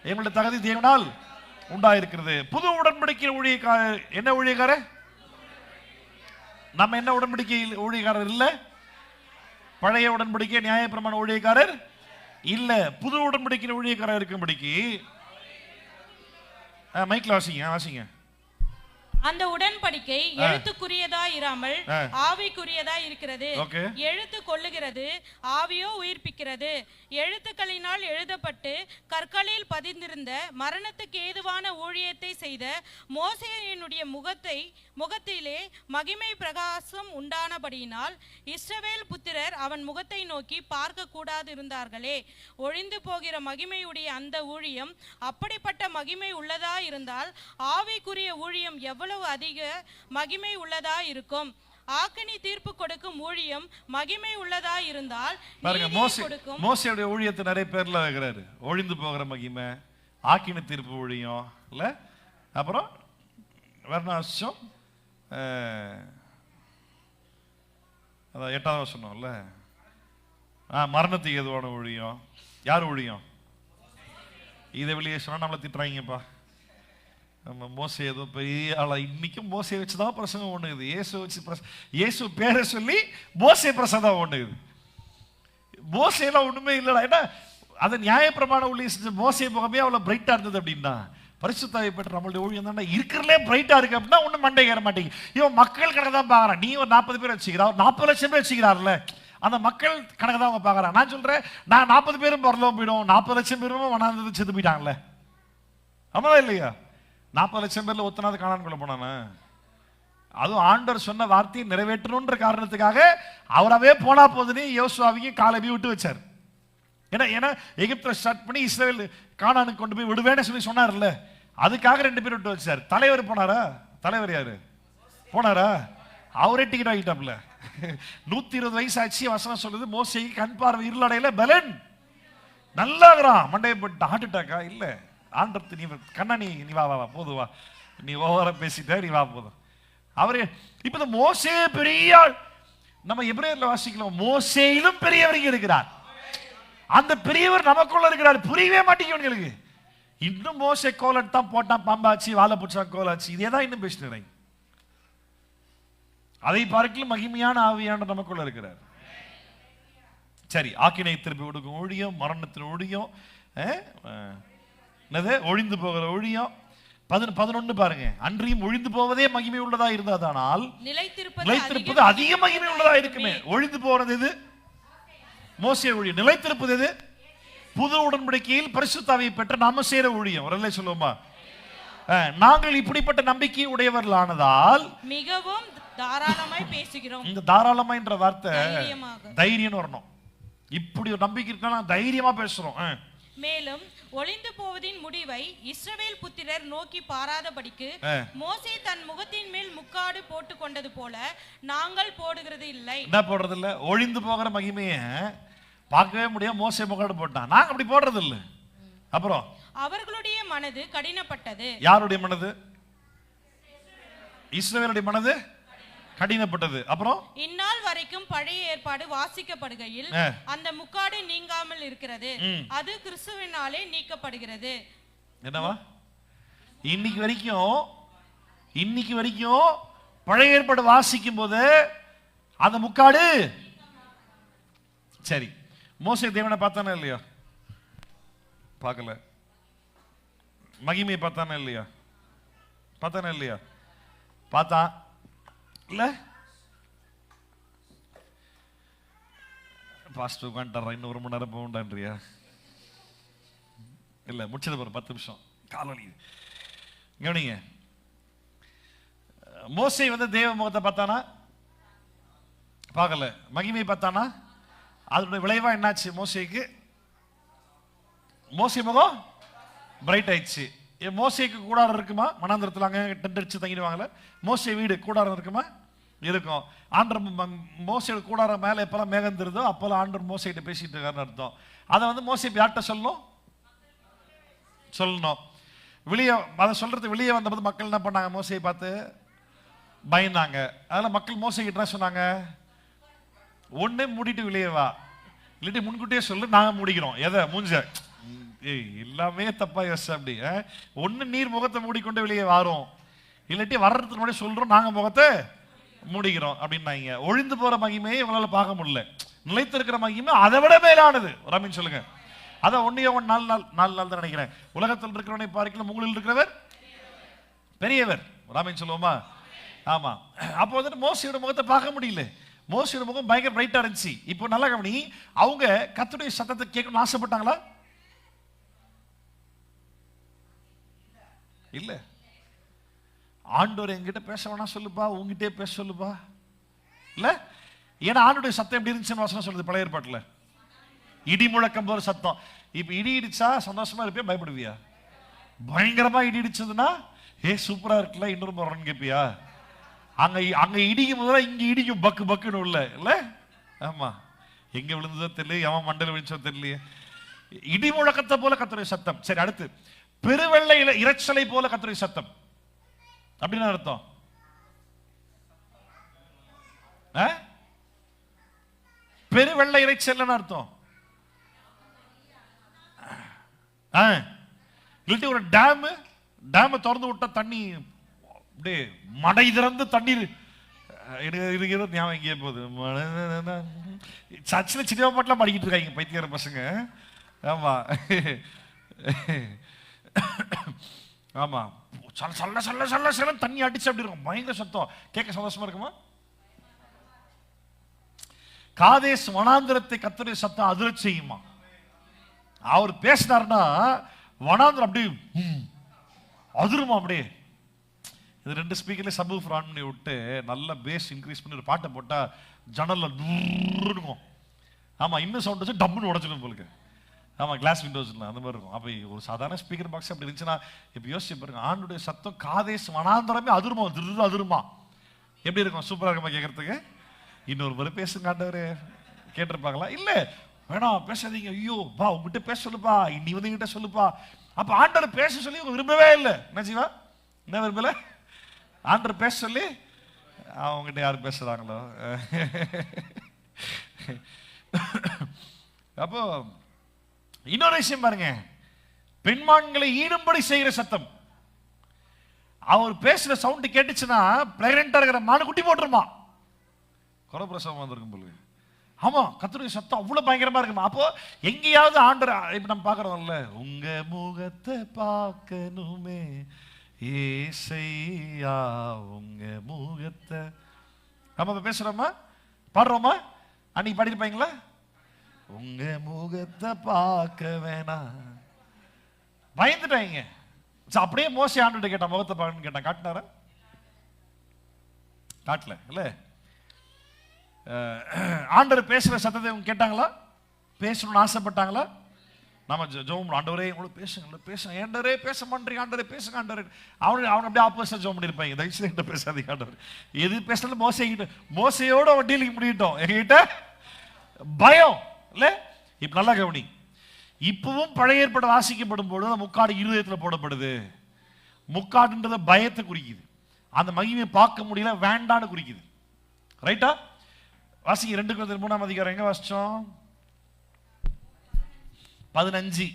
எங்களுடைய தகுதி தேவனால் உண்டாயிருக்கிறது. புது உடன்படிக்கை ஊழியக்காரர். என்ன ஊழியக்காரர்? நம்ம என்ன உடன்படிக்கை ஊழியக்காரர் இல்ல. பழைய உடன்படிக்கை நியாயப்பிரமாண ஊழியக்காரர் இல்ல, புது உடன்படிக்கை ஊழியக்காரர் இருக்கும்படிக்கு. மைக்ல வாசிங்க. அந்த உடன்படிக்கை எழுத்துக்குரியதா இராமல் ஆவிக்குரியதா இருக்கிறது. எழுத்து கொல்லுகிறது, ஆவியோ உயிர்ப்பிக்கிறது. எழுத்துக்களினால் எழுதப்பட்டு கற்களில் பதிந்திருந்த மரணத்துக்கு ஏதுவான ஊழியத்தை செய்த மோசேயினுடைய முகத்திலே மகிமை பிரகாசம் உண்டானபடியினால் இஸ்ரவேல் புத்திரர் அவன் முகத்தை நோக்கி பார்க்க கூடாது இருந்தார்களே. ஒழிந்து போகிற மகிமையுடைய அந்த ஊழியம் அப்படிப்பட்ட மகிமை உள்ளதா இருந்தால் ஆவிக்குரிய ஊழியம் எவ்வளவு அதிக மகிமை உள்ளதா இருக்கும். ஆக்கனி தீர்ப்பு கொடுக்கும் ஊழியம் மகிமை உள்ளதா இருந்தால் பாருங்க, மோசேயுடைய ஊழியத்தை நிறைய பேர்ல இருக்கிறாரு. ஒழிந்து போகிற மகிமை, ஆக்கினி தீர்ப்பு ஊழியம் இல்ல, அப்புறம் வர்ணாசம், அதான் 8வது வசனம்ல. மரணத்துக்கு எதுவான ஊழியம்? யார் ஊழியம்? இதை வெளியே சொன்னா நம்மளை திட்டுறாங்கப்பா. நம்ம மோசே ஏதோ பெரிய ஆளா, இன்னைக்கும் மோசையை வச்சுதான் பிரசங்கம் ஒண்ணுக்குது. இயேசு பேரை சொல்லி மோசே பிரசங்கம் ஒண்ணுக்குது. மோசையெல்லாம் ஒண்ணுமே இல்லடா. ஏன்னா அதை நியாயப்பிரமாண ஊழியம் செஞ்ச மோசே முகமே அவ்வளவு பிரைட்டா இருந்தது அப்படின்னா, பரிசுத்த ஆவியை பெற்ற நம்மளுடைய ஊழியம் தானே இருக்கிறதுலே பிரைட்டா இருக்கு அப்படின்னா ஒன்றும் மண்டை ஏற மாட்டேங்க. இவன் மக்கள் கணக்கு தான் பார்க்குறான். நீ ஒரு 40 பேர் வச்சுக்கிறா, 40 லட்சம் பேர் வச்சுக்கிறாருல்ல, அந்த மக்கள் கணக்கு தான் அவங்க பார்க்குறான். நான் சொல்றேன், நான் 40 பேரும் பரலோகம் போயிடும், 40 லட்சம் பேரும் வனாந்தரத்துக்கு செத்து போயிட்டாங்கல்ல. ஆமாவா இல்லையா? 40 லட்சம் பேர்ல ஒத்தனாவது காணான்குள்ள போனானே. அதுவும் ஆண்டவர் சொன்ன வார்த்தையை நிறைவேற்றணுன்ற காரணத்துக்காக அவராவே போனா போதுன்னு யோசுவாவையும் காலேபையும் விட்டு வச்சார். ஏன்னா எகிப்தில் ஸ்டார்ட் பண்ணி இஸ்ரேல் கானானுக்கு கொண்டு போய் விடுவேன்னு சொல்லி சொன்னார்ல, அதுக்காக 2 பேர் விட்டு வச்சார். தலைவர் போனாரா? தலைவர் யாரு போனாரா? அவரே டிக்கெட் ஆகிட்டாப்ல. 120 வயசு ஆச்சு. வசனம் சொல்லுது, மோசேக்கு கண் பார்வை இருளடையில பலன் நல்லாகிறான். மண்டையை போட்டு ஹார்ட் அட்டாக்கா? இல்ல, ஆண்டத்து நீ கண்ணா, நீ வா வா போதும், வா, நீ ஓவரா பேசிட்ட, நீ வா போதும். அவரே இப்ப இந்த மோசே பெரிய, நம்ம எபிரேயர்ல வாசிக்கலாம், மோசேயிலும் பெரியவர் இருக்கிறார். அந்த பெரியவர் நமக்குள்ள இருக்கிறார். புரியவே மாட்டேங்குது. இன்னும் மோசே கோலட் தான் போட்டான், பாம்பாச்சு, வாழை பிடிச்சா கோலாச்சு, இதே தான் இன்னும் பேசிட்டு. அதை பார்க்கல மகிமையான ஆவியான நமக்குள்ள இருக்கிறார். சரி, ஆக்கினை திருப்பி கொடுக்கும் ஊழியம், மரணத்தின் ஊழியம், ஒழிந்து போகிற ஊழியம். 11 பாருங்க, அன்றியும் ஒழிந்து போவதே மகிமை உள்ளதா இருந்ததானால் நிலைத்திருப்பது அதிக மகிமை உள்ளதா இருக்குமே. ஒழிந்து போறது எது? மோசே ஊழியம். நிலைத்திருப்பது எது? புது உடன்படிக்கையில் பரிசுத்த ஆவியை பெற்ற நாம செய்யற ஊழியம். ஒரு சொல்லுவோமா? நாங்கள் இப்படிப்பட்ட நம்பிக்கை உடையவர்களானதால் மிகவும் தாராளமாய் பேசுகிறோம். இந்த தாராளமாய்ன்ற வார்த்தை தைரியம் வரணும். இப்படி ஒரு நம்பிக்கை இருக்கா, தைரியமா பேசுறோம். மேலும் ஒளிந்து போவதின் முடிவை இஸ்ரவேல் புத்திரர் நோக்கி பாராதபடிக்கு மோசே தன் முகத்தின் மேல் முக்காடு போட்டு கொண்டது போல நாங்கள் போடுகிறது இல்லை. என்ன போடுறது இல்ல? ஒளிந்து போகிற மகிமையை பார்க்கவே முடியாது. மோசே முக்காடு போட்டான், நாங்க அப்படி போடுறது இல்லை. அப்புறம் அவர்களுடைய மனது கடினப்பட்டது. யாருடைய மனது? இஸ்ரவேலுடைய மனது கடினப்பட்டது. அப்புறம் இந்நாள் வரைக்கும் பழைய ஏற்பாடு வாசிக்கப்படுகையில் அந்த முக்காடு நீங்காமல் இருக்கிறது. அது கிறிஸ்துவினாலே நீக்கப்படுகிறது. என்னவா? இன்னைக்கு வரைக்கும் பழைய ஏற்பாடு வாசிக்கும் போது அந்த முக்காடு. சரி, மோசே தேவனை பார்த்தானே இல்லையா? பார்க்கல. மகிமையை பார்த்தானே இல்லையா? பார்த்தானே இல்லையா? பார்த்தான் இல்ல? பாஸ்டர் உட்காந்துட்டாரா, இன்னும் 1 மணி நேரம் போகண்டான்றியா? இல்ல, முடிச்சது ஒரு 10 நிமிஷம் காலவலி. கவனிங்க, மோசே தேவ முகத்தை பார்த்தானா? பார்க்கல. மகிமையை பார்த்தானா? அதனுடைய விளைவா என்னாச்சு? மோசே முகம் பிரைட் ஆயிடுச்சு. மோசேக்கு கூடாரம் இருக்குமா? மனாந்திரத்தில் அங்கே டென்ட் அடிச்சு தங்கிடுவாங்கல்ல, மோசே வீடு கூடாரம் இருக்குமா? இருக்கும். ஆண்டர் மோசையோட கூடாரம் மேலே எப்பெல்லாம் மேகம் தருதோ அப்பெல்லாம் ஆண்டர் மோசைகிட்ட பேசிட்டு இருக்காருன்னு அர்த்தம். அதை மோசே யார்கிட்ட சொல்லணும். வெளியே அதை சொல்றது வெளியே வந்தபோது மக்கள் என்ன பண்ணாங்க? மோசையை பார்த்து பயந்தாங்க. அதனால மக்கள் மோசைக்கிட்ட சொன்னாங்க, ஒன்னே மூடிட்டு வெளியே வா, இல்லாட்டி முன்கூட்டியே சொல்லு, நாங்க மூடிக்கிறோம். எதை? மூஞ்ச. எல்லாமே தப்பா யோசிச்ச. அப்படி ஒன்னு நீர் முகத்தை மூடிக்கொண்டு வெளியே வரோம், இல்லாட்டி வர்றதுக்கு முன்னாடி சொல்றோம் நாங்க முகத்தை மூடிக்கிறோம் அப்படின்னாங்க. ஒழிந்து போற மகிமையை இவங்களால பார்க்க முடியல. நிலைத்திருக்கிற மகிமை அதை விட மேலானது. ராமின் சொல்லுங்க. அதான் 1 நாள் தான் நினைக்கிறேன். உலகத்தில் இருக்கிறவனை பார்க்கல உங்களில் இருக்கிறவர் பெரியவர். ராமின் சொல்லுவோமா? ஆமா. அப்போ மோசையோட முகத்தை பார்க்க முடியல. மோசையோட முகம் பயங்கர பிரைட்டா இருந்துச்சு. இப்போ நல்லா கவனி, அவங்க கர்த்தருடைய சத்தத்தை கேட்கணும்னு ஆசைப்பட்டாங்களா? இல்ல. ஆண்டவர் என்கிட்ட பேச வேணா சொல்லுப்பா, உங்ககிட்டே பேச சொல்லுப்பா. இல்ல, ஏன்னா ஆண்டோடைய சத்தம் எப்படி இருந்துச்சுன்னு வசனம் சொல்லுது பழைய ஏற்பாட்டுல. இடி முழக்கம் போற சத்தம். இப்ப இடி இடிச்சா சந்தோஷமா இருப்பியா, பயப்படுவியா? பயங்கரமா இடி இடிச்சதுன்னா சூப்பரா இருக்குல்ல, இன்னொரு முறைன்னு கேட்பியா? அங்க இடிக்கும் போதுதான் இங்க இடிக்கும் பக்கு பக்குன்னு உள்ள. இல்ல, ஆமா, எங்க விழுந்ததோ தெரியல, எவன் மண்டல விழிச்சோ தெரியலையே. இடி முழக்கத்தை போல கர்த்தருடைய சத்தம். சரி, அடுத்து பெருவெள்ளை இரைச்சலை போல கர்த்தருடைய சத்தம். அப்படின்னு அர்த்தம். பெரு வெள்ள இறைச்சல்னு அர்த்தம். இல்லாட்டி ஒரு டேம் திறந்து விட்டா தண்ணி அப்படியே மடை திறந்து தண்ணீர் இருக்கிறது ஞாபகம் எங்கேயே போகுது. சர்ச்சில் சினிமா பாட்டெலாம் பாடிக்கிட்டு இருக்காங்க பைத்தியார பசங்க. ஆமா ஆமா, சொல்ல சொல்ல சொல்ல சொல்ல தண்ணி அடிச்சு அப்படி இருக்கும், பயங்கர சத்தம், கேட்க சந்தோஷமா இருக்குமா? காதேஸ் வனாந்திரத்தை கர்த்தருடைய சத்தம் அதிர செய்யுமா. அவர் பேசினார்னா வனாந்திரம் அப்படியே அதிருமா அப்படியே. இது 2 ஸ்பீக்கர்ல சப்வூஃபர் ஆன் பண்ணி விட்டு நல்ல பேஸ் இன்க்ரீஸ் பண்ணி ஒரு பாட்டை போட்டா ஜன்னல்ல இருக்கும். ஆமா, இன்னும் சவுண்ட் வச்சு டம்னு உடைச்சிடும் போலுக்கு. ஆமா, கிளாஸ் விண்டோஸ்ல அந்த மாதிரி இருக்கும். அப்ப ஒரு சாதாரண ஸ்பீக்கர் பாக்ஸ் அப்படி இருந்துச்சுன்னா இப்ப யோசிச்சு பாருங்க, ஆண்டுடைய சத்தம் காதேஸ் வனாந்தரமே அதிருமா, அதிருமா. எப்படி இருக்கும்? சூப்பரா இருக்குமா கேட்கறதுக்கு? இன்னொரு முறை பேசுங்க ஆண்டவரே கேட்டிருப்பாங்களா? இல்ல வேணாம் பேசாதீங்க, ஐயோ பா உங்ககிட்ட பேச சொல்லுப்பா, நீ வந்து என்கிட்ட சொல்லுப்பா. அப்ப ஆண்டவர் பேச சொல்லி இவங்க விரும்பவே இல்லை. என்ன செய்வா? என்ன விரும்பல? ஆண்டவர் பேச சொல்லி அவங்ககிட்ட யாரு பேசுறாங்களோ. அப்போ இன்னொரு விஷயம் பாருங்க, பெண்மான்களை ஈடும்படி செய்கிற சத்தம். அவர் பேசுற சவுண்ட் கேட்டுச்சுன்னா பிரெக்னெண்டா இருக்கிற மானு குட்டி போட்டுருமா, குறப்பிரசவம் வந்திருக்கும் போல. ஆமா, கர்த்தருடைய சத்தம் அவ்வளவு பயங்கரமா இருக்குமா. அப்போ எங்கேயாவது ஆண்டவர் இப்ப நம்ம பாக்குறோம்ல, உங்க முகத்தை பார்க்கணுமே ஏசையா உங்க முகத்தை. நம்ம பேசுறோமா, பாடுறோமா? அன்னைக்கு பாடிருப்பாங்களா? உங்க முகத்தை பார்க்க வேணாம், பயந்துட்டாங்க. அப்படியே மோசே ஆண்டுகிட்ட கேட்டா முகத்தை பார்க்கணும்னு கேட்டான், காட்டினாரா? காட்டல இல்ல. ஆண்டவர் பேசுற சத்தத்தை அவங்க கேட்டாங்களா? பேசணும்னு ஆசைப்பட்டாங்களா? நம்ம ஜெபம் ஆண்டவரே உங்களுக்கு பேசுங்க பேசுங்க, ஆண்டவரே பேச மாட்டீங்க, ஆண்டவரே பேசுங்க ஆண்டவரே. அவன் அப்படியே ஆப்போசிட்டா ஜெபம் பண்ணிருப்பாங்க, தயவுசெய்து என்கிட்ட பேசாதீங்க ஆண்டவர். எது பேசினாலும் மோசையோட அவன் டீலிங் பண்ணிட்டோம். எங்ககிட்ட பயம் இல்ல. இப்ப நல்லா கவனி, இப்பவும் பழைய ஏற்பாடு வாசிக்கப்படும் பொழுது முக்காடு இருதயத்துல போடப்படுது. முக்காடுன்றது பயத்தை குறிக்குது, அந்த மகிமையை பார்க்க முடியல வேண்டான்னு குறிக்குது. ரைட்டா? வாசிங்க 2 Corinthians 3ஆம் அதிகாரம், எங்க வாசிச்சோம்? 15.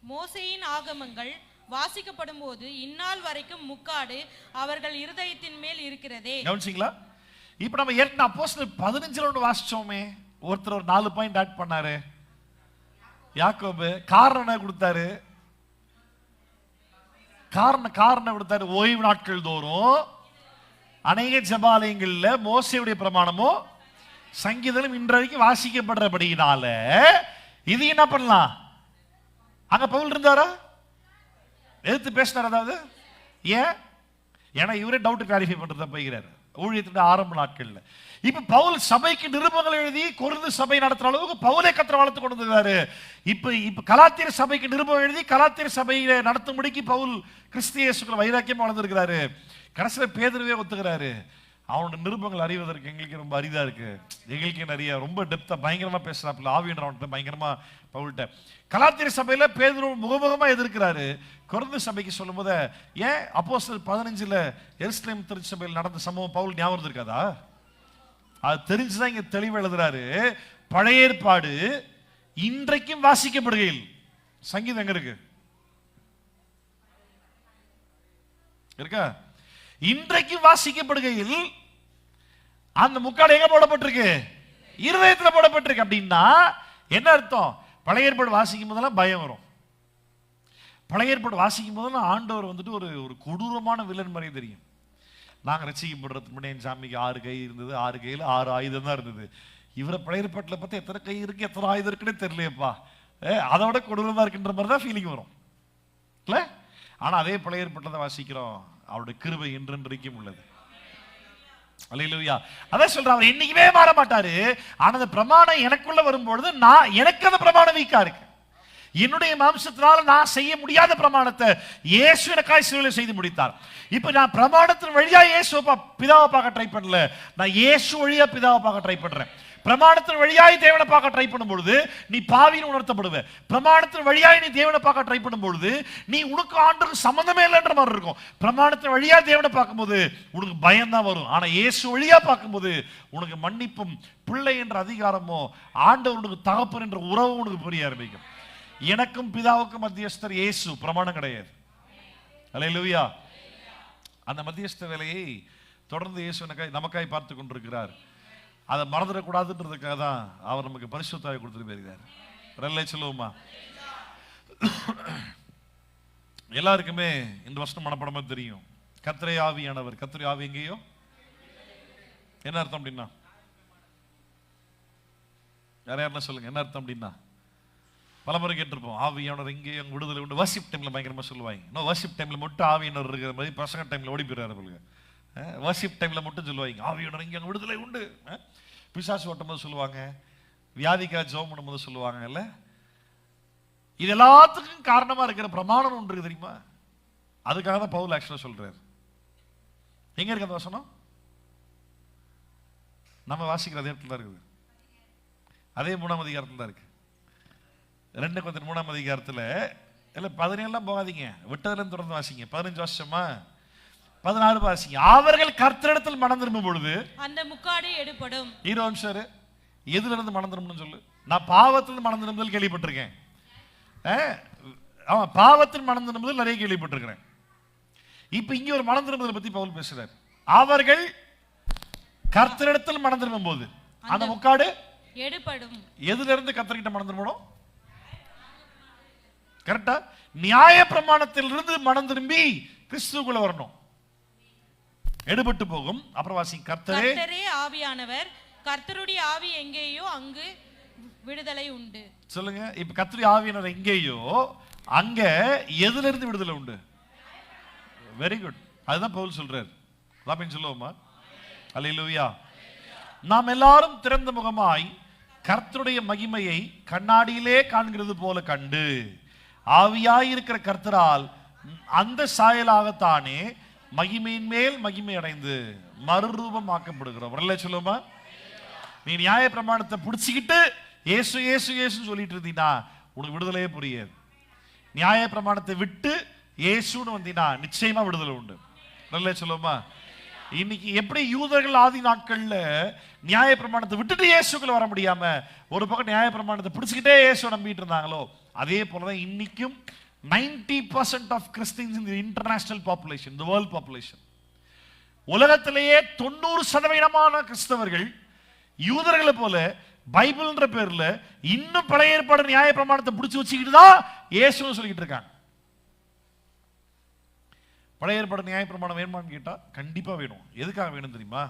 மோசேயின் ஆகமங்கள் வாசிக்கப்படும் போது இந்நாள் வரைக்கும் முக்காடு அவர்கள் இருதயத்தின் மேல் இருக்கிறதே. கவனிச்சீங்களா? இப்ப நம்ம ஏற்கனவே அப்போஸ்தலர் 15ல ஒன்று வாசிச்சோமே, ஒருத்தர் ஒரு 4 பாயிண்ட் ஆட் பண்ணாரு. யாக்கோபு காரணம் கொடுத்தாரு, காரணம் கொடுத்தாரு. ஓய்வு நாட்கள் தோறும் அநேக ஜெபாலயங்கள்ல மோசேயுடைய பிரமாணமும் சங்கீதம் இன்றைக்கு வாசிக்கப்படுறபடியினால இது என்ன பண்ணலாம்? அங்க பவுல் இருந்தாரா? எதிர்த்து பேசினார். அதாவது ஏன்? ஏன்னா இவரே டவுட் கிளாரிஃபை பண்றத போகிறார் ஊழியத்துடைய ஆரம்ப நாட்கள்ல. இப்ப பவுல் சபைக்கு நிருபங்கள் எழுதி கொரிந்து சபை நடத்துற அளவுக்கு பவுலே கர்த்தர் வளர்த்து கொண்டு வந்தாரு. இப்ப கலாத்தியர் சபைக்கு நிருபம் எழுதி கலாத்தியர் சபையை நடத்தும்படிக்கு பவுல் கிறிஸ்து இயேசுக்குள்ள வைராக்கியம் வளர்ந்திருக்கிறாரு. கடைசியில பேதுருவே ஒத்துக்கிறாரு. அவனோட நிருபங்கள் அறிவதற்கு எங்களுக்கு ரொம்ப அரிதா இருக்கு, எங்களுக்கு நிறைய ரொம்ப டெப்தா பயங்கரமா பேசுறாப்புல ஆவியன்றவன்ட்ட பயங்கரமா பவுல்கிட்ட. கலாத்தியர் சபையில பேதுரு முகமுகமா எதிர்க்கிறாரு. கொரிந்து சபைக்கு சொல்லும் போது ஏன் அப்போஸ்தலர் 15ல எருசலேம் திருச்சபையில் நடந்த சம்பவம் பவுல் ஞாபகம் இருக்காதா? அது தெரிஞ்சுதான் இங்க தெளிவு எழுதுறாரு. பழைய ஏற்பாடு இன்றைக்கும் வாசிக்கப்படுகையில் சங்கீதம் எங்க இருக்கு? இருக்கா? இன்றைக்கு வாசிக்கப்படுகையில் அந்த முக்காடு எங்க போடப்பட்டிருக்கு? இருதயத்துல போடப்பட்டிருக்கு. அப்படின்னா என்ன அர்த்தம்? பழைய ஏற்பாடு வாசிக்கும் போதெல்லாம் பயம் வரும். பழைய ஏற்பாடு வாசிக்கும் போதெல்லாம் ஆண்டவர் வந்துட்டு ஒரு கொடூரமான வில்லன் மாதிரி தெரியும். நாங்க ரசிக்கப்படுறதுக்கு முன்னாடி என் சாமிக்கு 6 கை இருந்தது, 6 கையில 6 ஆயுதம் தான் இருந்தது. இவரை பழைய ஏற்பாட்டுல பார்த்து எத்தனை கை இருக்கு எத்தனை ஆயுதம் இருக்குன்னே தெரியலையப்பா, அதோட கொடூரமா இருக்குன்ற மாதிரி தான் ஃபீலிங் வரும் இல்ல? ஆனா அதே பழைய ஏற்பாட்டுல தான் வாசிக்கிறோம், அவருடைய கிருபை என்றென்றைக்கும் உள்ளது. அல்லேலூயா. அதான் சொல்றாரு, அவர் என்னைக்குமே மாற மாட்டாரு. ஆனா அந்த பிரமாணம் எனக்குள்ள வரும்பொழுது எனக்கு அந்த பிரமாணம் வீக்கா இருக்கு. என்னுடைய மாம்சத்தினால நான் செய்ய முடியாத பிரமாணத்தை இயேசு எனக்காய் சிலுவையில் செய்து முடித்தார். இப்ப நான் பிரமாணத்தின் வழியா இயேசு பிதாவை பார்க்க ட்ரை பண்ணல, நான் இயேசு வழியா பிதாவை பார்க்க ட்ரை பண்றேன். பிரமாணத்தின் வழியாய் தேவனை பார்க்க ட்ரை பண்ணும் பொழுது நீ பாவின்னு உணர்த்தப்படுவ. பிரமாணத்தின் வழியாய் நீ தேவனை பார்க்க ட்ரை பண்ணும் பொழுது நீ உனக்கு ஆண்டவருக்கு சம்பந்தமே இல்லைன்ற மாதிரி இருக்கும். பிரமாணத்தின் வழியா தேவனை பார்க்கும்போது உனக்கு பயம் தான் வரும். ஆனா இயேசு வழியா பார்க்கும்போது உனக்கு மன்னிப்பும் பிள்ளை என்ற அதிகாரமோ ஆண்டவருக்கு தகப்பன் என்ற உறவு உனக்கு புரிய ஆரம்பிக்கும். எனக்கும் பிதாவுக்கும் மத்தியஸ்தர் இயேசு, பிரமாணம் கிடையாது. அல்லேலூயா. அந்த மத்தியஸ்த வேலையை தொடர்ந்து இயேசு நமக்காய் பார்த்து கொண்டிருக்கிறார். அதை மறந்துடக்கூடாதுன்றதுக்காக தான் அவர் நமக்கு பரிசுத்தாவை கொடுத்துட்டு போயிருக்கார். ரெல்லை சொல்லுவோமா? எல்லாருக்குமே இந்த வருஷம் மனப்படமா தெரியும். கர்த்தரே ஆவியானவர். கர்த்தரே ஆவி எங்கேயோ என்ன அர்த்தம் அப்படின்னா? யாரையாருன்னா சொல்லுங்க, என்ன அர்த்தம் அப்படின்னா? பலமுறை கேட்டிருப்போம், ஆவியானவர் எங்கேயோ விடுதலை உண்டு. வர்ஷிப் டைம்ல பயங்கரமா சொல்லுவாங்க. இன்னும் வர்ஷிப் டைம்ல மட்டும் ஆவியானவர் இருக்கிற மாதிரி பசங்க டைம்ல ஓடி போயிடுறாரு போலுங்க. வர்ஷிப் டைம்ல மட்டும் சொல்லுவாங்க ஆவியானவர் இங்கே விடுதலை உண்டு. பிசாசு ஓட்டும் போது சொல்லுவாங்க, வியாதிக்காக ஜெபம் பண்ணும்போது சொல்லுவாங்க. இல்ல, இது எல்லாத்துக்கும் காரணமா இருக்கிற பிரமாணம் ஒன்று இருக்கு தெரியுமா? அதுக்காக தான் பவுல் ஆக்சுவலா சொல்றாரு. எங்க இருக்கு அந்த வசனம்? நம்ம வாசிக்கிற அதே இடத்துல தான் இருக்குது. அதே 3ஆம் அதிகாரத்தில் தான் இருக்கு. 2 Corinthians 3ஆம் அதிகாரத்தில் இல்ல 17 போகாதீங்க, விட்டதுல தொடர்ந்து வாசிங்க. 15 வருஷமா 16 வாசிங்க. அவர்கள் கர்த்தரிடத்தில் மனம் திரும்பும் பொழுது அந்த முக்காடு எடுபடும். சார் எதுல இருந்து மனம் திரும்பணும்னு சொல்லு. நான் பாவத்தில் மனம் திரும்புதல் கேள்விப்பட்டிருக்கேன். பாவத்தில் மனம் திரும்புதல் நிறைய கேள்விப்பட்டிருக்கிறேன். இப்ப இங்க ஒரு மனம் திரும்புதல் பத்தி பவுல் பேசுறார். அவர்கள் கர்த்தரிடத்தில் மனம் திரும்பும் போது அந்த முக்காடு எடுபடும். எதுல இருந்து கர்த்தர்கிட்ட மனம் திரும்பணும்? கரெக்டா? நியாய பிரமாணத்திலிருந்து மனம் திரும்பி கிறிஸ்துவுக்குள்ள வரணும். எடுபட்டு போகும். அப்புறம் வாசிங்க. கர்த்தரே ஆவியானவர். கர்த்தருடைய ஆவி எங்கேயோ அங்கு விடுதலை உண்டு. சொல்லுங்க. இப்ப கர்த்தருடைய ஆவியானவர் எங்கேயோ அங்க எதுல இருந்து விடுதலை உண்டு? Very good. அதுதான் பவுல் சொல்றார். ராபின் சொல்லுவோமா? அல்லேலூயா. நாம் எல்லாரும் திறந்த முகமாய் கர்த்தருடைய மகிமையை கண்ணாடியிலே காண்கிறது போல கண்டு ஆவியாயிருக்கிற கர்த்தரால் அந்த சாயலாகத்தானே மகிமையின் மேல் மகிமை அடைந்து மறுரூபமாக்கப்படுகிறோம். வரல சொல்லுமா? நீ நியாய பிரமாணத்தை பிடிச்சிக்கிட்டு ஏசு ஏசு ஏசுன்னு சொல்லிட்டு இருந்தீங்கன்னா உனக்கு விடுதலையே புரியாது. நியாய பிரமாணத்தை விட்டு ஏசுன்னு வந்தீங்கன்னா நிச்சயமா விடுதலை உண்டு. நல்ல சொல்லுமா? இன்னைக்கு எப்படி யூதர்கள் ஆதி நாட்கள்ல நியாய பிரமாணத்தை விட்டுட்டு இயேசுக்குள்ள வர முடியாம ஒரு பக்கம் நியாய பிரமாணத்தை பிடிச்சிக்கிட்டே இயேசு நம்பிட்டு இருந்தாங்களோ, அதே போலதான் இன்னைக்கும் 90% of Christians in the international population, the world population, உலகத்திலேயே 90% கிறிஸ்தவர்கள் யூதர்களை போல பைபிள்ன்ற பேர்ல இன்னும் பழைய ஏற்பாடு நியாய பிரமாணத்தை பிடிச்சு வச்சுக்கிட்டு தான் இயேசுன்னு சொல்லிட்டு இருக்காங்க. பழைய ஏற்பாடு நியாய பிரமாணம் வேணுமான்னு கேட்டா கண்டிப்பா வேணும். எதுக்காக வேணும் தெரியுமா?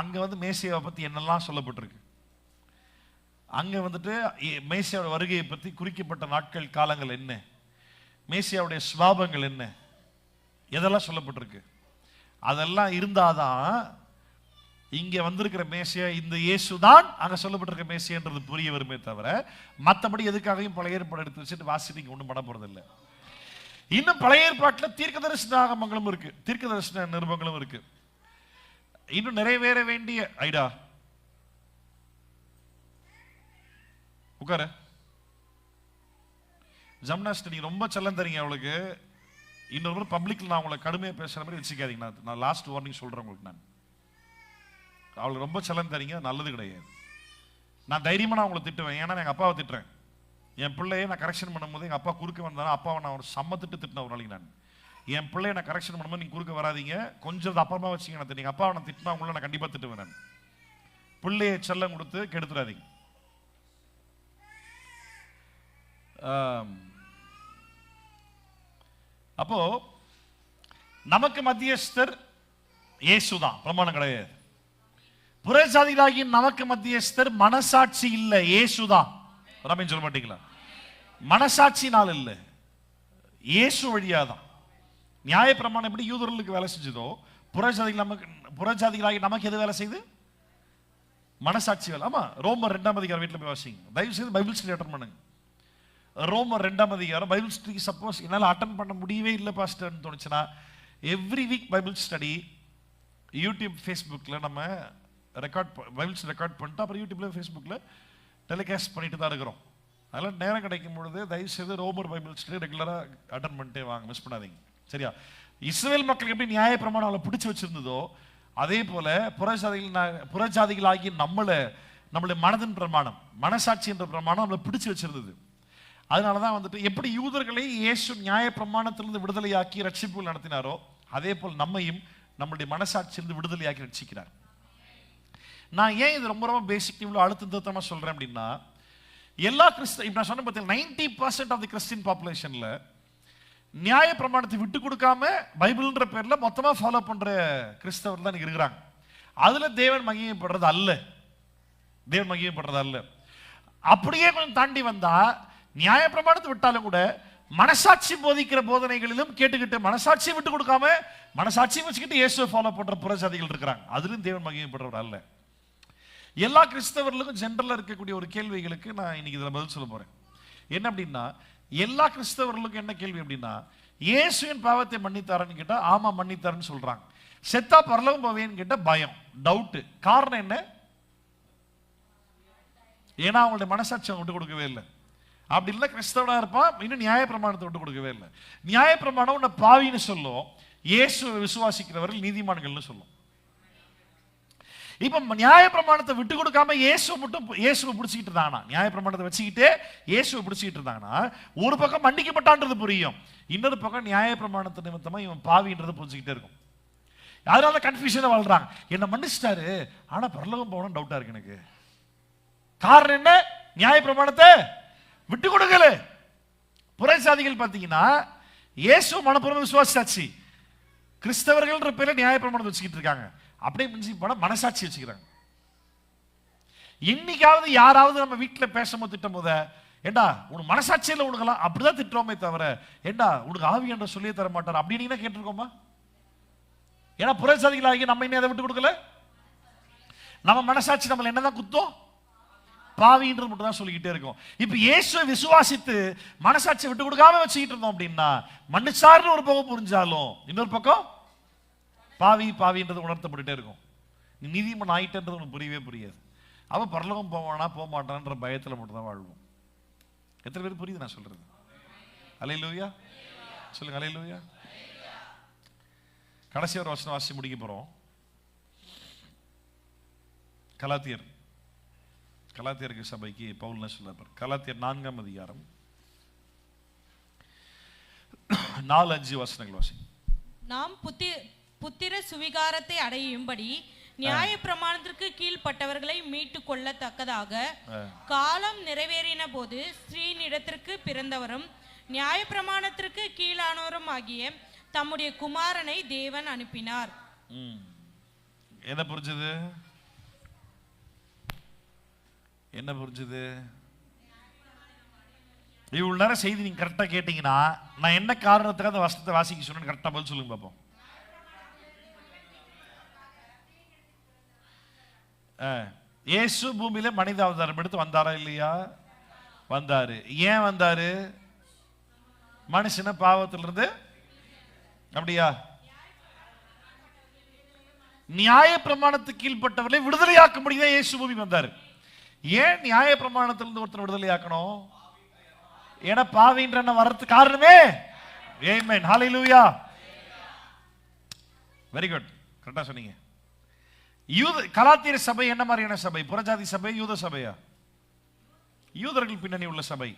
அங்க வந்து மேசியாவை பத்தி என்னெல்லாம் சொல்லப்பட்டிருக்கு. அங்க வந்துட்டு மேசியாவோட வருகையை பத்தி குறிக்கப்பட்ட நாட்கள் காலங்கள் என்ன, மேசியாவுடைய சுபாவங்கள் என்ன, எதெல்லாம் சொல்லப்பட்டிருக்கு. அதெல்லாம் இருந்தாதான் இங்க வந்திருக்கிற மேசியா இந்த இயேசுதான் அங்க சொல்லப்பட்டிருக்க மேசியான்றது புரிய வருமே தவிர மற்றபடி எதுக்காகவும் பழைய ஏற்பாடு எடுத்து வச்சுட்டு வாசிட்டு ஒன்றும் பண்ண போறது இல்லை. இன்னும் பழைய ஏற்பாட்டில் தீர்க்க தரிசன ஆகமங்களும் இருக்கு, தீர்க்க தரிசன நிருபங்களும் இருக்கு. இன்னும் நிறைவேற வேண்டிய ஐடா உட்கார ஜம்னாஸ்ட் நீங்க ரொம்ப செல்லம் தரீங்க அவளுக்கு. இன்னொரு பப்ளிக்ல நான் உங்களை கடுமையா பேசுற மாதிரி வச்சுக்காதீங்க. நான் லாஸ்ட் வார்னிங் சொல்றேன் உங்களுக்கு. நான் அவளுக்கு ரொம்ப செல்லம் தரீங்க, நல்லது கிடையாது. நான் தைரியமா நான் உங்களை திட்டுவேன். ஏன்னா எங்க அப்பாவை திட்டுறேன். என் பிள்ளையை நான் கரெக்ஷன் பண்ணும்போது எங்க அப்பா குறுக்க வந்தாலும் அப்பாவை நான் ஒரு சம்மத்திட்டு திட்டின ஒரு நாளைக்கு நான் என் பிள்ளையை நான் கரெக்ஷன் பண்ணும்போது நீங்க குறுக்க வராதீங்க, கொஞ்சம் அப்புறமா வச்சுங்க. நீங்க அப்பாவை நான் திட்டினா உங்களை நான் கண்டிப்பா திட்டுவேன். நான் பிள்ளையை செல்லம் கொடுத்து கெடுத்துடாதீங்க. அப்போ நமக்கு மத்தியஸ்தர் இயேசுதான், பிரமாணம் கிடையாது. புறஜாதிகளாகிய நமக்கு மத்தியஸ்தர் மனசாட்சி இல்ல, இயேசுதான். சொல்ல மாட்டீங்களா? மனசாட்சினால் இல்ல, இயேசு வழியாதான். நியாய பிரமாணம் எப்படி யூதர்களுக்கு வேலை செஞ்சதோ புறஜாதிகளாகி நமக்கு எது வேலை செய்யுது? மனசாட்சி வேலை. ஆமா, ரோமர் 2ஆம் அதிகாரம் வீட்டில் போய் வாசிங்க. தயவு செய்து பைபிள் ஸ்டடி அட்டன் பண்ணுங்க. ரோமர் 2ஆம் அதிகாரம் பைபிள் ஸ்டடி. சப்போஸ் என்னால் அட்டன் பண்ண முடியவே இல்லை பாஸ்டர்னு தோணுச்சுன்னா every week Bible study YouTube ஃபேஸ்புக்கில் நம்ம பைபிள்ஸ் ரெக்கார்ட் பண்ணிட்டு அப்புறம் யூடியூப்ல ஃபேஸ்புக்கில் டெலிகாஸ்ட் பண்ணிட்டு தான் இருக்கிறோம். அதெல்லாம் நேரம் கிடைக்கும் பொழுது தயவுசெய்து ரோமர் பைபிள் ஸ்டடி ரெகுலராக அட்டன் பண்ணிட்டே வாங்க, மிஸ் பண்ணாதீங்க. சரியா? இஸ்ரவேல் மக்களுக்கு எப்படி நியாயப்பிரமாணம் அவளை பிடிச்சி வச்சிருந்ததோ அதே போல புறஜாதிகளாகி நம்மளுடைய மனதின் பிரமாணம், மனசாட்சி என்ற பிரமாணம் நம்மளை பிடிச்சு வச்சிருந்தது. அதனாலதான் வந்துட்டு எப்படி யூதர்களை இயேசு நியாயப்பிரமாணத்திலிருந்து விடுதலையாக்கி ரட்சிப்பு நடத்தினாரோ அதே போல் நம்மையும் நம்மளுடைய மனசாட்சியிலிருந்து விடுதலையாக்கி ரட்சிக்கிறார். நான் ஏன் இது ரொம்ப ரொம்ப பேசிக் இவ்வளவு அழுத்தமா சொல்றேன் அப்படின்னா, எல்லா இப்ப நான் சொன்ன பார்த்தீங்கன்னா 90% ஆஃப் தி கிறிஸ்டியன் பாப்புலேஷன்ல நியாய பிரமாணத்தை விட்டு கொடுக்காம பைபிள்ன்ற பேர்ல மொத்தமா ஃபாலோ பண்ற கிறிஸ்தவர் தான் இருக்கிறாங்க. அதுல தேவன் மகிமைப்படுறது அல்ல. அப்படியே கொஞ்சம் தாண்டி வந்தா நியாய பிரமாணத்தை விட்டாலும் கூட மனசாட்சி போதிக்கிற போதனைகளிலும் கேட்டுக்கிட்டு மனசாட்சியை விட்டு கொடுக்காம மனசாட்சியை வச்சுக்கிட்டு இயேசுவை ஃபாலோ பண்ற புறஜாதிகள் இருக்கிறாங்க. அதுலயும் தேவன் மகிமைப்படுறவர் அல்ல. எல்லா கிறிஸ்தவர்களுக்கும் ஜெனரலா இருக்கக்கூடிய ஒரு கேள்விகளுக்கு நான் இன்னைக்கு இதுல பதில் சொல்ல போறேன். என்ன அப்படின்னா, எல்லா கிறிஸ்தவர்களுக்கும் என்ன கேள்வி அப்படின்னா, இயேசுவின் பாவத்தை மன்னித்தாரன்னு கேட்டா ஆமா மன்னித்தாருன்னு சொல்றாங்க. செத்தா பரலோகம் போவேன்னு கேட்டா பயம், டவுட். காரணம் என்ன? ஏன்னா அவங்களுடைய மனசாட்சி விட்டு கொடுக்கவே இல்லை. அப்படி இல்லை கிறிஸ்தவனா இருப்பான், இன்னும் நியாய பிரமாணத்தை விட்டு கொடுக்கவே இல்லை. நியாய பிரமாணம் உன்னை பாவின்னு சொல்லும், இயேசுவை விசுவாசிக்கிறவர்கள் நீதிமான்கள்னு சொல்லும். இப்ப நியாய பிரமாணத்தை விட்டு கொடுக்காம இயேசுவை பிடிச்சிக்கிட்டு இருந்தாங்கன்னா, நியாய பிரமாணத்தை வச்சுக்கிட்டே இயேசுவை பிடிச்சிக்கிட்டு இருந்தாங்கன்னா ஒரு பக்கம் மன்னிக்கப்பட்டான்றது புரியும், இன்னொரு பக்கம் நியாய பிரமாணத்தை நிமித்தமா இவன் பாவின்றது புரிஞ்சுக்கிட்டே இருக்கும். அதனால கன்ஃபியூஷனை வாழ்றாங்க. என்ன மன்னிச்சிட்டாரு ஆனா பரலோகம் போகணும் டவுட்டா இருக்கு எனக்கு. காரணம் என்ன? நியாய பிரமாணத்தை விட்டு கொடுக்கல. புறஜாதிகள் பார்த்தீங்கன்னா இயேசு மனப்பூர்வ விசுவாசாட்சி, கிறிஸ்தவர்கள் பேர்ல நியாய பிரமாணத்தை வச்சுக்கிட்டு இருக்காங்க. அப்படியே மிஞ்சி போனா மனசாட்சி வச்சுக்கிறாங்க. என்னைக்காவது யாராவது நம்ம வீட்டில் பேசும்போது திட்டும் போத, ஏண்டா உனக்கு மனசாட்சியில் உனக்கெல்லாம் அப்படிதான் திட்டுறோமே தவிர ஏண்டா உனக்கு ஆவி என்ற சொல்லியே தர மாட்டார் அப்படின்னு கேட்டிருக்கோமா? ஏன்னா புறஜாதிகளாகி நம்ம இன்னும் அதை விட்டு கொடுக்கல. நம்ம மனசாட்சி நம்மள என்னதான் குத்தம்? பாவின்றது மட்டும் தான் சொல்லிக்கிட்டே இருக்கும். இப்ப இயேசுவை விசுவாசித்து மனசாட்சி விட்டு கொடுக்காம வச்சுக்கிட்டு இருந்தோம் அப்படின்னா மன்னிச்சாருன்னு ஒரு பக்கம் புரிஞ்சாலும் இன்னொரு பக்கம் பாவின்றது உணர்த்தப்பட்டுட்டே இருக்கும். நீ நீதிமன்றம் ஆயிட்டன்றது உனக்கு புரியவே. அவ பரலோகம் போவானா போக மாட்டான்ற பயத்துல மட்டும் தான் வாழ்வோம். எத்தனை பேர் புரியுது நான் சொல்றது? அல்லேலூயா சொல்லுங்க, அல்லேலூயா. கடைசி ஒரு வசனம் வாசி முடிக்க போறோம். கலாத்தியருக்கு சபைக்கு பவுல் என்ன சொல்றார்? கலாத்தியர் 4ஆம் அதிகாரம் 4-5 வசனங்கள் வாசி. நாம் புத்திர சுவிகாரத்தை அடையும்படி நியாய பிரமாணத்திற்கு கீழ்ப்பட்டவர்களை மீட்டு கொள்ளத்தக்கதாக காலம் நிறைவேறின போது ஸ்ரீனிடத்திற்கு பிறந்தவரும் நியாய பிரமாணத்திற்கு கீழானவரும் ஆகிய தம்முடைய குமாரனை தேவன் அனுப்பினார். என்ன புரிஞ்சது? இவ்வளவு நேரம் செய்தி நீங்க கரெக்டா கேட்டீங்கன்னா நான் என்ன காரணத்துக்கு அந்த வசனத்தை வாசிக்க சொன்னேன்னு கரெக்டா பதில் சொல்லுங்க பாப்போம். இயேசு பூமியில மனித அவதாரம் எடுத்து வந்தாரா இல்லையா? வந்தாரு. ஏன் வந்தாரு? மனுஷன பாவத்திலிருந்து, அப்படியா? நியாய பிரமாணத்துக்கு கீழ்பட்டவர்களை விடுதலையாக்கும்படி தான் இயேசு பூமிக்கு வந்தாரு. ஏன் நியாய பிரமாணத்திலிருந்து ஒருத்தர் விடுதலையாக்கணும்? ஏன்னா பாவின்ற வர்றதுக்கு காரணமே. ஆமென், ஹalleluya. வெரி குட், கரெக்டா சொன்னீங்க. கலாத்தியர் சபை என்ன மாதிரியான சபை? புறஜாதி சபை, யூத சபையா? யூதர்கள் பின்னணி உள்ள சபை.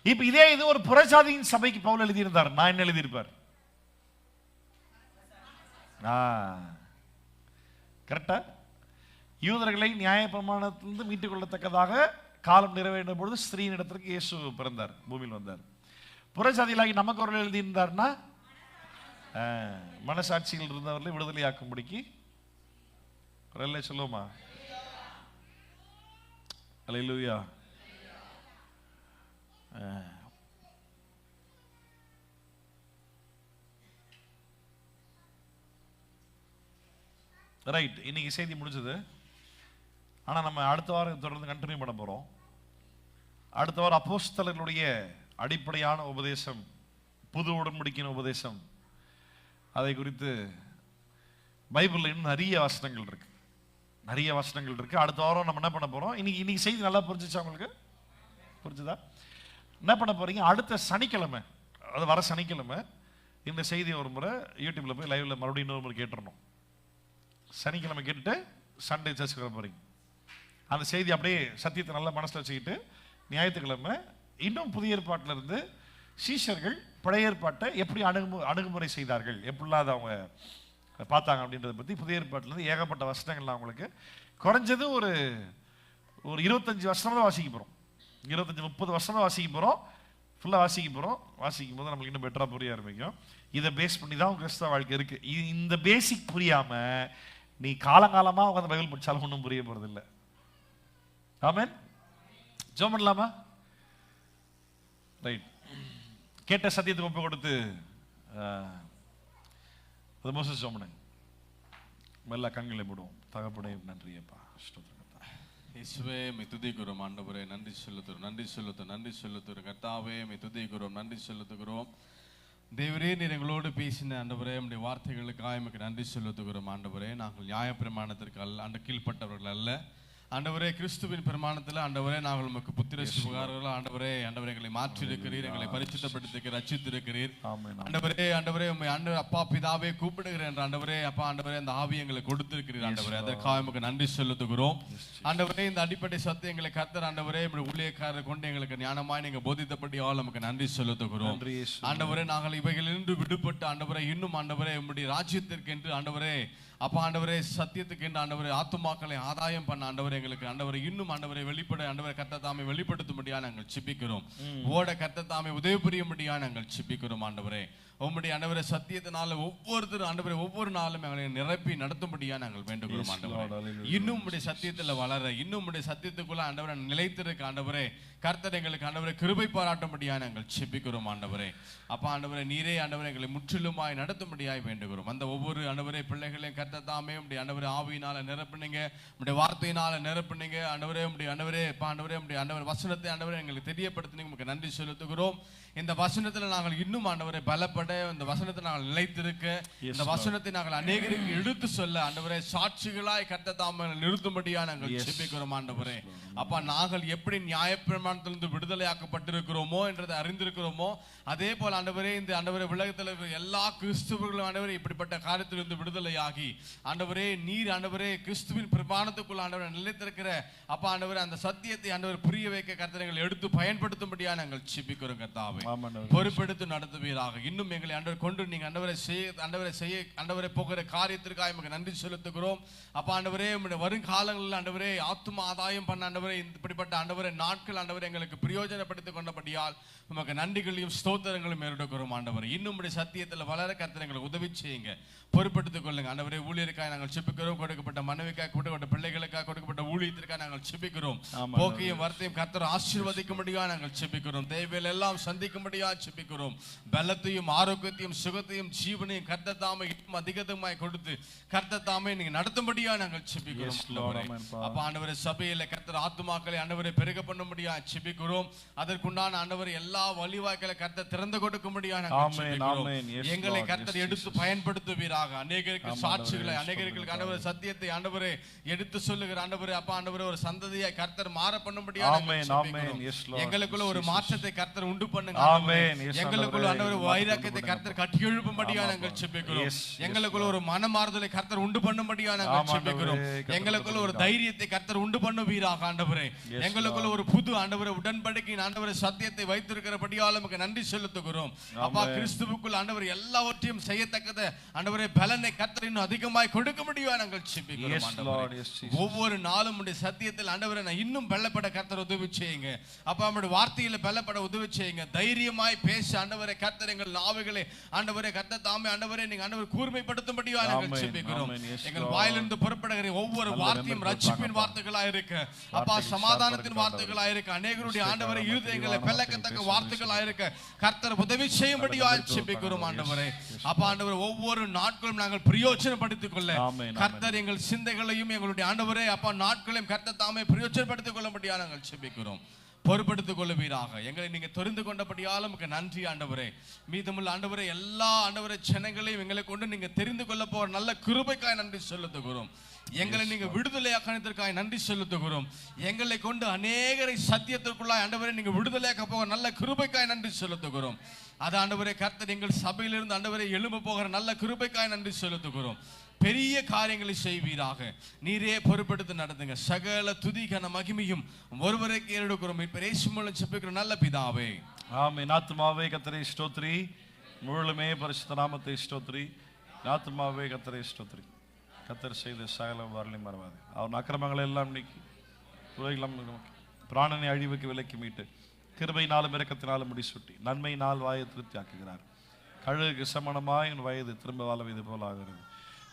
இப்ப இது ஒரு புறஜாதியின் சபைக்கு பவுல் எழுதியிருந்தார். நான் என்ன எழுதியிருப்பார்? கரெக்டா? யூதர்களை நியாய பிரமாணத்திலிருந்து மீட்டுக் கொள்ளத்தக்கதாக காலம் நிறைவேறின பொழுது ஸ்ரீனிடத்திற்கு இயேசு பிறந்தார், பூமியில் வந்தார். புறஜாதிகளாகி நமக்கு ஒரு எழுதியிருந்தார்னா மனசாட்சியில் இருந்தவர்களை விடுதலையாக்கும்படிக்கு சொல்லுவோமா? அல்லேலூயா. ரைட், இன்னைக்கு செய்தி முடிஞ்சது. ஆனா நம்ம அடுத்த வாரம் தொடர்ந்து கண்டினியூ பண்ண போறோம். அடுத்த வாரம் அப்போஸ்தலர்களுடைய அடிப்படையான உபதேசம், புது உடன்படிக்கையின் உபதேசம், அதை குறித்து பைபிள்ல இன்னும் நிறைய வசனங்கள் இருக்கு. நிறைய வசனங்கள் இருக்கு. அடுத்த வாரம் நம்ம என்ன பண்ண போறோம்? இன்னைக்கு செய்தி நல்லா புரிஞ்சுச்சா உங்களுக்கு? புரிஞ்சுதா? என்ன பண்ண போறீங்க? அடுத்த சனிக்கிழமை, அது வர சனிக்கிழமை இந்த செய்தியை ஒரு முறை யூடியூப்ல போய் லைவ்ல மறுபடியும் இன்னொரு முறை கேட்டுறணும். சனிக்கிழமை கேட்டுட்டு சண்டே சர்ச்சுக்கு வர போறீங்க. அந்த செய்தி அப்படியே சத்தியத்தை நல்லா மனசுல வச்சுக்கிட்டு ஞாயிற்றுக்கிழமை இன்னும் புதிய ஏற்பாட்டில் இருந்து சீஷர்கள் பழைய ஏற்பாட்டை எப்படி அணுகுமுறை செய்தார்கள், எப்படிலாம் அதை அவங்க பார்த்தாங்க அப்படின்றத பற்றி புதிய ஏற்பாட்டிலேருந்து ஏகப்பட்ட வசனங்கள்லாம் அவங்களுக்கு குறைஞ்சது ஒரு 25 வருஷம் தான் வாசிக்க போகிறோம். 25-30 வருஷம் தான் வாசிக்க போகிறோம். ஃபுல்லாக வாசிக்க போகிறோம். வாசிக்கும் போது நம்மளுக்கு இன்னும் பெட்டராக புரிய ஆரம்பிக்கும். இதை பேஸ் பண்ணி தான் கிறிஸ்தவ வாழ்க்கை இருக்குது. இந்த பேசிக் புரியாமல் நீ காலங்காலமாக உட்காந்து பைபிள் படித்தாலும் ஒன்றும் புரிய போகிறது இல்லை. ஆமென். ஜெபம் பண்ணலாமா? ரைட். கேட்ட சத்தியத்துக்கு ஒப்பு கொடுத்து மோசஸ் ஜெபம் பண்ணுங்க. மெல்ல கண்களை போடுவோம். தகப்பனே நன்றி அப்பா, இயேசுவே மை துதிக்கிறோம். ஆண்டவரே நன்றி செலுத்துகிறோம். கர்த்தாவே மை துதிக்கிறோம், நன்றி செலுத்துகிறோம். தேவரே நீர் எங்களோடு பேசின ஆண்டவரே நம்முடைய வார்த்தைகளுக்காக எமக்கு நன்றி செலுத்துகிறோம். ஆண்டவரே நாங்கள் நியாயப்பிரமாணத்திற்கு அல்ல, கீழ்ப்பட்டவர்கள் அல்ல ஆண்டவரே, கிறிஸ்துவின் பிரமாணத்தில் ஆண்டவரே நாங்கள் உமக்கு புத்திர சுகாரர்கள் ஆண்டவரே எங்களை மாற்றி இருக்கிறீர், எங்களை பரிசுத்தப்படுத்தி ரட்சித்திருக்கிறீர். ஆண்டவரே உம்மை அப்பா பிதாவே கூப்பிடுகிறேன் என்ற ஆண்டவரே அப்பா ஆண்டவரே அந்த ஆவி எங்களை கொடுத்திருக்கிறீர். ஆண்டவரே அதற்காக எமக்கு நன்றி செலுத்துகிறோம். ஆண்டவரே இந்த அடிப்படை சத்தியங்களை கர்த்தர் ஆண்டவரே ஊழியக்காரர் கொண்டு எங்களுக்கு ஞானமாய் நீங்க போதித்தபடியால் நமக்கு நன்றி செலுத்துகிறோம். ஆண்டவரே நாங்கள் இவைகளிலிருந்து விடுபட்டு ஆண்டவரே இன்னும் ஆண்டவரே உம்முடைய ராஜ்யத்திற்கு என்று ஆண்டவரே அப்பா ஆண்டவரே சத்தியத்துக்கு என்று ஆண்டவரே ஆத்துமாக்களை ஆதாயம் பண்ண ஆண்டவரே எங்களுக்கு ஆண்டவரை இன்னும் ஆண்டவரை வெளிப்பட ஆண்டவரை கர்த்தர் தாமே வெளிப்படுத்தும்படியா நாங்கள் ஜெபிக்கிறோம். ஓட கர்த்தர் தாமே உதவி புரியும்படியா நாங்கள் ஜெபிக்கிறோம். ஆண்டவரே உம்முடைய ஆண்டவரே சத்தியத்தினால ஒவ்வொருத்தரும் ஆண்டவரே ஒவ்வொரு நாளும் எங்களை நிரப்பி நடத்தும்படியா நாங்கள் வேண்டுகிறோம். ஆண்டவரே இன்னும் உம்முடைய சத்தியத்துல வளர, இன்னும் உம்முடைய சத்தியத்துக்குள்ள ஆண்டவரை நிலைத்திருக்க ஆண்டவரே கர்த்தர் எங்களுக்கு ஆண்டவரை கிருபை பாராட்டும்படியா நாங்கள் ஜெபிக்கிறோம். ஆண்டவரே அப்பா ஆண்டவரே நீரே ஆண்டவரை எங்களை முற்றிலுமாய் நடத்தும்படியாய் வேண்டுகிறோம். அந்த ஒவ்வொரு ஆண்டவரே பிள்ளைகளையும் கர்த்தர் தாமே உம்முடைய ஆண்டவரே ஆவியினால நிரப்புனீங்க, உம்முடைய வார்த்தையினால நிரப்புனீங்க. ஆண்டவரே உம்முடைய ஆண்டவரே அப்பா ஆண்டவரே உம்முடைய ஆண்டவர் வசனத்தை ஆண்டவரே எங்களுக்கு தெரியப்படுத்தினீங்க, உங்களுக்கு நன்றி செலுத்துகிறோம். இந்த வசனத்துல நாங்கள் இன்னும் ஆண்டவரை பலப்பட, இந்த வசனத்தை நாங்கள் நிலைத்திருக்க, இந்த வசனத்தை நாங்கள் அநேகருக்கு எடுத்து சொல்ல ஆண்டவரே சாட்சிகளாய் கர்த்தர் தாமே நிறுத்தும்படியா நாங்கள் ஜெபிக்கிறோம். ஆண்டவரே அப்பா நாங்கள் எப்படி நியாயப்பிரமாணத்திலிருந்து விடுதலையாக்கப்பட்டிருக்கிறோமோ என்றதை அறிந்திருக்கிறோமோ அதே போல ஆண்டவரே இந்த ஆண்டவரே உலகத்தில் இருக்கிற எல்லா கிறிஸ்துவர்களும் ஆண்டவரே இப்படிப்பட்ட காரியத்திலிருந்து விடுதலையாகி ஆண்டவரே நீர் ஆண்டவரே கிறிஸ்துவின் பிரமாணத்துக்குள்ள ஆண்டவரை நிலைத்திருக்கிற அப்பா ஆண்டவரே அந்த சத்தியத்தை ஆண்டவர் புரிய வைக்க கர்த்தர்கள் எடுத்து பயன்படுத்தும்படியா நாங்கள் ஜெபிக்கிறோம். கர்த்தாவே பொறுப்பெடுத்து நடத்துவீராக. இன்னும் எங்களை ஆண்டவர் கொண்டு நீங்க ஆண்டவரை போகிற காரியத்திற்காக எமக்கு நன்றி செலுத்துகிறோம். அப்பா ஆண்டவரே உம்முடைய வருங்காலங்களில் ஆண்டவரே ஆத்தும ஆதாயம் பண்ண ஆண்டவரே இப்படிப்பட்ட ஆண்டவரே நாட்கள் ஆண்டவரே எங்களுக்கு பிரயோஜனப்படுத்திக் கொண்டபடியால் உமக்கு நன்றிகளையும் ஸ்தோத்திரங்களும் ஏறெடுக்கிறோம். ஆண்டவரே இன்னும் உடைய சத்தியத்தில் வளர கர்த்தர் எங்களுக்கு உதவி செய்யுங்க, பொறுப்பெடுத்துக் கொள்ளுங்க. ஆண்டவரே ஊழியருக்காக நாங்கள் செபிக்கிறோம், கொடுக்கப்பட்ட மனைவிக்காக, கொடுக்கப்பட்ட பிள்ளைகளுக்காக, கொடுக்கப்பட்ட ஊழியத்திற்காக நாங்கள் செபிக்கிறோம். போக்கையும் வார்த்தையும் கர்த்தர் ஆசீர்வதிக்கும்படியா நாங்கள் செபிக்கிறோம். தேவையில் எல்லாம் சந்திக்கும்படியா செபிக்கிறோம். பலத்தையும் ஆரோக்கியத்தையும் சுகத்தையும் ஜீவனையும் கர்த்தர் தாமே இன்னும் அதிகமாய் கொடுத்து கர்த்தர் தாமே நீங்க நடத்தும்படியா நாங்கள் செபிக்கிறோம். அப்ப ஆண்டவரே சபையில கர்த்தர் ஆத்துமாக்களை ஆண்டவரை பெருக பண்ணும்படியா செபிக்கிறோம். அதற்குண்டான ஆண்டவரை எல்லா வழிவாய்களை கர்த்தர் திறந்து கொடுக்கும்படியா நாங்கள் செபிக்கிறோம். எங்களை கர்த்தர் எடுத்து பயன்படுத்துவீராக. அநேகருக்கு சாட்சிகளை, அநேகருக்கு ஆண்டவரே சத்தியத்தை ஆண்டவரே எடுத்து சொல்லுகிற ஆண்டவரே அப்பா ஆண்டவரே ஒரு சந்ததியை கர்த்தர் மாற பண்ணும்படியா எங்களுக்குள்ள ஒரு மாற்றத்தை கர்த்தர் உண்டு பண்ணுங்க. எங்களுக்குள்ள ஆண்டவரே வைராக்கியத்தை கர்த்தர் கட்டி எழுப்பும்படியா நாங்கள் செபிக்கிறோம். எங்களுக்குள்ள ஒரு மனமாறுதலை கர்த்தர் உண்டு பண்ணும்படியா நாங்கள் செபிக்கிறோம். எங்களுக்குள்ள ஒரு தைரியத்தை கர்த்தர் உண்டு பண்ணுவீராக. ஆண்டவரே எங்களுக்குள்ள ஒரு புது ஆண்டவரே உடன்படிக்கையின் ஆண்டவரே சத்தியத்தை வைத்திருக்கிறபடியால் நமக்கு நன்றி செலுத்துகிறோம். அப்பா கிறிஸ்துவுக்குள் ஆண்டவர் எல்லாவற்றையும் செய்யத்தக்கத ஆண்டவரே பலனை கர்த்தர் இன்னும் அதிகமாய் கொடுக்க முடியும் நாங்கள் செபிக்கிறோம். ஒவ்வொரு நாளும் உடைய சத்தியத்தில் ஆண்டவரே நான் இன்னும் பலப்பட கர்த்தர் உதவி செய்யுங்க. அப்பா நம்முடைய வார்த்தையில பலப்பட உதவி செய்யுங்க. தைரியமாய் பேச ஆண்டவரே கர்த்தர் எங்கள் நாவுகளை ஆண்டவரே கர்த்தர் தாமே ஆண்டவரே நீங்க ஆண்டவர் கூர்மைப்படுத்தும்படியா நாங்கள் செபிக்கிறோம். எங்கள் வாயிலிருந்து புறப்படுகிற ஒவ்வொரு வார்த்தையும் ரட்சிப்பின் வார்த்தைகளா இருக்க, அப்பா சமாதானத்தின் வார்த்தைகளா இருக்க, அநேகருடைய ஆண்டவரை இருதயங்களை பெல்லக்கத்தக்க வார்த்தைகளா இருக்க கர்த்தர் உதவி செய்யும்படியா செபிக்கிறோம். ஆண்டவரே அப்பா ஆண்டவரே ஒவ்வொரு நாட்களும் நாங்கள் பிரயோஜனப்படுத்திக் கொள்ள கர்த்தர் எங்கள் சிந்தைகளையும் எங்களுடைய ஆண்டவரே அப்பா நாட்களையும் கர்த்தர் தாமே பிரயோஜனப்படுத்திக் கொள்ளும்படியா நாங்கள் செபிக்கிறோம். பொறுப்படுத்திக் கொள்ளுவீராக. எங்களை நீங்க தெரிந்து கொண்டபடியால் நமக்கு நன்றி ஆண்டவரே. மீதமுள்ள ஆண்டவரே எல்லா ஆண்டவரே ஜனங்களையும் எங்களை கொண்டு நீங்க தெரிந்து கொள்ள போற நல்ல கிருபைக்காய் நன்றி செலுத்துகிறோம். எங்களை நீங்க விடுதலையாக்கினதற்காக நன்றி செலுத்துகிறோம். எங்களை கொண்டு அநேகரை சத்தியத்திற்குள்ளாய் ஆண்டவரே நீங்க விடுதலையாக்க போக நல்ல கிருபைக்காய் நன்றி செலுத்துகிறோம். அது ஆண்டவரே கர்த்தர் எங்கள் சபையிலிருந்து ஆண்டவரே எழும்ப போகிற நல்ல கிருபைக்காய் நன்றி செலுத்துகிறோம். பெரிய காரியங்களை செய்வீராக. நீரே பொறுப்பெடுத்து நடத்துங்க. சகல துதி கன மகிமையும் ஒருவரைக்கு ஏறெடுக்கிறோம். இப்ப இயேசு மூலம் ஜெபிக்கிற நல்ல பிதாவே. ஆமென். ஆத்துமாவே கர்த்தரை ஸ்தோத்திரி, முழுமே பரிசுத்த நாமத்தை ஸ்தோத்திரி. ஆத்துமாவே கர்த்தரை ஸ்தோத்திரி. கர்த்தர் செய்த சகல வரலையும் மறவாது. அவன் அக்கிரமங்களை எல்லாம் நீக்கி பிராணனை அழிவுக்கு விலக்கி மீட்டு கிருபையினாலும் இரக்கத்தினாலும் முடிசூட்டி நன்மையினால் வாயை திருப்தி ஆக்குகிறார். கழுகுக்கு சமணமாய் என் வயது திரும்ப வாழ இது போல ஆகிறது.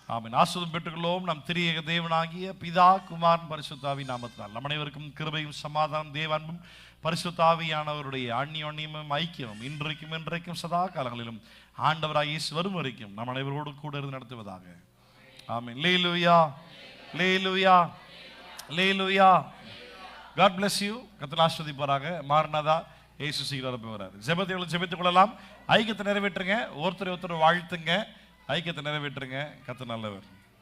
ஆமென். ஆசீர்வாதம் பெற்றுக்கொள்வோம். நம் திரியேக தேவனாகிய பிதா குமாரன் பரிசுத்தாவி நாமத்தினால் நம் அனைவருக்கும் கிருபையும் சமாதானம் தேவன்பும் பரிசுத்தாவியானவருடைய அந்நியோன்யமும் ஐக்கியமும் இன்றைக்கும் என்றைக்கும் சதா காலங்களிலும் ஆண்டவராய் இயேசு வரும் வரைக்கும் நம் அனைவரோடு கூட இருந்து நடத்துவதாக. ஆமென். அல்லேலூயா, அல்லேலூயா, அல்லேலூயா. God bless you. கர்த்தர் ஆசீர்வதிப்பாராக. மார்னதா இயேசு சீக்கிரம் வரப் போகிறார். ஜெபித்துக் கொள்ளலாம். ஐக்கியத்தை நிறைவேற்றுங்க. ஒருத்தர் வாழ்த்துங்க. ஐக்கியத்தை நிறைவேற்றுங்க. கர்த்தர் நல்லவர்.